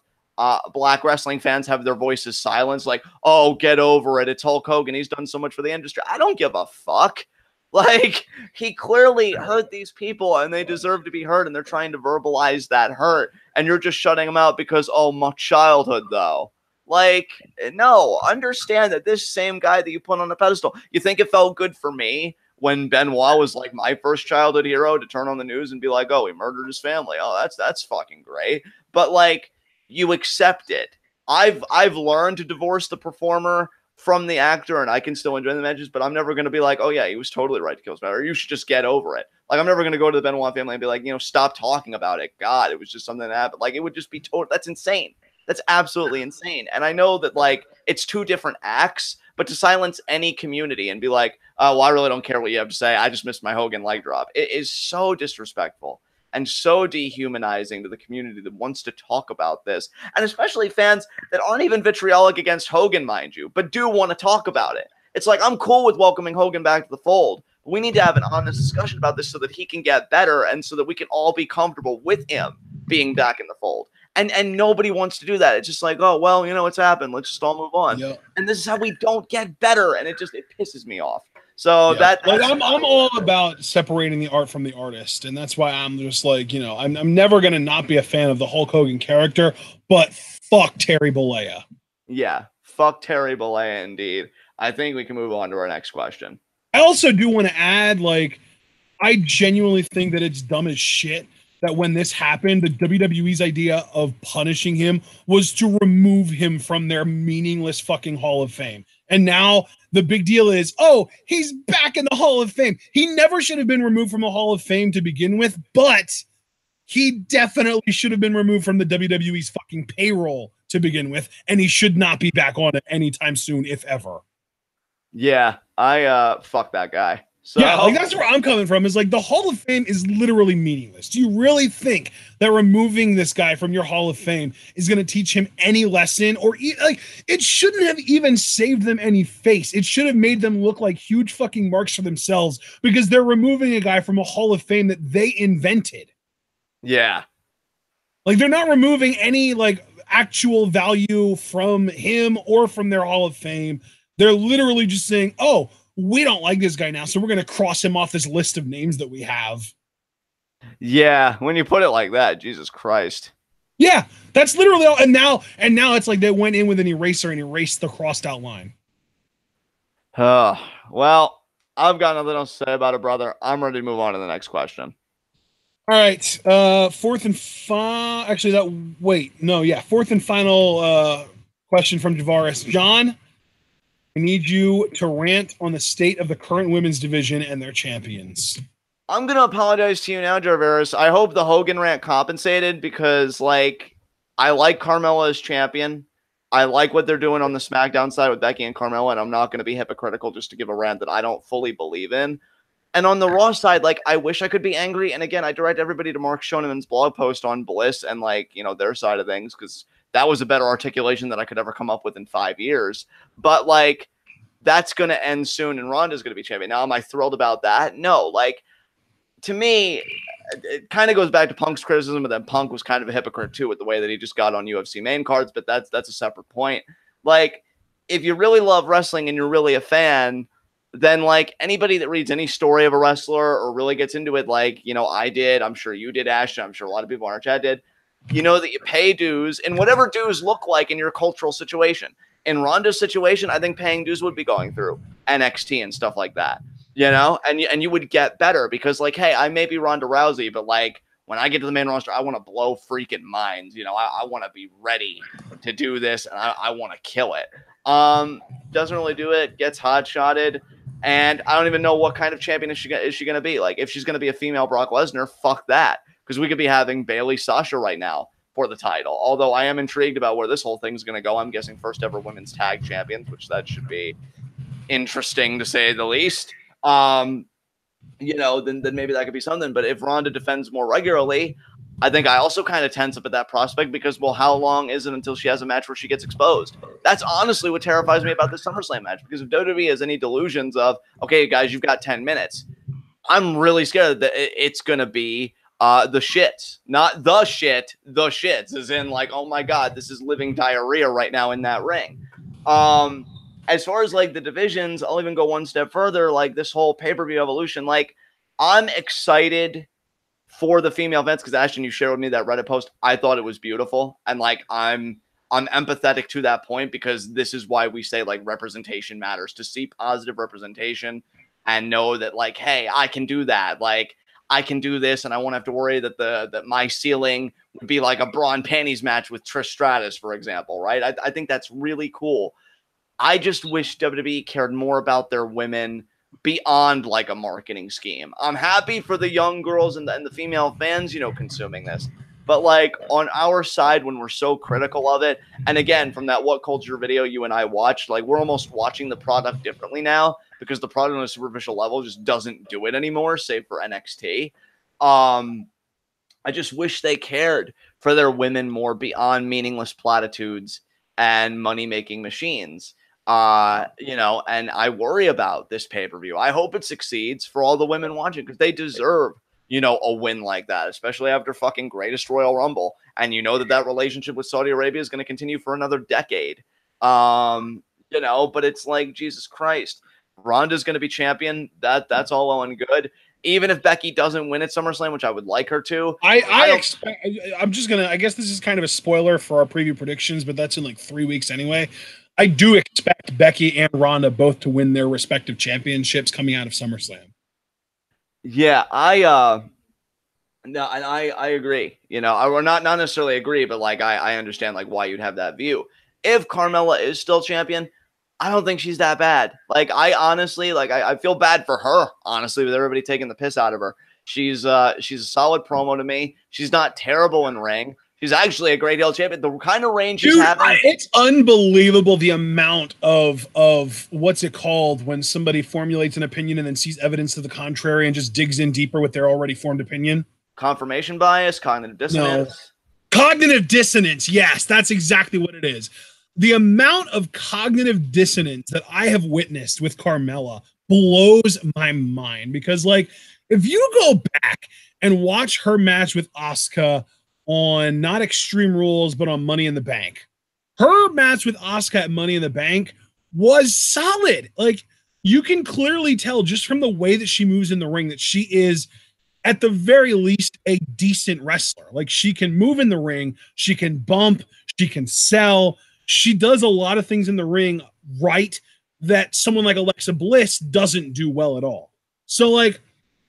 black wrestling fans have their voices silenced, like, oh, get over it, it's Hulk Hogan, he's done so much for the industry. I don't give a fuck. Like, he clearly hurt these people, and they deserve to be hurt, and they're trying to verbalize that hurt, and you're just shutting them out because, oh, my childhood, though. Like, no, understand that this same guy that you put on a pedestal, you think it felt good for me when Benoit was like my first childhood hero to turn on the news and be like, oh, he murdered his family. Oh, that's fucking great. But like, you accept it. I've learned to divorce the performer from the actor, and I can still enjoy the matches, but I'm never going to be like, oh yeah, he was totally right to kill his man, or you should just get over it. Like, I'm never going to go to the Benoit family and be like, stop talking about it. God, it was just something that happened. Like, it would just be total. That's insane. That's absolutely insane. And I know that like, it's two different acts, but to silence any community and be like, oh, well, I really don't care what you have to say, I just missed my Hogan leg drop, it is so disrespectful and so dehumanizing to the community that wants to talk about this, and especially fans that aren't even vitriolic against Hogan, mind you, but do want to talk about it. It's like, I'm cool with welcoming Hogan back to the fold, but we need to have an honest discussion about this so that he can get better, and so that we can all be comfortable with him being back in the fold. And nobody wants to do that. It's just like, oh, well, it's happened, let's just all move on. Yeah. And this is how we don't get better, and it pisses me off. So yeah. I'm all about separating the art from the artist, and that's why I'm just like, I'm never gonna not be a fan of the Hulk Hogan character, but fuck Terry Bollea. Yeah, fuck Terry Bollea indeed. I think we can move on to our next question. I also do want to add, like, I genuinely think that it's dumb as shit that when this happened, the WWE's idea of punishing him was to remove him from their meaningless fucking Hall of Fame. And now the big deal is, oh, he's back in the Hall of Fame. He never should have been removed from the Hall of Fame to begin with, but he definitely should have been removed from the WWE's fucking payroll to begin with, and he should not be back on it anytime soon, if ever. Yeah, I fuck that guy. So yeah, like that's where I'm coming from. Is like the Hall of Fame is literally meaningless. Do you really think that removing this guy from your Hall of Fame is going to teach him any lesson, or like it shouldn't have even saved them any face? It should have made them look like huge fucking marks for themselves because they're removing a guy from a Hall of Fame that they invented. yeah. Like they're not removing any like actual value from him or from their Hall of Fame. They're literally just saying, "Oh, we don't like this guy now, so we're going to cross him off this list of names that we have." Yeah, when you put it like that, Jesus Christ. Yeah, that's literally all. And now it's like they went in with an eraser and erased the crossed out line. Well, I've got nothing else to say about it, brother. I'm ready to move on to the next question. All right, fourth and final. Actually, fourth and final question from Javaris. John, I need you to rant on the state of the current women's division and their champions. I'm going to apologize to you now, Jarveris. I hope the Hogan rant compensated because, like, I like Carmella as champion. I like what they're doing on the SmackDown side with Becky and Carmella, and I'm not going to be hypocritical just to give a rant that I don't fully believe in. And on the Raw side, like, I wish I could be angry. And again, I direct everybody to Mark Schoenman's blog post on Bliss and, like, you know, their side of things because that was a better articulation than I could ever come up with in 5 years. But, like, that's going to end soon, and Ronda's going to be champion. Now, am I thrilled about that? No. Like, to me, it kind of goes back to Punk's criticism, but then Punk was kind of a hypocrite too with the way that he just got on UFC main cards, but that's a separate point. Like, if you really love wrestling and you're really a fan, then like anybody that reads any story of a wrestler or really gets into it, like, you know, I did, I'm sure you did, Ashton, I'm sure a lot of people on our chat did, you know that you pay dues and whatever dues look like in your cultural situation. In Ronda's situation, I think paying dues would be going through NXT and stuff like that. You know, and you would get better because, like, hey, I may be Ronda Rousey, but like when I get to the main roster, I want to blow freaking minds. You know, I want to be ready to do this, and I want to kill it. Doesn't really do it. Gets hot shotted, and I don't even know what kind of champion is she going to be. Like, if she's going to be a female Brock Lesnar, fuck that, because we could be having Bayley Sasha right now for the title. Although I am intrigued about where this whole thing's going to go. I'm guessing first ever women's tag champions, which that should be interesting to say the least. You know, then maybe that could be something. But if Ronda defends more regularly, I think I also kind of tense up at that prospect because, well, how long is it until she has a match where she gets exposed? That's honestly what terrifies me about this SummerSlam match, because if WWE has any delusions of, okay, guys, you've got 10 minutes, I'm really scared that it's going to be the shits, not the shit, the shits, as in like, oh my God, this is living diarrhea right now in that ring. As far as like the divisions, I'll even go one step further. Like this whole pay-per-view evolution, like I'm excited for the female events because Ashton, you shared with me that Reddit post. I thought it was beautiful, and like I'm empathetic to that point because this is why we say like representation matters, to see positive representation and know that like, hey, I can do that. Like I can do this, and I won't have to worry that my ceiling would be like a bra and panties match with Trish Stratus, for example, right? I think that's really cool. I just wish WWE cared more about their women beyond like a marketing scheme. I'm happy for the young girls and the female fans, you know, consuming this. But like on our side, when we're so critical of it, and again, from that What Culture video you and I watched, like we're almost watching the product differently now because the product on a superficial level just doesn't do it anymore, save for NXT. I just wish they cared for their women more beyond meaningless platitudes and money-making machines. You know, and I worry about this pay-per-view. I hope it succeeds for all the women watching because they deserve, you know, a win like that, especially after fucking Greatest Royal Rumble. And you know that relationship with Saudi Arabia is going to continue for another decade. You know, but it's like, Jesus Christ, Ronda's going to be champion. That's all well and good. Even if Becky doesn't win at SummerSlam, which I would like her to. I'm just going to, I guess this is kind of a spoiler for our preview predictions, but that's in like 3 weeks anyway. I do expect Becky and Ronda both to win their respective championships coming out of SummerSlam. Yeah, no, and I agree. You know, or not necessarily agree, but like I understand like why you'd have that view. If Carmella is still champion, I don't think she's that bad. Like I honestly, like I feel bad for her, honestly, with everybody taking the piss out of her. She's a solid promo to me. She's not terrible in ring. She's actually a great heel champion. The kind of reign she's Dude, having. it's unbelievable the amount of what's it called when somebody formulates an opinion and then sees evidence to the contrary and just digs in deeper with their already formed opinion. Confirmation bias, cognitive dissonance. No. Cognitive dissonance. Yes, that's exactly what it is. The amount of cognitive dissonance that I have witnessed with Carmella blows my mind because, like, if you go back and watch her match with Asuka on not Extreme Rules, but on Money in the Bank, her match with Asuka at Money in the Bank was solid. Like, you can clearly tell just from the way that she moves in the ring that she is at the very least a decent wrestler. Like, she can move in the ring, she can bump, she can sell, she does a lot of things in the ring right that someone like Alexa Bliss doesn't do well at all. So, like,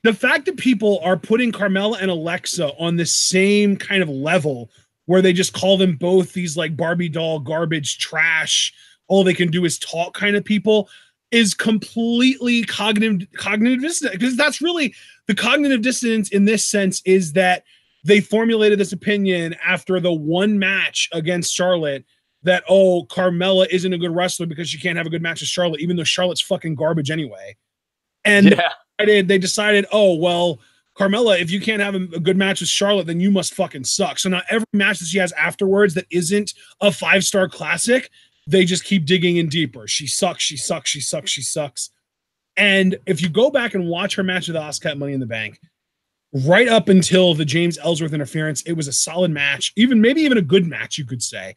the fact that people are putting Carmella and Alexa on the same kind of level where they just call them both these like Barbie doll garbage trash, all they can do is talk kind of people, is completely cognitive dissonance, because that's really the cognitive dissonance in this sense is that they formulated this opinion after the one match against Charlotte that, oh, Carmella isn't a good wrestler because she can't have a good match with Charlotte, even though Charlotte's fucking garbage anyway. And they decided, oh, well, Carmella, if you can't have a good match with Charlotte, then you must fucking suck. So now every match that she has afterwards that isn't a 5-star classic, they just keep digging in deeper. She sucks, she sucks, she sucks, she sucks. And if you go back and watch her match with Asuka at Money in the Bank, right up until the James Ellsworth interference, it was a solid match, maybe even a good match, you could say.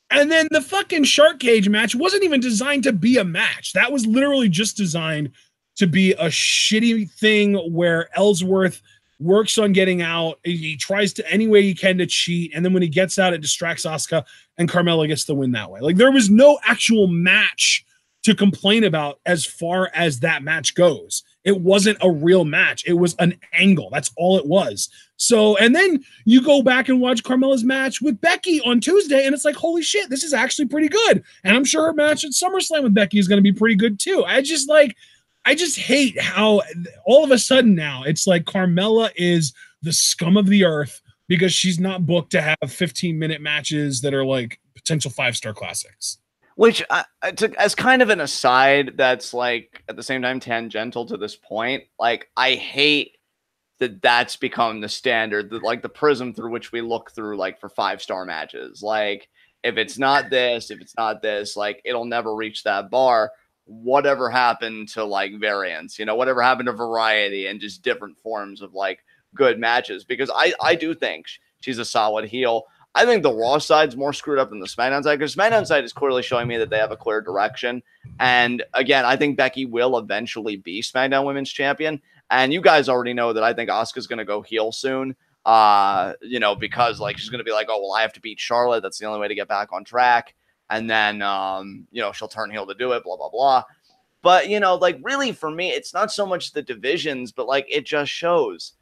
And then the fucking Shark Cage match wasn't even designed to be a match. That was literally just designed to be a shitty thing where Ellsworth works on getting out. He tries to any way he can to cheat. And then when he gets out, it distracts Asuka and Carmella gets the win that way. Like, there was no actual match to complain about as far as that match goes. It wasn't a real match. It was an angle. That's all it was. So, and then you go back and watch Carmella's match with Becky on Tuesday, and it's like, holy shit, this is actually pretty good. And I'm sure her match at SummerSlam with Becky is going to be pretty good too. I just hate how all of a sudden now it's like Carmella is the scum of the earth because she's not booked to have 15-minute matches that are like potential 5-star classics. Which, as kind of an aside, that's like at the same time tangential to this point. Like, I hate that that's become the standard, that like the prism through which we look through, like for 5-star matches. Like, if it's not this, like it'll never reach that bar. Whatever happened to like variance, whatever happened to variety and just different forms of like good matches? Because I do think she's a solid heel. I think the Raw side's more screwed up than the SmackDown side, because SmackDown side is clearly showing me that they have a clear direction. And again, I think Becky will eventually be SmackDown Women's Champion. And you guys already know that I think Asuka's going to go heel soon. Because like she's going to be like, oh, well, I have to beat Charlotte. That's the only way to get back on track. And then, she'll turn heel to do it, blah, blah, blah. But, like really for me, it's not so much the divisions, but like it just shows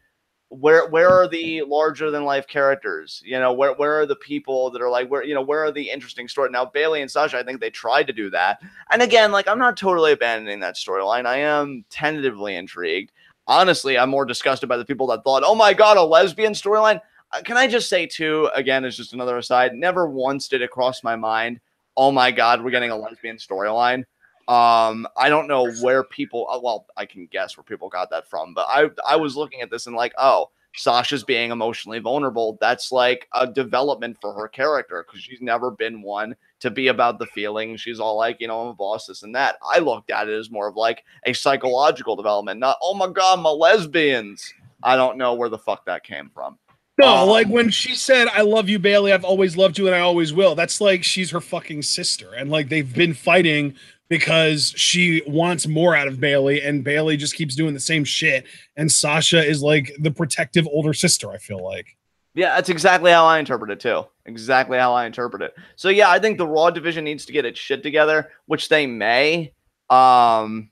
where are the larger than life characters? Where are the people that are like, where are the interesting stories? Now, Bayley and Sasha, I think they tried to do that. And again, like, I'm not totally abandoning that storyline. I am tentatively intrigued. Honestly, I'm more disgusted by the people that thought, oh my God, a lesbian storyline. Can I just say too, again, as just another aside, never once did it cross my mind, oh my God, we're getting a lesbian storyline. I don't know where people, well, I can guess where people got that from, but I was looking at this and like, oh, Sasha's being emotionally vulnerable. That's like a development for her character, because she's never been one to be about the feelings. She's all like, I'm a boss, this and that. I looked at it as more of like a psychological development, not, oh my God, my lesbians. I don't know where the fuck that came from. No, like when she said, I love you, Bayley, I've always loved you and I always will. That's like she's her fucking sister. And like they've been fighting because she wants more out of Bayley, and Bayley just keeps doing the same shit. And Sasha is like the protective older sister, I feel like. Yeah, that's exactly how I interpret it too. Exactly how I interpret it. So yeah, I think the Raw division needs to get its shit together, which they may, with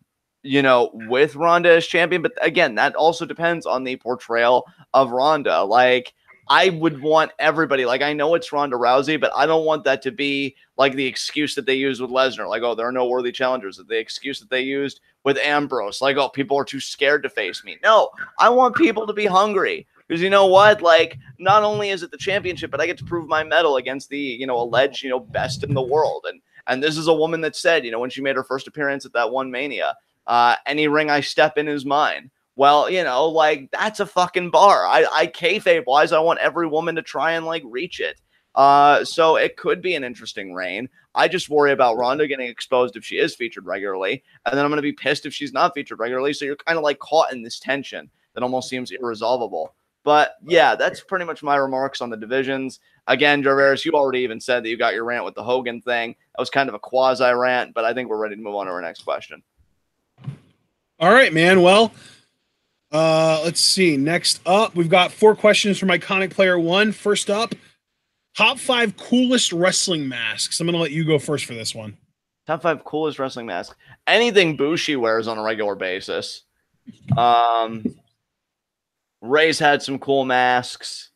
Ronda as champion. But again, that also depends on the portrayal of Ronda. Like, I would want everybody, like, I know it's Ronda Rousey, but I don't want that to be like the excuse that they used with Lesnar. Like, oh, there are no worthy challengers. The excuse that they used with Ambrose. Like, oh, people are too scared to face me. No, I want people to be hungry. Because you know what? Like, not only is it the championship, but I get to prove my medal against the, alleged, best in the world. And this is a woman that said, when she made her first appearance at that one Mania, any ring I step in is mine. Well, like, that's a fucking bar. I kayfabe wise, I want every woman to try and like reach it. So it could be an interesting reign. I just worry about Ronda getting exposed if she is featured regularly, and then I'm going to be pissed if she's not featured regularly. So you're kind of like caught in this tension that almost seems irresolvable. But yeah, that's pretty much my remarks on the divisions. Again, Jarveris, you already even said that you got your rant with the Hogan thing. That was kind of a quasi rant, but I think we're ready to move on to our next question. All right, man. Well, let's see. Next up, we've got 4 questions from Iconic Player 1. First up, top 5 coolest wrestling masks. I'm going to let you go first for this one. Top 5 coolest wrestling masks. Anything Bushi wears on a regular basis. Ray's had some cool masks.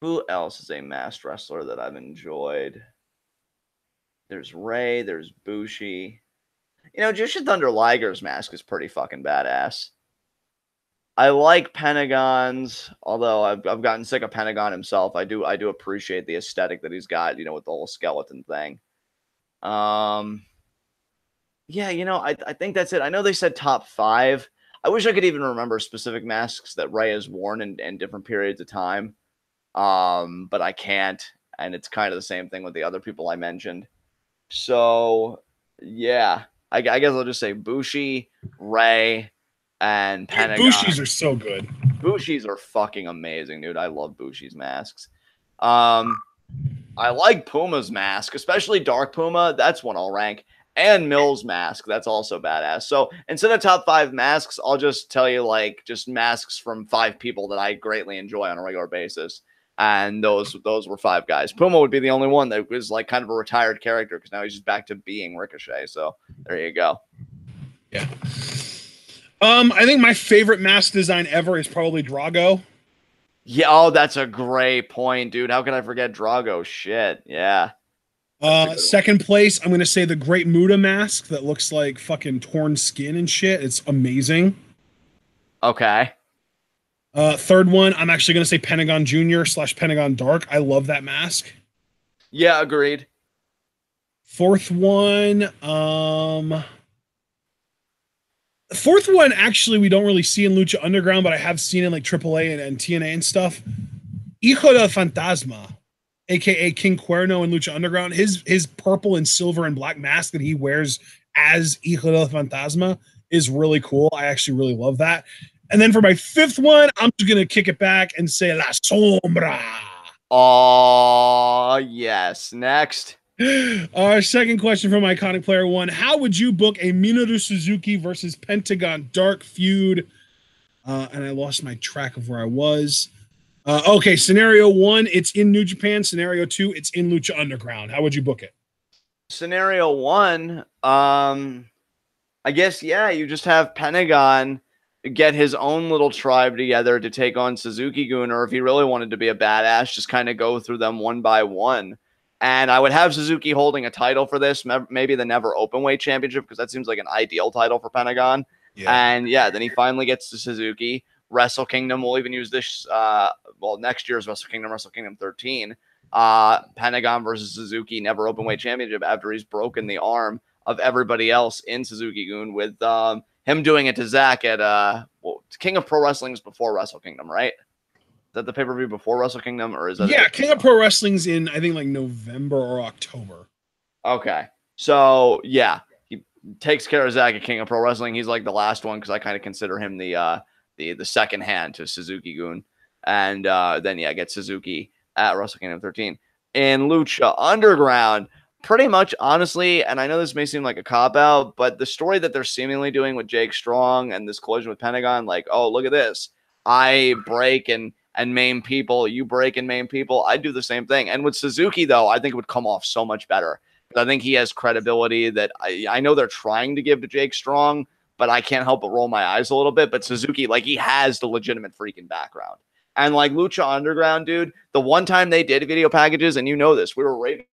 Who else is a masked wrestler that I've enjoyed? There's Ray. There's Bushi. Jushin Thunder Liger's mask is pretty fucking badass. I like Pentagon's, although I've gotten sick of Pentagon himself. I do appreciate the aesthetic that he's got, with the whole skeleton thing. Yeah, I think that's it. I know they said top 5. I wish I could even remember specific masks that Ray has worn in different periods of time. But I can't, and it's kind of the same thing with the other people I mentioned. So, yeah, I guess I'll just say Bushi, Ray, and Pentagon. Bushi's are so good. Bushi's are fucking amazing, dude. I love Bushi's masks. I like Puma's mask, especially Dark Puma. That's one I'll rank. And Mill's mask. That's also badass. So instead of top 5 masks, I'll just tell you like just masks from 5 people that I greatly enjoy on a regular basis. And those were 5 guys. Puma would be the only one that was like kind of a retired character because now he's just back to being Ricochet. So there you go. Yeah. I think my favorite mask design ever is probably Drago. Yeah, oh, that's a great point, dude. How could I forget Drago? Shit, yeah. Second place, I'm going to say the Great Muta mask that looks like fucking torn skin and shit. It's amazing. Okay. Third one, I'm actually going to say Pentagon Jr. / Pentagon Dark. I love that mask. Yeah, agreed. Fourth one, actually, we don't really see in Lucha Underground, but I have seen in like AAA and TNA and stuff. Hijo del Fantasma, aka King Cuerno in Lucha Underground. His purple and silver and black mask that he wears as Hijo del Fantasma is really cool. I actually really love that. And then for my 5th one, I'm just gonna kick it back and say La Sombra. Oh yes. Next. Our second question from Iconic Player 1. How would you book a Minoru Suzuki versus Pentagon Dark feud? And I lost my track of where I was. Okay, scenario 1, it's in New Japan. Scenario 2, it's in Lucha Underground. How would you book it? Scenario 1, I guess, yeah, you just have Pentagon get his own little tribe together to take on Suzuki-gun, or if he really wanted to be a badass, just kind of go through them one by one. And I would have Suzuki holding a title for this, maybe the Never Openweight Championship, because that seems like an ideal title for Pentagon. Yeah. And yeah, then he finally gets to Suzuki. Wrestle Kingdom will even use this, next year's Wrestle Kingdom 13. Pentagon versus Suzuki, Never Openweight Championship after he's broken the arm of everybody else in Suzuki-gun with him doing it to Zack at King of Pro Wrestling's before Wrestle Kingdom, right? Is that the pay-per-view before Wrestle Kingdom, or is that? Yeah, King of Pro Wrestling's in, I think, like November or October. Okay. So, yeah. He takes care of Zack at King of Pro Wrestling. He's like the last one because I kind of consider him the second hand to Suzuki-gun. And then, yeah, get Suzuki at Wrestle Kingdom 13. In Lucha Underground, pretty much, honestly, and I know this may seem like a cop-out, but the story that they're seemingly doing with Jake Strong and this collision with Pentagon, like, oh, look at this. I break and maim people, you break and maim people. I do the same thing. And with Suzuki, though, I think it would come off so much better. I think he has credibility that I know they're trying to give to Jake Strong, but I can't help but roll my eyes a little bit. But Suzuki, like, he has the legitimate freaking background. And like Lucha Underground, dude, the one time they did video packages, and you know this, we were raving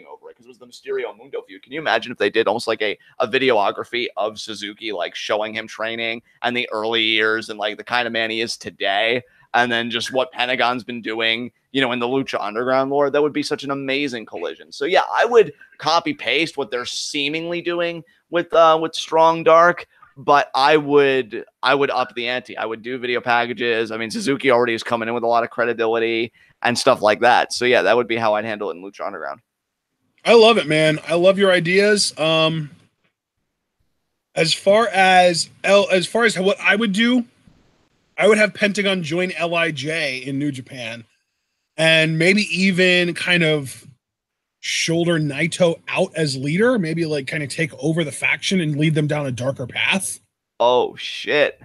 over it because it was the Mysterio Mundo feud. Can you imagine if they did almost like a videography of Suzuki, like showing him training and the early years and like the kind of man he is today, and then just what Pentagon's been doing, you know, in the Lucha Underground lore? That would be such an amazing collision. So yeah, I would copy paste what they're seemingly doing with Strong Dark, but I would up the ante. I would do video packages. I mean, Suzuki already is coming in with a lot of credibility and stuff like that. So yeah, that would be how I'd handle it in Lucha Underground. I love it, man. I love your ideas. As far as what I would do, I would have Pentagon join LIJ in New Japan, and maybe even kind of shoulder Naito out as leader, maybe like kind of take over the faction and lead them down a darker path. Oh shit.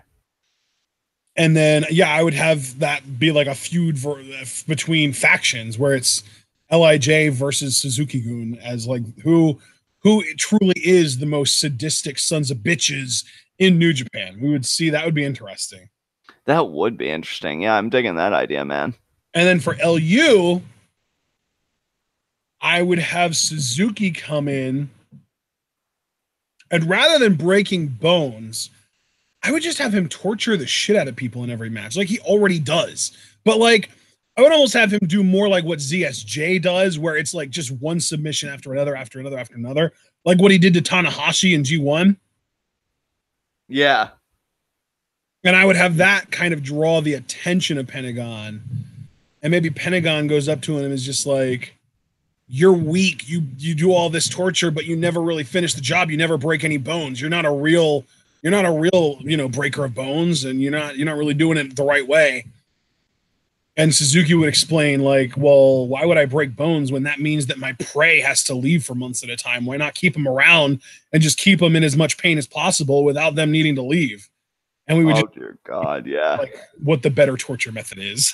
And then yeah, I would have that be like a feud between factions where it's LIJ versus Suzuki-gun as like who truly is the most sadistic sons of bitches in New Japan. We would see that would be interesting. That would be interesting. Yeah, I'm digging that idea, man. And then for LU, I would have Suzuki come in, and rather than breaking bones, I would just have him torture the shit out of people in every match, like he already does. But like, I would almost have him do more like what ZSJ does, where it's like just one submission after another, after another, after another, like what he did to Tanahashi in G1. Yeah. And I would have that kind of draw the attention of Pentagon. And maybe Pentagon goes up to him and is just like, you're weak. You do all this torture, but you never really finish the job. You never break any bones. You're not a real, you know, breaker of bones, and you're not really doing it the right way. And Suzuki would explain like, well, why would I break bones when that means that my prey has to leave for months at a time? Why not keep them around and just keep them in as much pain as possible without them needing to leave? And we would dear God, yeah. Like what the better torture method is.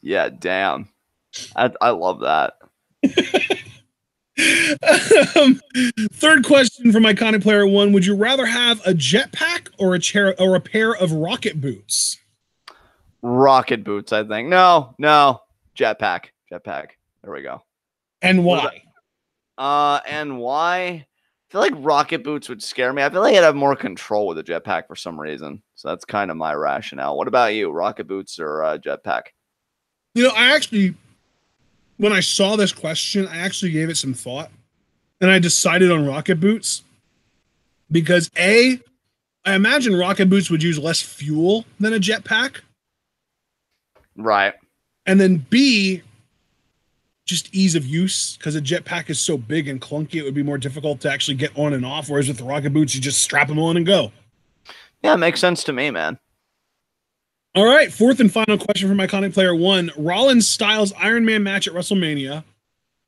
Yeah, damn. I love that. Third question from Iconic Player 1. Would you rather have a jetpack or a pair of rocket boots? Rocket boots, I think. No. Jetpack. There we go. And why? And why? I feel like rocket boots would scare me. I feel like I'd have more control with a jetpack for some reason. So that's kind of my rationale. What about you? Rocket boots or jetpack? You know, I actually, when I saw this question, I actually gave it some thought, and I decided on rocket boots because I imagine rocket boots would use less fuel than a jetpack. Right. And then B, just ease of use, because a jetpack is so big and clunky, it would be more difficult to actually get on and off, whereas with the rocket boots, you just strap them on and go. Yeah, it makes sense to me, man. All right, fourth and final question from Iconic Player 1. Rollins-Styles Iron Man match at WrestleMania.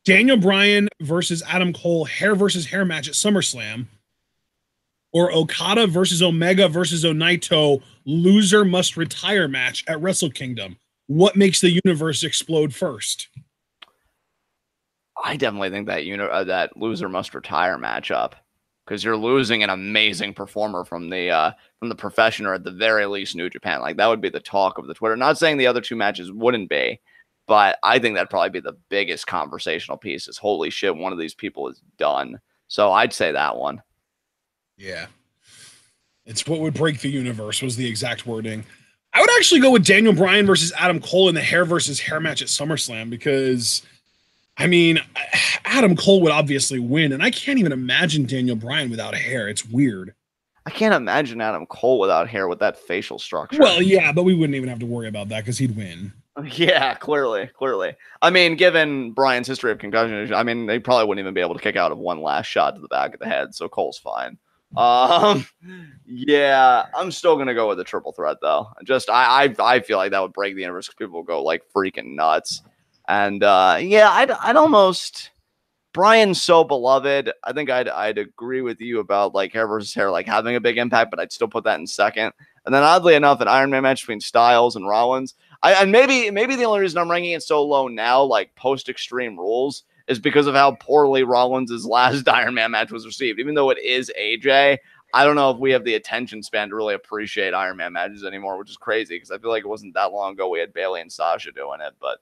Daniel Bryan versus Adam Cole hair versus hair match at SummerSlam. Or Okada versus Omega versus Onaito loser must retire match at Wrestle Kingdom. What makes the universe explode first? I definitely think that that loser must retire matchup, because you're losing an amazing performer from the profession, or at the very least New Japan. Like, that would be the talk of the Twitter. Not saying the other two matches wouldn't be, but I think that'd probably be the biggest conversational piece is, holy shit, one of these people is done. So I'd say that one. Yeah. It's what would break the universe was the exact wording. I would actually go with Daniel Bryan versus Adam Cole in the hair versus hair match at SummerSlam, because I mean, Adam Cole would obviously win, and I can't even imagine Daniel Bryan without hair. It's weird. I can't imagine Adam Cole without hair with that facial structure. Well, yeah, but we wouldn't even have to worry about that because he'd win. Yeah, clearly. I mean, given Bryan's history of concussion, I mean, they probably wouldn't even be able to kick out of one last shot to the back of the head, so Cole's fine. Yeah, I'm still gonna go with the triple threat though. Just I feel like that would break the universe because people would go like freaking nuts. And yeah, I'd almost, Bryan's so beloved. I think I'd agree with you about like hair versus hair, like having a big impact, but I'd still put that in second. And then oddly enough, an Iron Man match between Styles and Rollins. And maybe the only reason I'm ranking it so low now, like post Extreme Rules, is because of how poorly Rollins' last Iron Man match was received. Even though it is AJ, I don't know if we have the attention span to really appreciate Iron Man matches anymore, which is crazy because I feel like it wasn't that long ago we had Bayley and Sasha doing it. But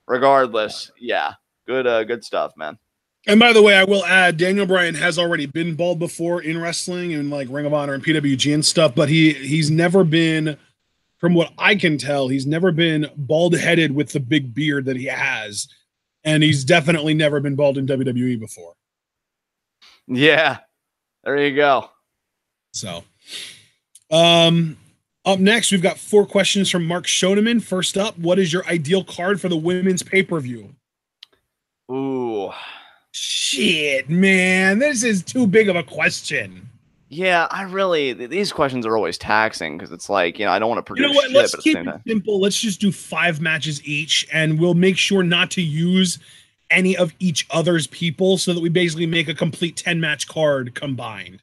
regardless, yeah, good stuff, man. And by the way, I will add Daniel Bryan has already been bald before in wrestling and like Ring of Honor and PWG and stuff, but he's never been, from what I can tell, he's never been bald headed with the big beard that he has, and he's definitely never been bald in WWE before. Yeah, there you go. So, up next, we've got 4 questions from Mark Schoeneman. First up, what is your ideal card for the women's pay-per-view? Ooh. Shit, man. This is too big of a question. Yeah, these questions are always taxing because it's like, I don't want to produce what? shit, Let's but at the keep same it time. simple. Let's just do 5 matches each, and we'll make sure not to use any of each other's people so that we basically make a complete 10-match card combined.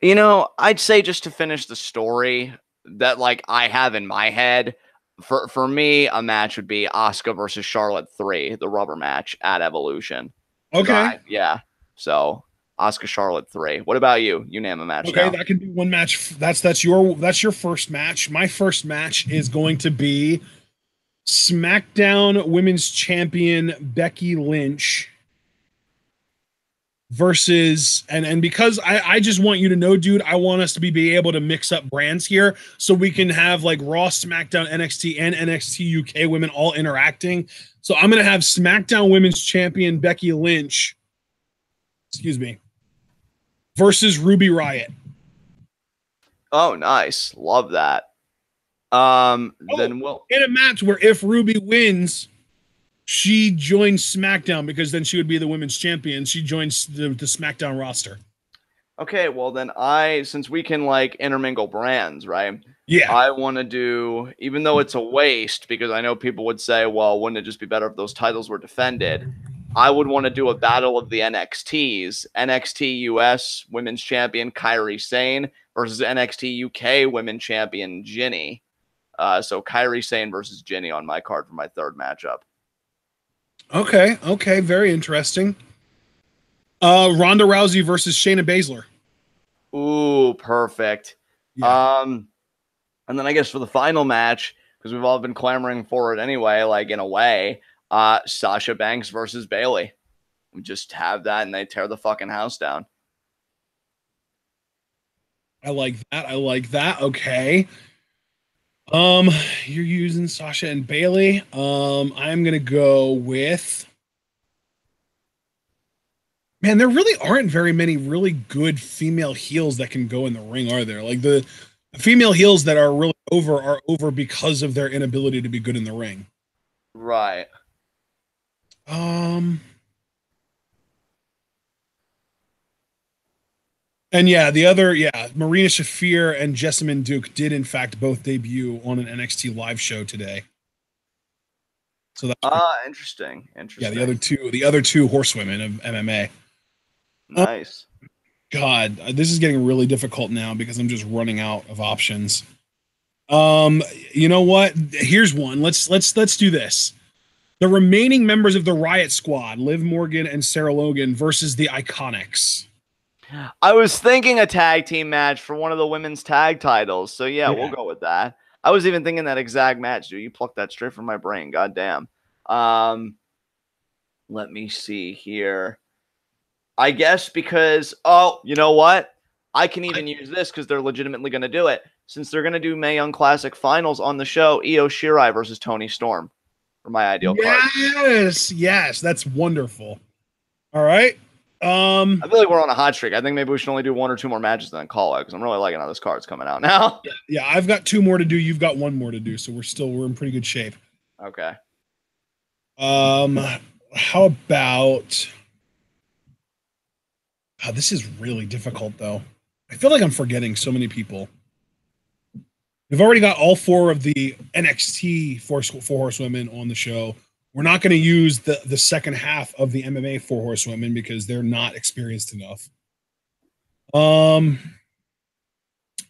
I'd say just to finish the story that like I have in my head, for me, a match would be Asuka versus Charlotte 3, the rubber match at Evolution. Okay. Yeah. So Asuka Charlotte 3. What about you? You name a match Okay, now. that can be one match. That's your first match. My first match is going to be SmackDown Women's Champion Becky Lynch versus and because I just want you to know, dude, I want us to be able to mix up brands here so we can have like Raw, SmackDown, NXT, and NXT UK women all interacting. So I'm gonna have SmackDown Women's Champion Becky Lynch, excuse me, versus Ruby Riott. Oh, nice. Love that. Then we'll in a match where if Ruby wins, she joins SmackDown because then she would be the women's champion. She joins the SmackDown roster. Okay, well then since we can like intermingle brands, right? Yeah. I want to do, even though it's a waste, because I know people would say, well, wouldn't it just be better if those titles were defended? I would want to do a battle of the NXTs. NXT US Women's Champion Kairi Sane versus NXT UK Women's Champion Jinny. So Kairi Sane versus Jinny on my card for my third matchup. Okay, very interesting. Ronda Rousey versus Shayna Baszler. Ooh, perfect. Yeah. And then I guess for the final match, because we've all been clamoring for it anyway, like in a way, Sasha Banks versus Bayley. We just have that and they tear the fucking house down. I like that. Okay. You're using Sasha and Bayley. I'm gonna go with. Man, there really aren't very many really good female heels that can go in the ring, are there? Like the female heels that are really are over because of their inability to be good in the ring. Right. And yeah, Marina Shafir and Jessamine Duke did in fact both debut on an NXT live show today. So that's interesting. Yeah, the other two horsewomen of MMA. Nice. God, this is getting really difficult now because I'm just running out of options. You know what? Here's one. Let's do this. The remaining members of the Riot Squad, Liv Morgan and Sarah Logan versus the Iconics. I was thinking a tag team match for one of the women's tag titles. So yeah, we'll go with that. I was even thinking that exact match, dude. You plucked that straight from my brain. God damn. Let me see here. I guess because, you know what? I can even use this because they're legitimately going to do it. Since they're going to do Mae Young Classic Finals on the show, Io Shirai versus Toni Storm for my ideal card. Yes, that's wonderful. All right. I feel like we're on a hot streak. I think maybe we should only do 1 or 2 more matches and then call it because I'm really liking how this card's coming out now. Yeah, I've got 2 more to do. You've got 1 more to do, so we're in pretty good shape. Okay. How about? Oh, this is really difficult, though. I feel like I'm forgetting so many people. We've already got all 4 of the NXT four horsewomen on the show. We're not going to use the second half of the MMA 4 horsewomen because they're not experienced enough.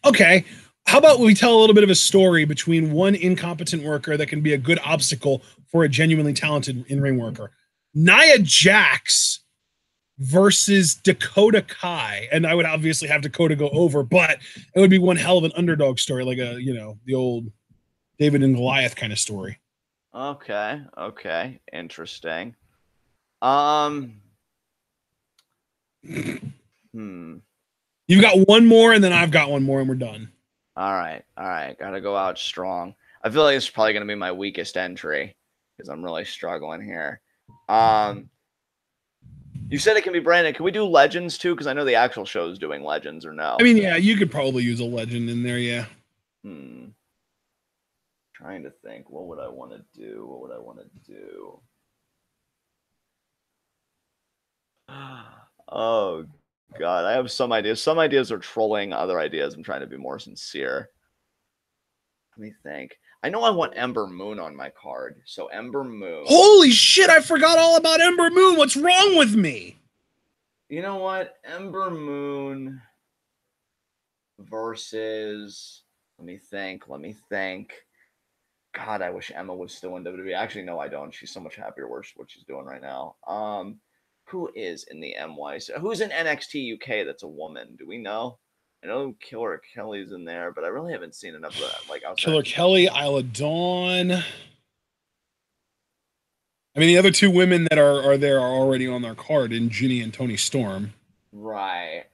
Okay. How about we tell a little bit of a story between one incompetent worker that can be a good obstacle for a genuinely talented in-ring worker? Nia Jax versus Dakota Kai. And I would obviously have Dakota go over, but it would be one hell of an underdog story, like the old David and Goliath kind of story. Okay. Interesting. You've got one more, and then I've got one more, and we're done. All right. Gotta go out strong. I feel like it's probably gonna be my weakest entry because I'm really struggling here. You said it can be branded. Can we do legends too? Because I know the actual show is doing legends, or no? I mean, yeah, you could probably use a legend in there, yeah. Trying to think. What would I want to do? Oh, God. I have some ideas. Some ideas are trolling. Other ideas, I'm trying to be more sincere. Let me think. I know I want Ember Moon on my card. So Ember Moon. Holy shit, I forgot all about Ember Moon. What's wrong with me? You know what? Ember Moon versus... Let me think. God, I wish Emma was still in WWE. Actually, no, I don't. She's so much happier with what she's doing right now. Who is in the MY? Who's in NXT UK that's a woman? Do we know? I know Killer Kelly's in there, but I really haven't seen enough of that. Like outside Killer Kelly, Isla Dawn. I mean, the other two women that are there are already on their card in Ginny and Tony Storm. Right.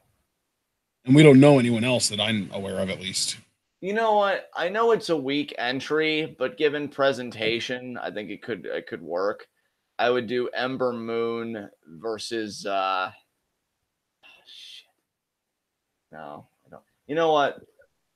And we don't know anyone else that I'm aware of, at least. You know what? I know it's a weak entry, but given presentation, I think it could work. I would do Ember Moon versus shit. No, I don't. You know what?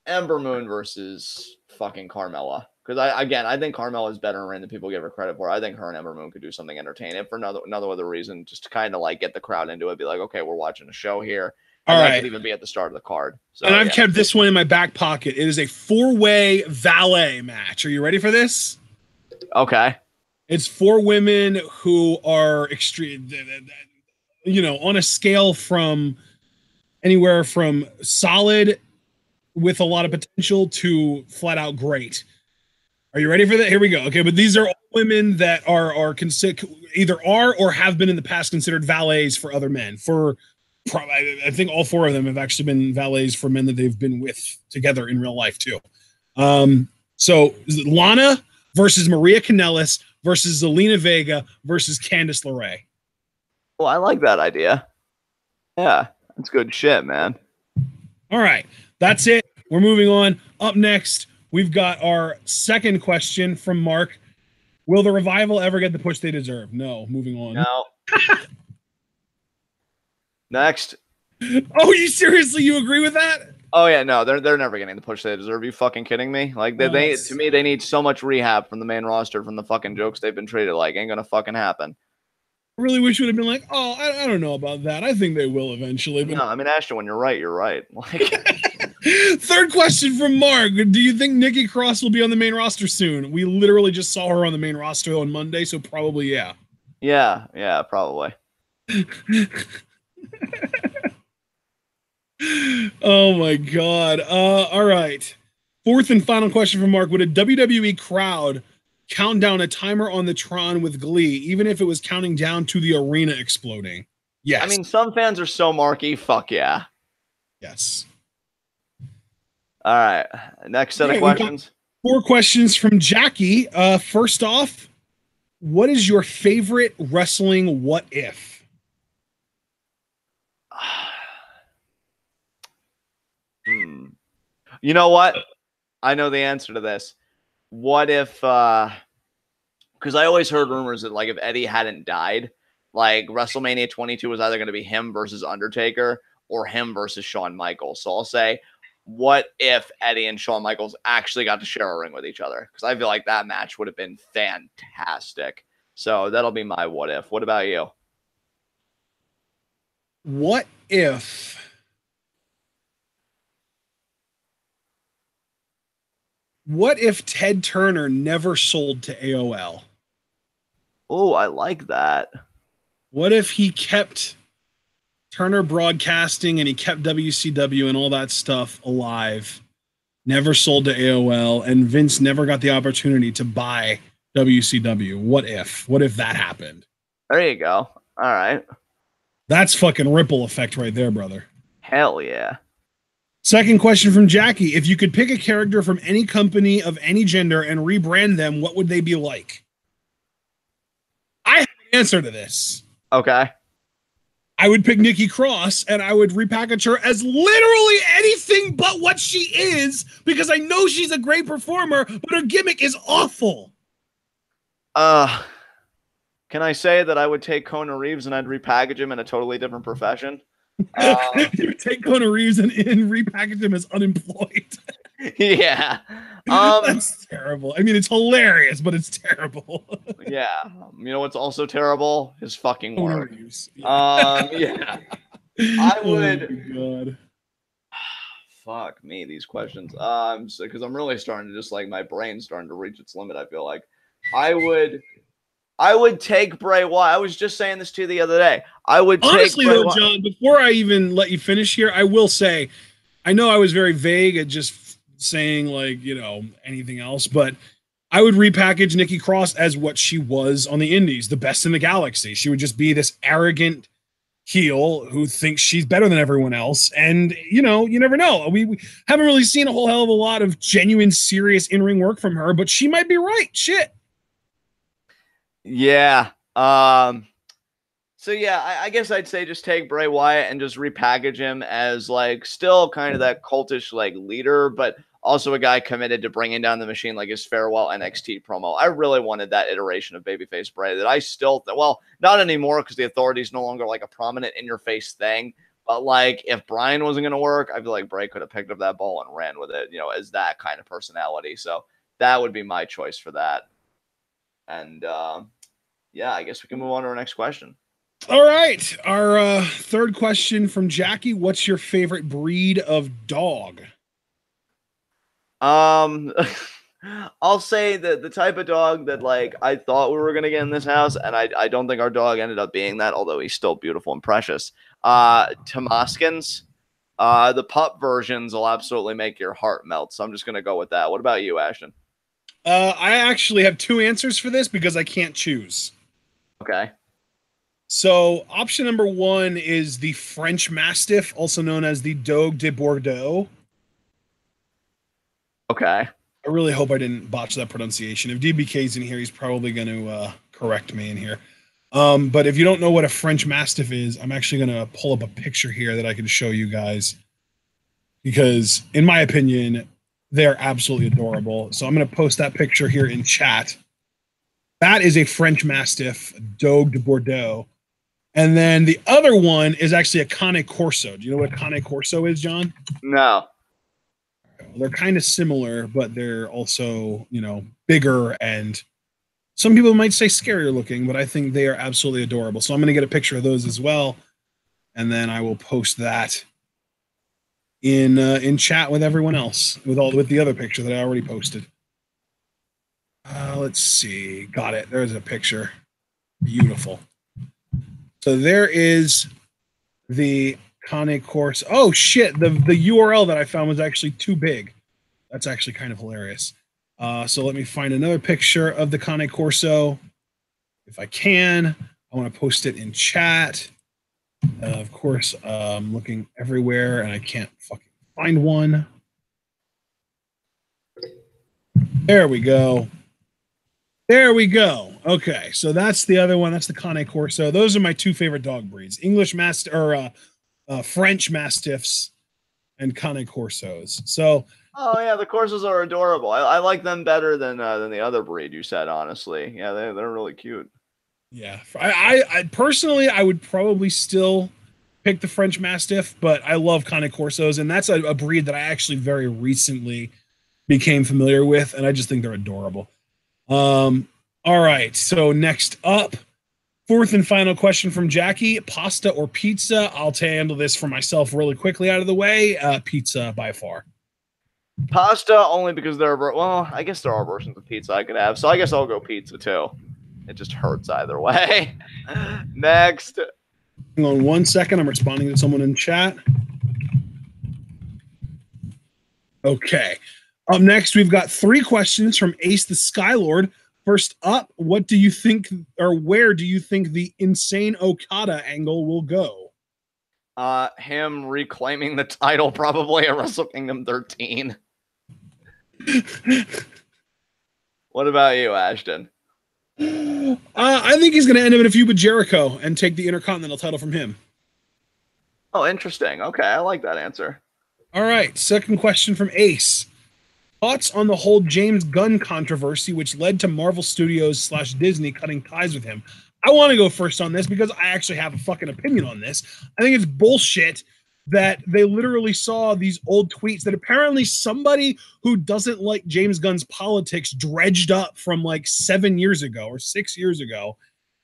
Ember Moon versus fucking Carmella. Because I think Carmella is better in ring than people give her credit for. I think her and Ember Moon could do something entertaining for another other reason, just to kind of like get the crowd into it. Be like, okay, we're watching a show here. And all that right. could even be at the start of the card. So, and I've kept this one in my back pocket. It is a 4-way valet match. Are you ready for this? Okay. It's 4 women who are extreme, on a scale from anywhere from solid with a lot of potential to flat out great. Are you ready for that? Here we go. Okay, but these are all women that are either are or have been in the past considered valets for other men. I think all 4 of them have actually been valets for men that they've been with together in real life too. So Lana versus Maria Kanellis versus Zelina Vega versus Candice LeRae. Well, I like that idea. Yeah, that's good shit, man. All right, that's it. We're moving on. Up next, we've got our second question from Mark. Will the Revival ever get the push they deserve? No. Moving on. No. Next. Oh, you agree with that? Oh yeah, no, they're never getting the push they deserve. Are you fucking kidding me? Like they to me, they need so much rehab from the main roster from the fucking jokes they've been treated like. Ain't gonna fucking happen. I really wish it would have been like, oh, I don't know about that. I think they will eventually. But no, I mean, Ashton, when you're right, you're right. Like, third question from Mark. Do you think Nikki Cross will be on the main roster soon? We literally just saw her on the main roster on Monday, so probably yeah. Yeah, probably. Oh my God. All right. Fourth and final question from Mark. Would a WWE crowd count down a timer on the Tron with glee, even if it was counting down to the arena exploding? Yes. I mean, some fans are so marky. Fuck yeah. Yes. All right. Next set of questions. 4 questions from Jackie. First off, what is your favorite wrestling what if? You know what? I know the answer to this. What if, because I always heard rumors that, like, if Eddie hadn't died, like, WrestleMania 22 was either going to be him versus Undertaker or him versus Shawn Michaels. So I'll say, what if Eddie and Shawn Michaels actually got to share a ring with each other? Because I feel like that match would have been fantastic. So that'll be my what if. What about you? What if Ted Turner never sold to AOL? Oh, I like that. What if he kept Turner Broadcasting and he kept WCW and all that stuff alive, never sold to AOL, and Vince never got the opportunity to buy WCW? What if that happened? There you go. All right. That's fucking ripple effect right there, brother. Hell yeah. Second question from Jackie. If you could pick a character from any company of any gender and rebrand them, what would they be like? I have an answer to this. Okay. I would pick Nikki Cross and I would repackage her as literally anything but what she is because I know she's a great performer, but her gimmick is awful. Can I say that I would take Kona Reeves and I'd repackage him in a totally different profession? You take Kona Reeves and repackage him as unemployed. Yeah. That's terrible. I mean, it's hilarious, but it's terrible. Yeah. You know what's also terrible? His fucking work. Yeah. I would. Oh, God. Fuck me, these questions. Because I'm really starting to just like my brain's starting to reach its limit. I feel like I would take Bray Wyatt. I was just saying this to you the other day. I would honestly take Bray though, Wyatt. John. Before I even let you finish here, I will say, I know I was very vague at just saying like anything else, but I would repackage Nikki Cross as what she was on the Indies, the best in the galaxy. She would just be this arrogant heel who thinks she's better than everyone else. And, you never know. We haven't really seen a whole hell of a lot of genuine, serious in-ring work from her, but she might be right. Shit. Yeah. So yeah, I guess I'd say just take Bray Wyatt and just repackage him as like still kind of that cultish like leader, but also a guy committed to bringing down the machine, like his farewell NXT promo. I really wanted that iteration of babyface Bray that I still, well, not anymore because the Authority's no longer like a prominent in your face thing. But like if Bryan wasn't going to work, I feel like Bray could have picked up that ball and ran with it, as that kind of personality. So that would be my choice for that. And yeah, I guess we can move on to our next question. All right. Our third question from Jackie. What's your favorite breed of dog? I'll say that the type of dog that like I thought we were gonna get in this house, and I don't think our dog ended up being that, although he's still beautiful and precious. Tomaskins. The pup versions will absolutely make your heart melt, so I'm just gonna go with that. What about you, Ashton? I actually have two answers for this because I can't choose. Okay. So option number one is the French Mastiff, also known as the Dogue de Bordeaux. Okay. I really hope I didn't botch that pronunciation. If DBK's in here, he's probably going to correct me in here. But if you don't know what a French Mastiff is, I'm actually going to pull up a picture here that I can show you guys. Because in my opinion, they're absolutely adorable. So I'm going to post that picture here in chat. That is a French Mastiff, Dogue de Bordeaux. And then the other one is actually a Cane Corso. Do you know what a Cane Corso is, John? No. They're kind of similar, but they're also, bigger and some people might say scarier looking, but I think they are absolutely adorable. So I'm going to get a picture of those as well. And then I will post that in chat with everyone else, with the other picture that I already posted. Let's see. Got it. There's a picture. Beautiful. So there is the Cane Corso. Oh shit! The URL that I found was actually too big. That's actually kind of hilarious. So let me find another picture of the Cane Corso, if I can. I want to post it in chat. Of course, I'm looking everywhere and I can't fucking find one. There we go. There we go. Okay, so that's the other one. That's the Cane Corso. Those are my two favorite dog breeds: English Mastiff or French Mastiffs and Cane Corsos. So, oh yeah, the Corsos are adorable. I like them better than the other breed you said. Honestly, yeah, they're really cute. Yeah, I personally I would probably still pick the French Mastiff, but I love Cane Corsos, and that's a breed that I actually very recently became familiar with, and I just think they're adorable. All right, so next up, fourth and final question from Jackie: pasta or pizza? I'll handle this for myself really quickly out of the way. Pizza by far. Pasta only because I guess there are versions of pizza I could have, so I guess I'll go pizza too. It just hurts either way. Next. Hang on 1 second. I'm responding to someone in chat. Okay. Up next, we've got 3 questions from Ace the Skylord. First up, what do you think, or where do you think the insane Okada angle will go? Him reclaiming the title probably at Wrestle Kingdom 13. What about you, Ashton? I think he's going to end up in a feud with Jericho and take the Intercontinental title from him. Oh, interesting. Okay, I like that answer. All right, second question from Ace. Thoughts on the whole James Gunn controversy, which led to Marvel Studios slash Disney cutting ties with him? I want to go first on this because I actually have a fucking opinion on this. I think it's bullshit that they literally saw these old tweets that apparently somebody who doesn't like James Gunn's politics dredged up from like 7 years ago or 6 years ago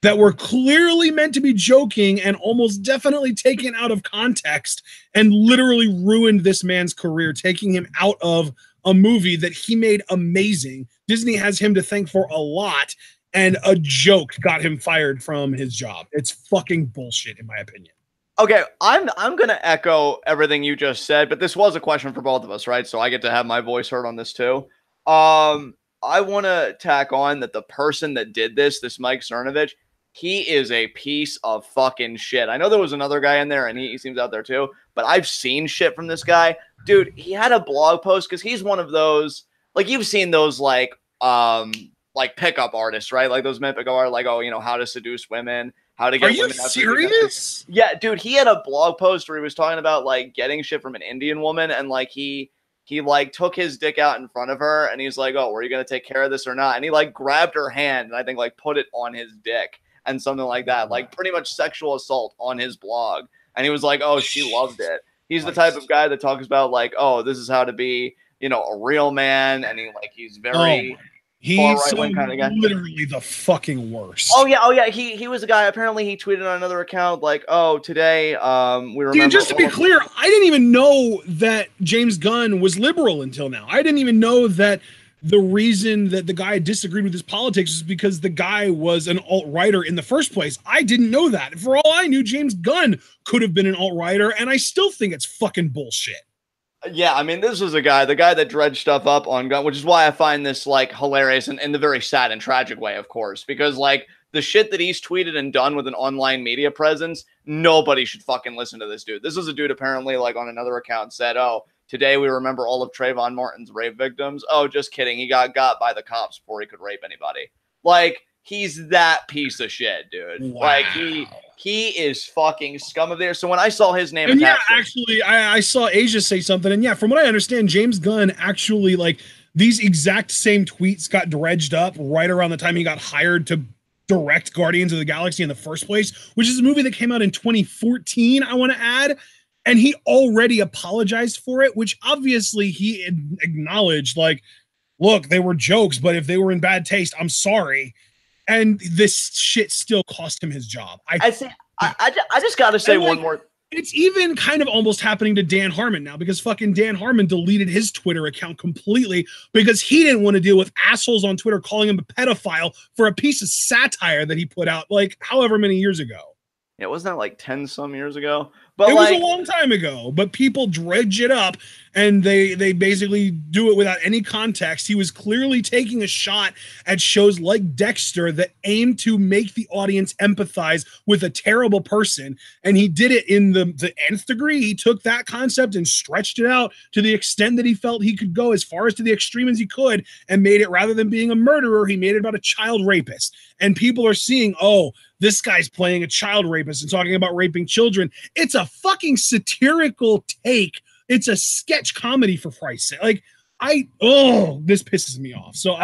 that were clearly meant to be joking and almost definitely taken out of context and literally ruined this man's career, taking him out of a movie that he made amazing. Disney has him to thank for a lot, and a joke got him fired from his job. It's fucking bullshit, in my opinion. Okay, I'm gonna echo everything you just said, but this was a question for both of us, right? So I get to have my voice heard on this too. I want to tack on that the person that did this Mike Cernovich, he is a piece of fucking shit. I know there was another guy in there, and he seems out there too, but I've seen shit from this guy, dude. He had a blog post because he's one of those, like, you've seen those like pickup artists, right? Like those men pickup artists, like, oh, you know, how to seduce women, how to get Are you women. serious? Yeah, dude, he had a blog post where he was talking about like getting shit from an Indian woman, and like he like took his dick out in front of her, and he's like, "Oh, were you gonna take care of this or not?" And he like grabbed her hand and I think like put it on his dick and something like that, like pretty much sexual assault on his blog. And he was like, "Oh, she loved it." He's the type of guy that talks about like, "Oh, this is how to be, you know, a real man," and he's very far He's right so wing kind of guy. literally the fucking worst. Oh yeah. He was a guy. Apparently, he tweeted on another account like, "Oh, today, we remember." Dude, just to be clear, I didn't even know that James Gunn was liberal until now. I didn't even know that the reason that the guy disagreed with his politics is because the guy was an alt-righter in the first place. I didn't know that. For all I knew, James Gunn could have been an alt-righter, and I still think it's fucking bullshit. Yeah, I mean, this was the guy that dredged stuff up on Gun, which is why I find this like hilarious and in the very sad and tragic way, of course, because like the shit that he's tweeted and done with an online media presence, nobody should fucking listen to this dude. This is a dude apparently like on another account said, "Oh, today we remember all of Trayvon Martin's rape victims." Oh, just kidding. He got by the cops before he could rape anybody. Like, he's that piece of shit, dude. Wow. Like he is fucking scum of there. So when I saw his name, and yeah, actually, I saw Asia say something, and yeah, from what I understand, James Gunn actually like these exact same tweets got dredged up right around the time he got hired to direct Guardians of the Galaxy in the first place, which is a movie that came out in 2014. I want to add. And he already apologized for it, which obviously he acknowledged, like, look, they were jokes, but if they were in bad taste, I'm sorry. And this shit still cost him his job. I just got to say one more. It's even kind of almost happening to Dan Harmon now, because fucking Dan Harmon deleted his Twitter account completely because he didn't want to deal with assholes on Twitter calling him a pedophile for a piece of satire that he put out like however many years ago. Yeah, wasn't that like 10 some years ago? But it was a long time ago, but people dredge it up and they basically do it without any context. He was clearly taking a shot at shows like Dexter that aim to make the audience empathize with a terrible person. And he did it in the nth degree. He took that concept and stretched it out to the extent that he felt he could go, as far as to the extreme as he could, and made it, rather than being a murderer, he made it about a child rapist. And people are seeing, oh, this guy's playing a child rapist and talking about raping children. It's a fucking satirical take. It's a sketch comedy, for Christ's sake. Like, this pisses me off. So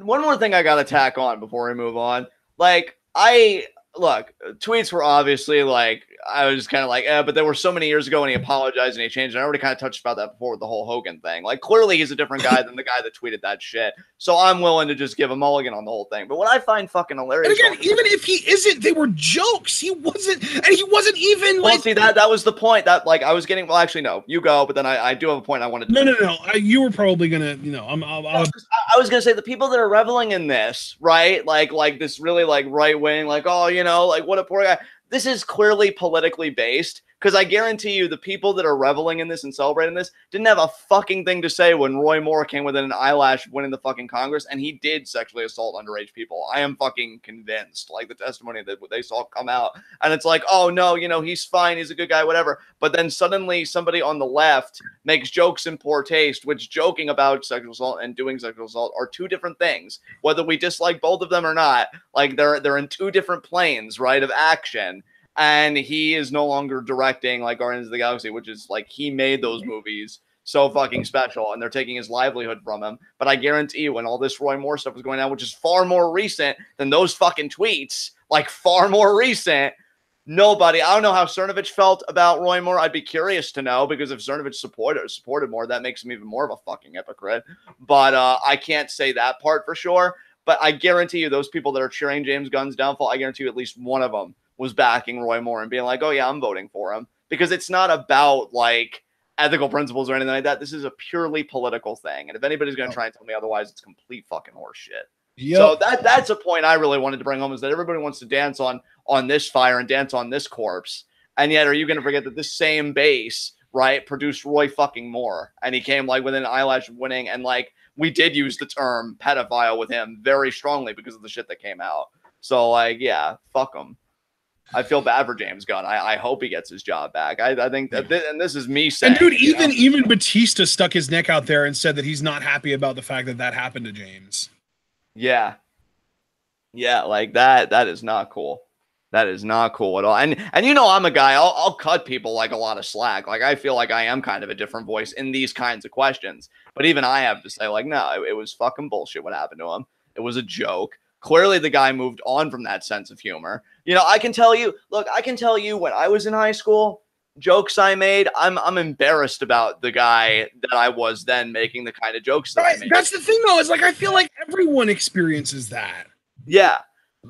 one more thing I got to tack on before we move on. Like, look, tweets were obviously like, I was kind of like, but there were so many years ago when he apologized and he changed. And I already kind of touched about that before with the whole Hogan thing. Like, clearly he's a different guy than the guy that tweeted that shit. So I'm willing to just give a mulligan on the whole thing. But what I find fucking hilarious. And again, even if he isn't, they were jokes. He wasn't even like. Well, see, that was the point. That like I was getting. Well, actually, no, you go. But then I do have a point I wanted to. No. You were probably gonna. I was gonna say the people that are reveling in this, right? Like this really like right wing, like, oh, you know, like what a poor guy. This is clearly politically based, because I guarantee you the people that are reveling in this and celebrating this didn't have a fucking thing to say when Roy Moore came within an eyelash of winning the fucking Congress, and he did sexually assault underage people. I am fucking convinced, like the testimony that they saw come out, and it's like, oh no, you know, he's fine, he's a good guy, whatever. But then suddenly somebody on the left makes jokes in poor taste, which joking about sexual assault and doing sexual assault are two different things. Whether we dislike both of them or not, like they're in two different planes, right, of action. and he is no longer directing like Guardians of the Galaxy, which is like he made those movies so fucking special, and they're taking his livelihood from him. But I guarantee you, when all this Roy Moore stuff was going on, which is far more recent than those fucking tweets, like far more recent, nobody. I don't know how Cernovich felt about Roy Moore. I'd be curious to know, because if Cernovich supported more, that makes him even more of a fucking hypocrite. But I can't say that part for sure. But I guarantee you, those people that are cheering James Gunn's downfall, I guarantee you at least one of them was backing Roy Moore and being like, oh yeah, I'm voting for him. Because it's not about like ethical principles or anything like that. This is a purely political thing. And if anybody's going to try and tell me otherwise, it's complete fucking horseshit. Yep. So that's a point I really wanted to bring home, is that everybody wants to dance on this fire and dance on this corpse. And yet, are you going to forget that this same base, right, produced Roy fucking Moore? And he came like within an eyelash of winning. And like, we did use the term pedophile with him very strongly because of the shit that came out. So like, yeah, fuck him. I feel bad for James Gunn. I hope he gets his job back. I think that, and this is me saying. And dude, even Batista stuck his neck out there and said that he's not happy about the fact that happened to James. Yeah. Yeah, like that is not cool. That is not cool at all. And you know, I'm a guy, I'll cut people like a lot of slack. Like I feel like I am kind of a different voice in these kinds of questions. But even I have to say, like, no, it was fucking bullshit what happened to him. It was a joke. Clearly the guy moved on from that sense of humor. You know, I can tell you when I was in high school, jokes I made, I'm embarrassed about the guy that I was then making the kind of jokes that I made. That's the thing though, is like I feel like everyone experiences that. Yeah.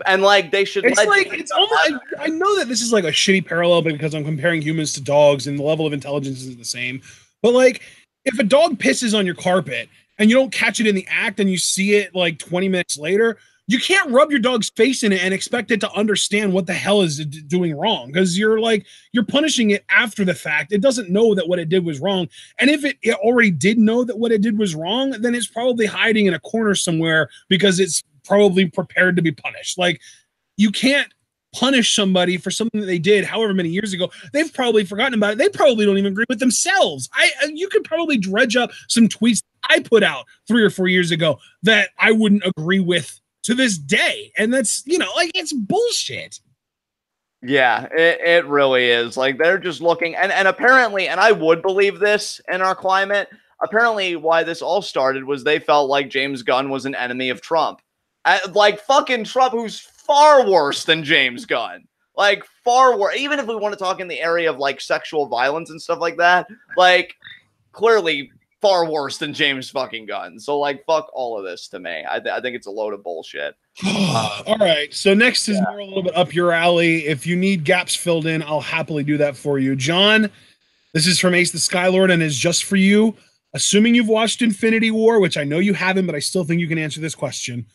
And like they should it's almost I know that this is like a shitty parallel because I'm comparing humans to dogs and the level of intelligence isn't the same. But like if a dog pisses on your carpet and you don't catch it in the act and you see it like 20 minutes later, you can't rub your dog's face in it and expect it to understand what the hell is it doing wrong, because you're punishing it after the fact. It doesn't know that what it did was wrong. And if it already did know that what it did was wrong, then it's probably hiding in a corner somewhere because it's probably prepared to be punished. Like, you can't punish somebody for something that they did however many years ago. They've probably forgotten about it. They probably don't even agree with themselves. You could probably dredge up some tweets I put out 3 or 4 years ago that I wouldn't agree with to this day. And that's, you know, like, it's bullshit. Yeah, it really is. Like, they're just looking, and apparently, and I would believe this in our climate, apparently why this all started was they felt like James Gunn was an enemy of Trump. Like, fucking Trump, who's far worse than James Gunn. Like, far worse. Even if we want to talk in the area of, like, sexual violence and stuff like that, like, clearly far worse than James fucking Gunn. So, like, fuck all of this to me. I think it's a load of bullshit. All right. So next is more a little bit up your alley. If you need gaps filled in, I'll happily do that for you. John, this is from Ace the Skylord and is just for you. Assuming you've watched Infinity War, which I know you haven't, but I still think you can answer this question.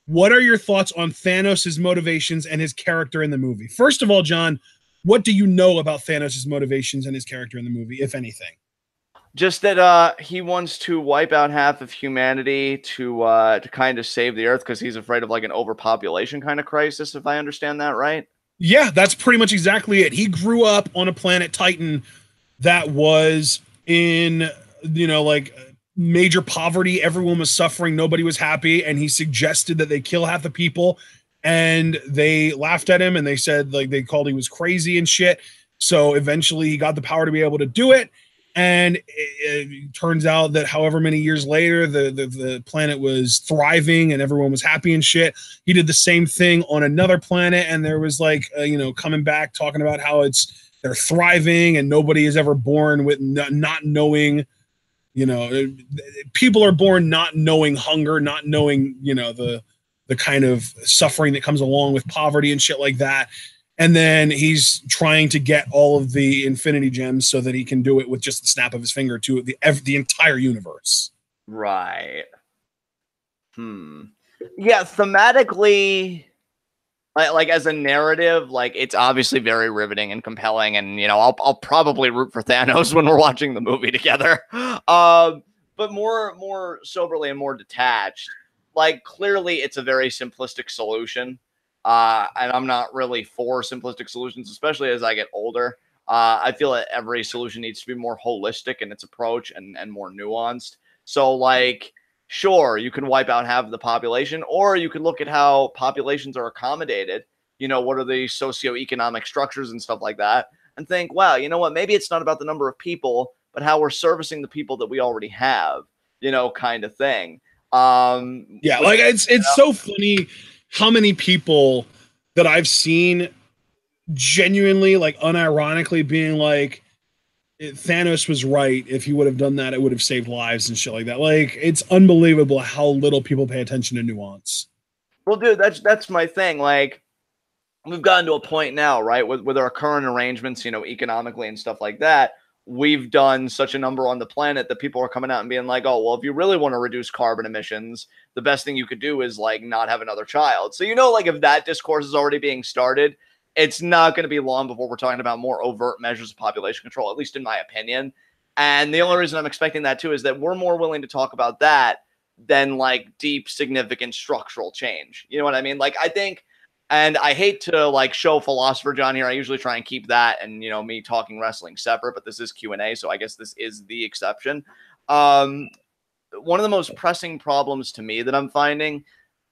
What are your thoughts on Thanos' motivations and his character in the movie? First of all, John, what do you know about Thanos' motivations and his character in the movie, if anything? Just that he wants to wipe out half of humanity to kind of save the Earth because he's afraid of like an overpopulation kind of crisis, if I understand that right. Yeah, that's pretty much exactly it. He grew up on a planet Titan that was in, you know, like major poverty. Everyone was suffering. Nobody was happy. And he suggested that they kill half the people. And they laughed at him and they said, like, they called he was crazy and shit. So eventually he got the power to be able to do it. And it turns out that however many years later, the planet was thriving and everyone was happy and shit. He did the same thing on another planet. And there was like, you know, coming back, talking about how they're thriving and nobody is ever born with not knowing, you know, people are born not knowing hunger, not knowing, you know, the kind of suffering that comes along with poverty and shit like that. And then he's trying to get all of the Infinity Gems so that he can do it with just the snap of his finger to the entire universe. Right. Yeah, thematically, like as a narrative, like it's obviously very riveting and compelling, and you know, I'll probably root for Thanos when we're watching the movie together. But more soberly and more detached. Like clearly, it's a very simplistic solution. And I'm not really for simplistic solutions, especially as I get older. I feel that every solution needs to be more holistic in its approach and more nuanced. So, like, sure, you can wipe out half of the population, or you can look at how populations are accommodated you know, what are the socioeconomic structures and stuff like that, and think, wow, you know what, maybe it's not about the number of people, but how we're servicing the people that we already have, you know, kind of thing. Yeah, like it's so funny how many people that I've seen genuinely, like unironically, being like, Thanos was right. If he would have done that, it would have saved lives and shit like that. Like, it's unbelievable how little people pay attention to nuance. Well, dude, that's my thing. Like, we've gotten to a point now, right, with our current arrangements, you know, economically and stuff like that. We've done such a number on the planet that people are coming out and being like, oh, well, if you really want to reduce carbon emissions, the best thing you could do is like not have another child. So, you know, like if that discourse is already being started, it's not going to be long before we're talking about more overt measures of population control, at least in my opinion. And the only reason I'm expecting that too is that we're more willing to talk about that than like deep, significant structural change. You know what I mean? Like, I think, and I hate to like show philosopher John here. I usually try and keep that and, you know, me talking wrestling separate, but this is Q&A, so I guess this is the exception. One of the most pressing problems to me that I'm finding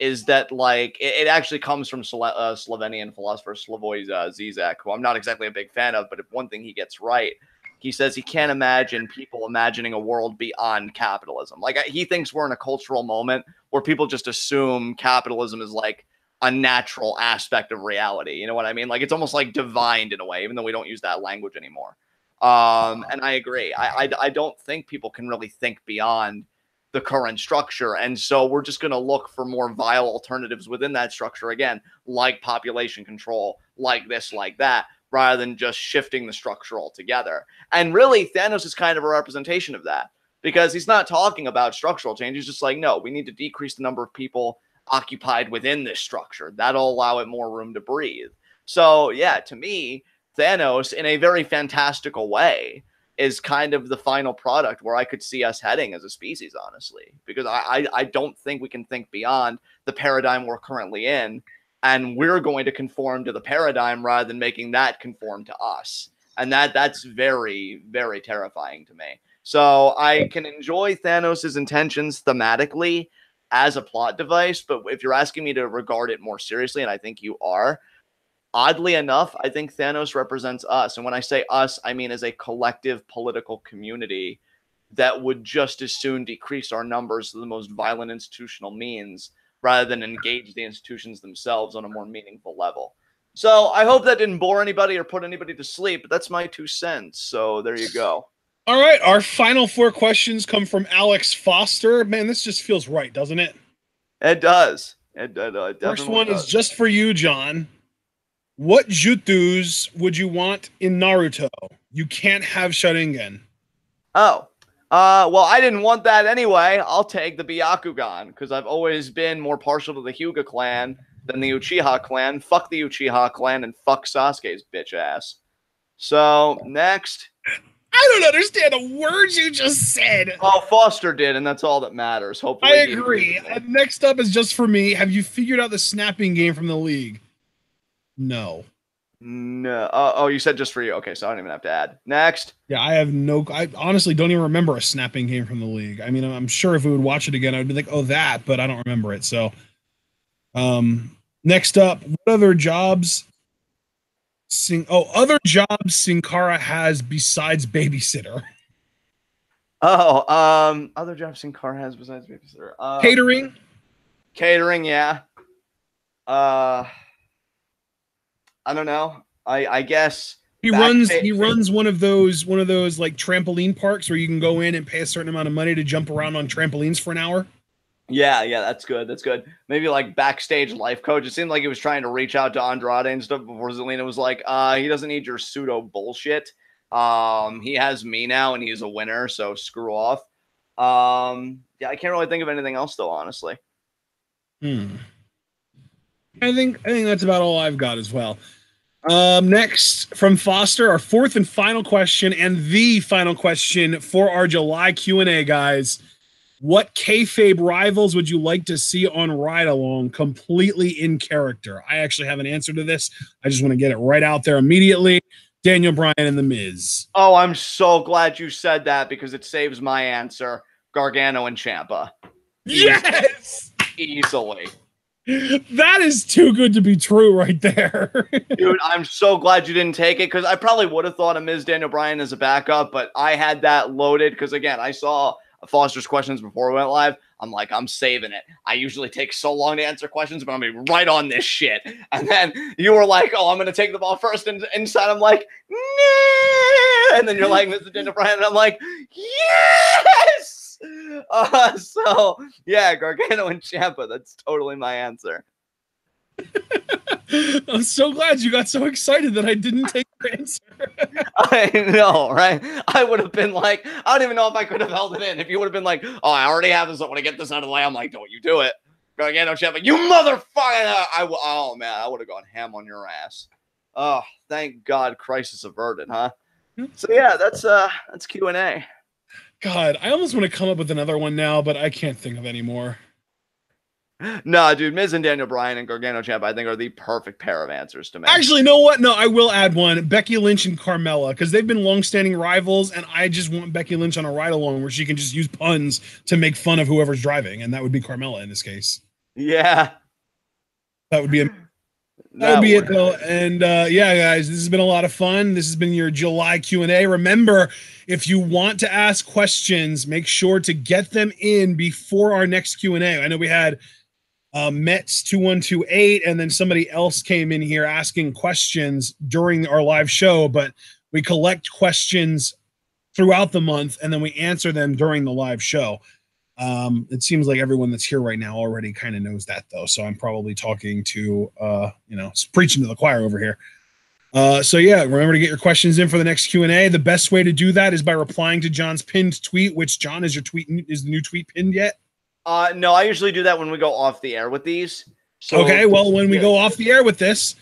is that like it actually comes from Slovenian philosopher Slavoj Zizek, who I'm not exactly a big fan of, but if one thing he gets right, he says he can't imagine people imagining a world beyond capitalism. Like, he thinks we're in a cultural moment where people just assume capitalism is like a natural aspect of reality. You know what I mean? Like, it's almost like divined in a way, even though we don't use that language anymore. And I agree. I don't think people can really think beyond the current structure. And so we're just going to look for more vile alternatives within that structure, again, like population control, like this, like that, rather than just shifting the structure altogether. And really, Thanos is kind of a representation of that, because he's not talking about structural change. He's just like, no, we need to decrease the number of people occupied within this structure. That'll allow it more room to breathe. So, yeah, to me, Thanos, in a very fantastical way, is kind of the final product where I could see us heading as a species, honestly, because I don't think we can think beyond the paradigm we're currently in, and we're going to conform to the paradigm rather than making that conform to us. And that's very, very terrifying to me. So I can enjoy Thanos' intentions thematically as a plot device, but if you're asking me to regard it more seriously, and I think you are, oddly enough, I think Thanos represents us. And when I say us, I mean as a collective political community that would just as soon decrease our numbers to the most violent institutional means rather than engage the institutions themselves on a more meaningful level. So I hope that didn't bore anybody or put anybody to sleep, but that's my 2 cents. So there you go. All right, our final 4 questions come from Alex Foster. Man, this just feels right, doesn't it? It does. It definitely First one does. is just for you, John. What jutsus would you want in Naruto? You can't have Sharingan. Oh. Well, I didn't want that anyway. I'll take the Byakugan, because I've always been more partial to the Hyuga clan than the Uchiha clan. Fuck the Uchiha clan and fuck Sasuke's bitch ass. So, next. I don't understand a word you just said. Oh, Foster did, and that's all that matters. Hopefully, I agree. And next up is just for me. Have you figured out the snapping game from the league? No. No. Oh, you said just for you. Okay, so I don't even have to add. Next. Yeah, I honestly don't even remember a snapping game from the league. I mean, I'm sure if we would watch it again, I'd be like, oh, that, but I don't remember it. So, next up, what other jobs other jobs Sin Cara has besides babysitter? Other jobs Sin Cara has besides babysitter. Catering. Catering, yeah. I don't know. I guess he runs one of those like trampoline parks where you can go in and pay a certain amount of money to jump around on trampolines for an hour. Yeah, that's good. That's good. Maybe like backstage life coach. It seemed like he was trying to reach out to Andrade and stuff before Zelina was like, he doesn't need your pseudo bullshit. He has me now and he's a winner, so screw off. Yeah, I can't really think of anything else though, honestly. I think that's about all I've got as well. Next from Foster, our 4th and final question, and the final question for our July Q&A, guys. What kayfabe rivals would you like to see on Ride Along completely in character? I actually have an answer to this. I just want to get it right out there immediately. Daniel Bryan and The Miz. Oh, I'm so glad you said that because it saves my answer. Gargano and Ciampa. Yes! Easily. That is too good to be true right there. Dude, I'm so glad you didn't take it because I probably would have thought of Ms. Daniel Bryan as a backup, but I had that loaded because, again, I saw Foster's questions before we went live. I'm like, I'm saving it. I usually take so long to answer questions, but I'm going to be right on this shit. And then you were like, oh, I'm going to take the ball first. And inside, I'm like, nah! And then you're like, Mr. Daniel Bryan. And I'm like, yes! So, yeah, Gargano and Ciampa. That's totally my answer. I'm so glad you got so excited that I didn't take your answer. I know, right? I would have been like, I don't even know if I could have held it in. If you would have been like, oh, I already have this, I want to get this out of the way. I'm like, don't you do it. Gargano Ciampa, you motherfucker. Oh, man, I would have gone ham on your ass. Oh, thank God crisis averted, huh? So, yeah, that's Q&A. God, I almost want to come up with another one now, but I can't think of any more. No, dude, Miz and Daniel Bryan and Gargano Ciampa, I think, are the perfect pair of answers to me. Actually, you know what? No, I will add one. Becky Lynch and Carmella, because they've been long-standing rivals, and I just want Becky Lynch on a ride-along where she can just use puns to make fun of whoever's driving, and that would be Carmella in this case. Yeah. That would be it, though. And yeah, guys, this has been a lot of fun. This has been your July Q&A. Remember, if you want to ask questions, make sure to get them in before our next Q&A. I know we had Mets 2128, and then somebody else came in here asking questions during our live show, but we collect questions throughout the month and then we answer them during the live show. It seems like everyone that's here right now already kind of knows that, though, so I'm probably talking to preaching to the choir over here. So yeah, remember to get your questions in for the next Q&A. The best way to do that is by replying to John's pinned tweet. Which, John, is the new tweet pinned yet? No, I usually do that when we go off the air with these. So, okay, well, when we go off the air with this,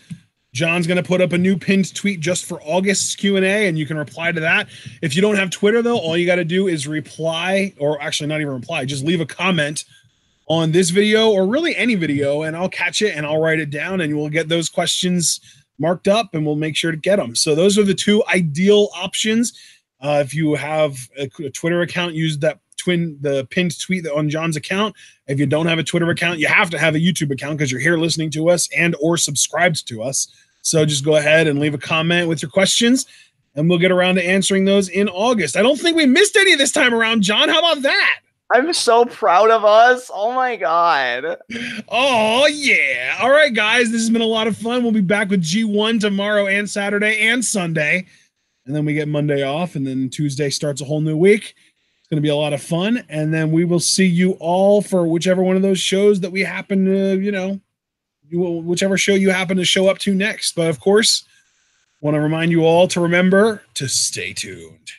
John's going to put up a new pinned tweet just for August's Q&A, and you can reply to that. If you don't have Twitter, though, all you got to do is reply, or actually not even reply, just leave a comment on this video or really any video, and I'll catch it and I'll write it down, and we'll get those questions marked up, and we'll make sure to get them. So those are the two ideal options. If you have a Twitter account, use the pinned tweet on John's account. If you don't have a Twitter account, you have to have a YouTube account because you're here listening to us and or subscribed to us. So just go ahead and leave a comment with your questions, and we'll get around to answering those in August. I don't think we missed any this time around, John. How about that? I'm so proud of us. Oh, my God. Oh, yeah. All right, guys. This has been a lot of fun. We'll be back with G1 tomorrow and Saturday and Sunday. And then we get Monday off, and then Tuesday starts a whole new week. It's going to be a lot of fun. And then we will see you all for whichever one of those shows that we happen to, whichever show you happen to show up to next. But, of course, want to remind you all to remember to stay tuned.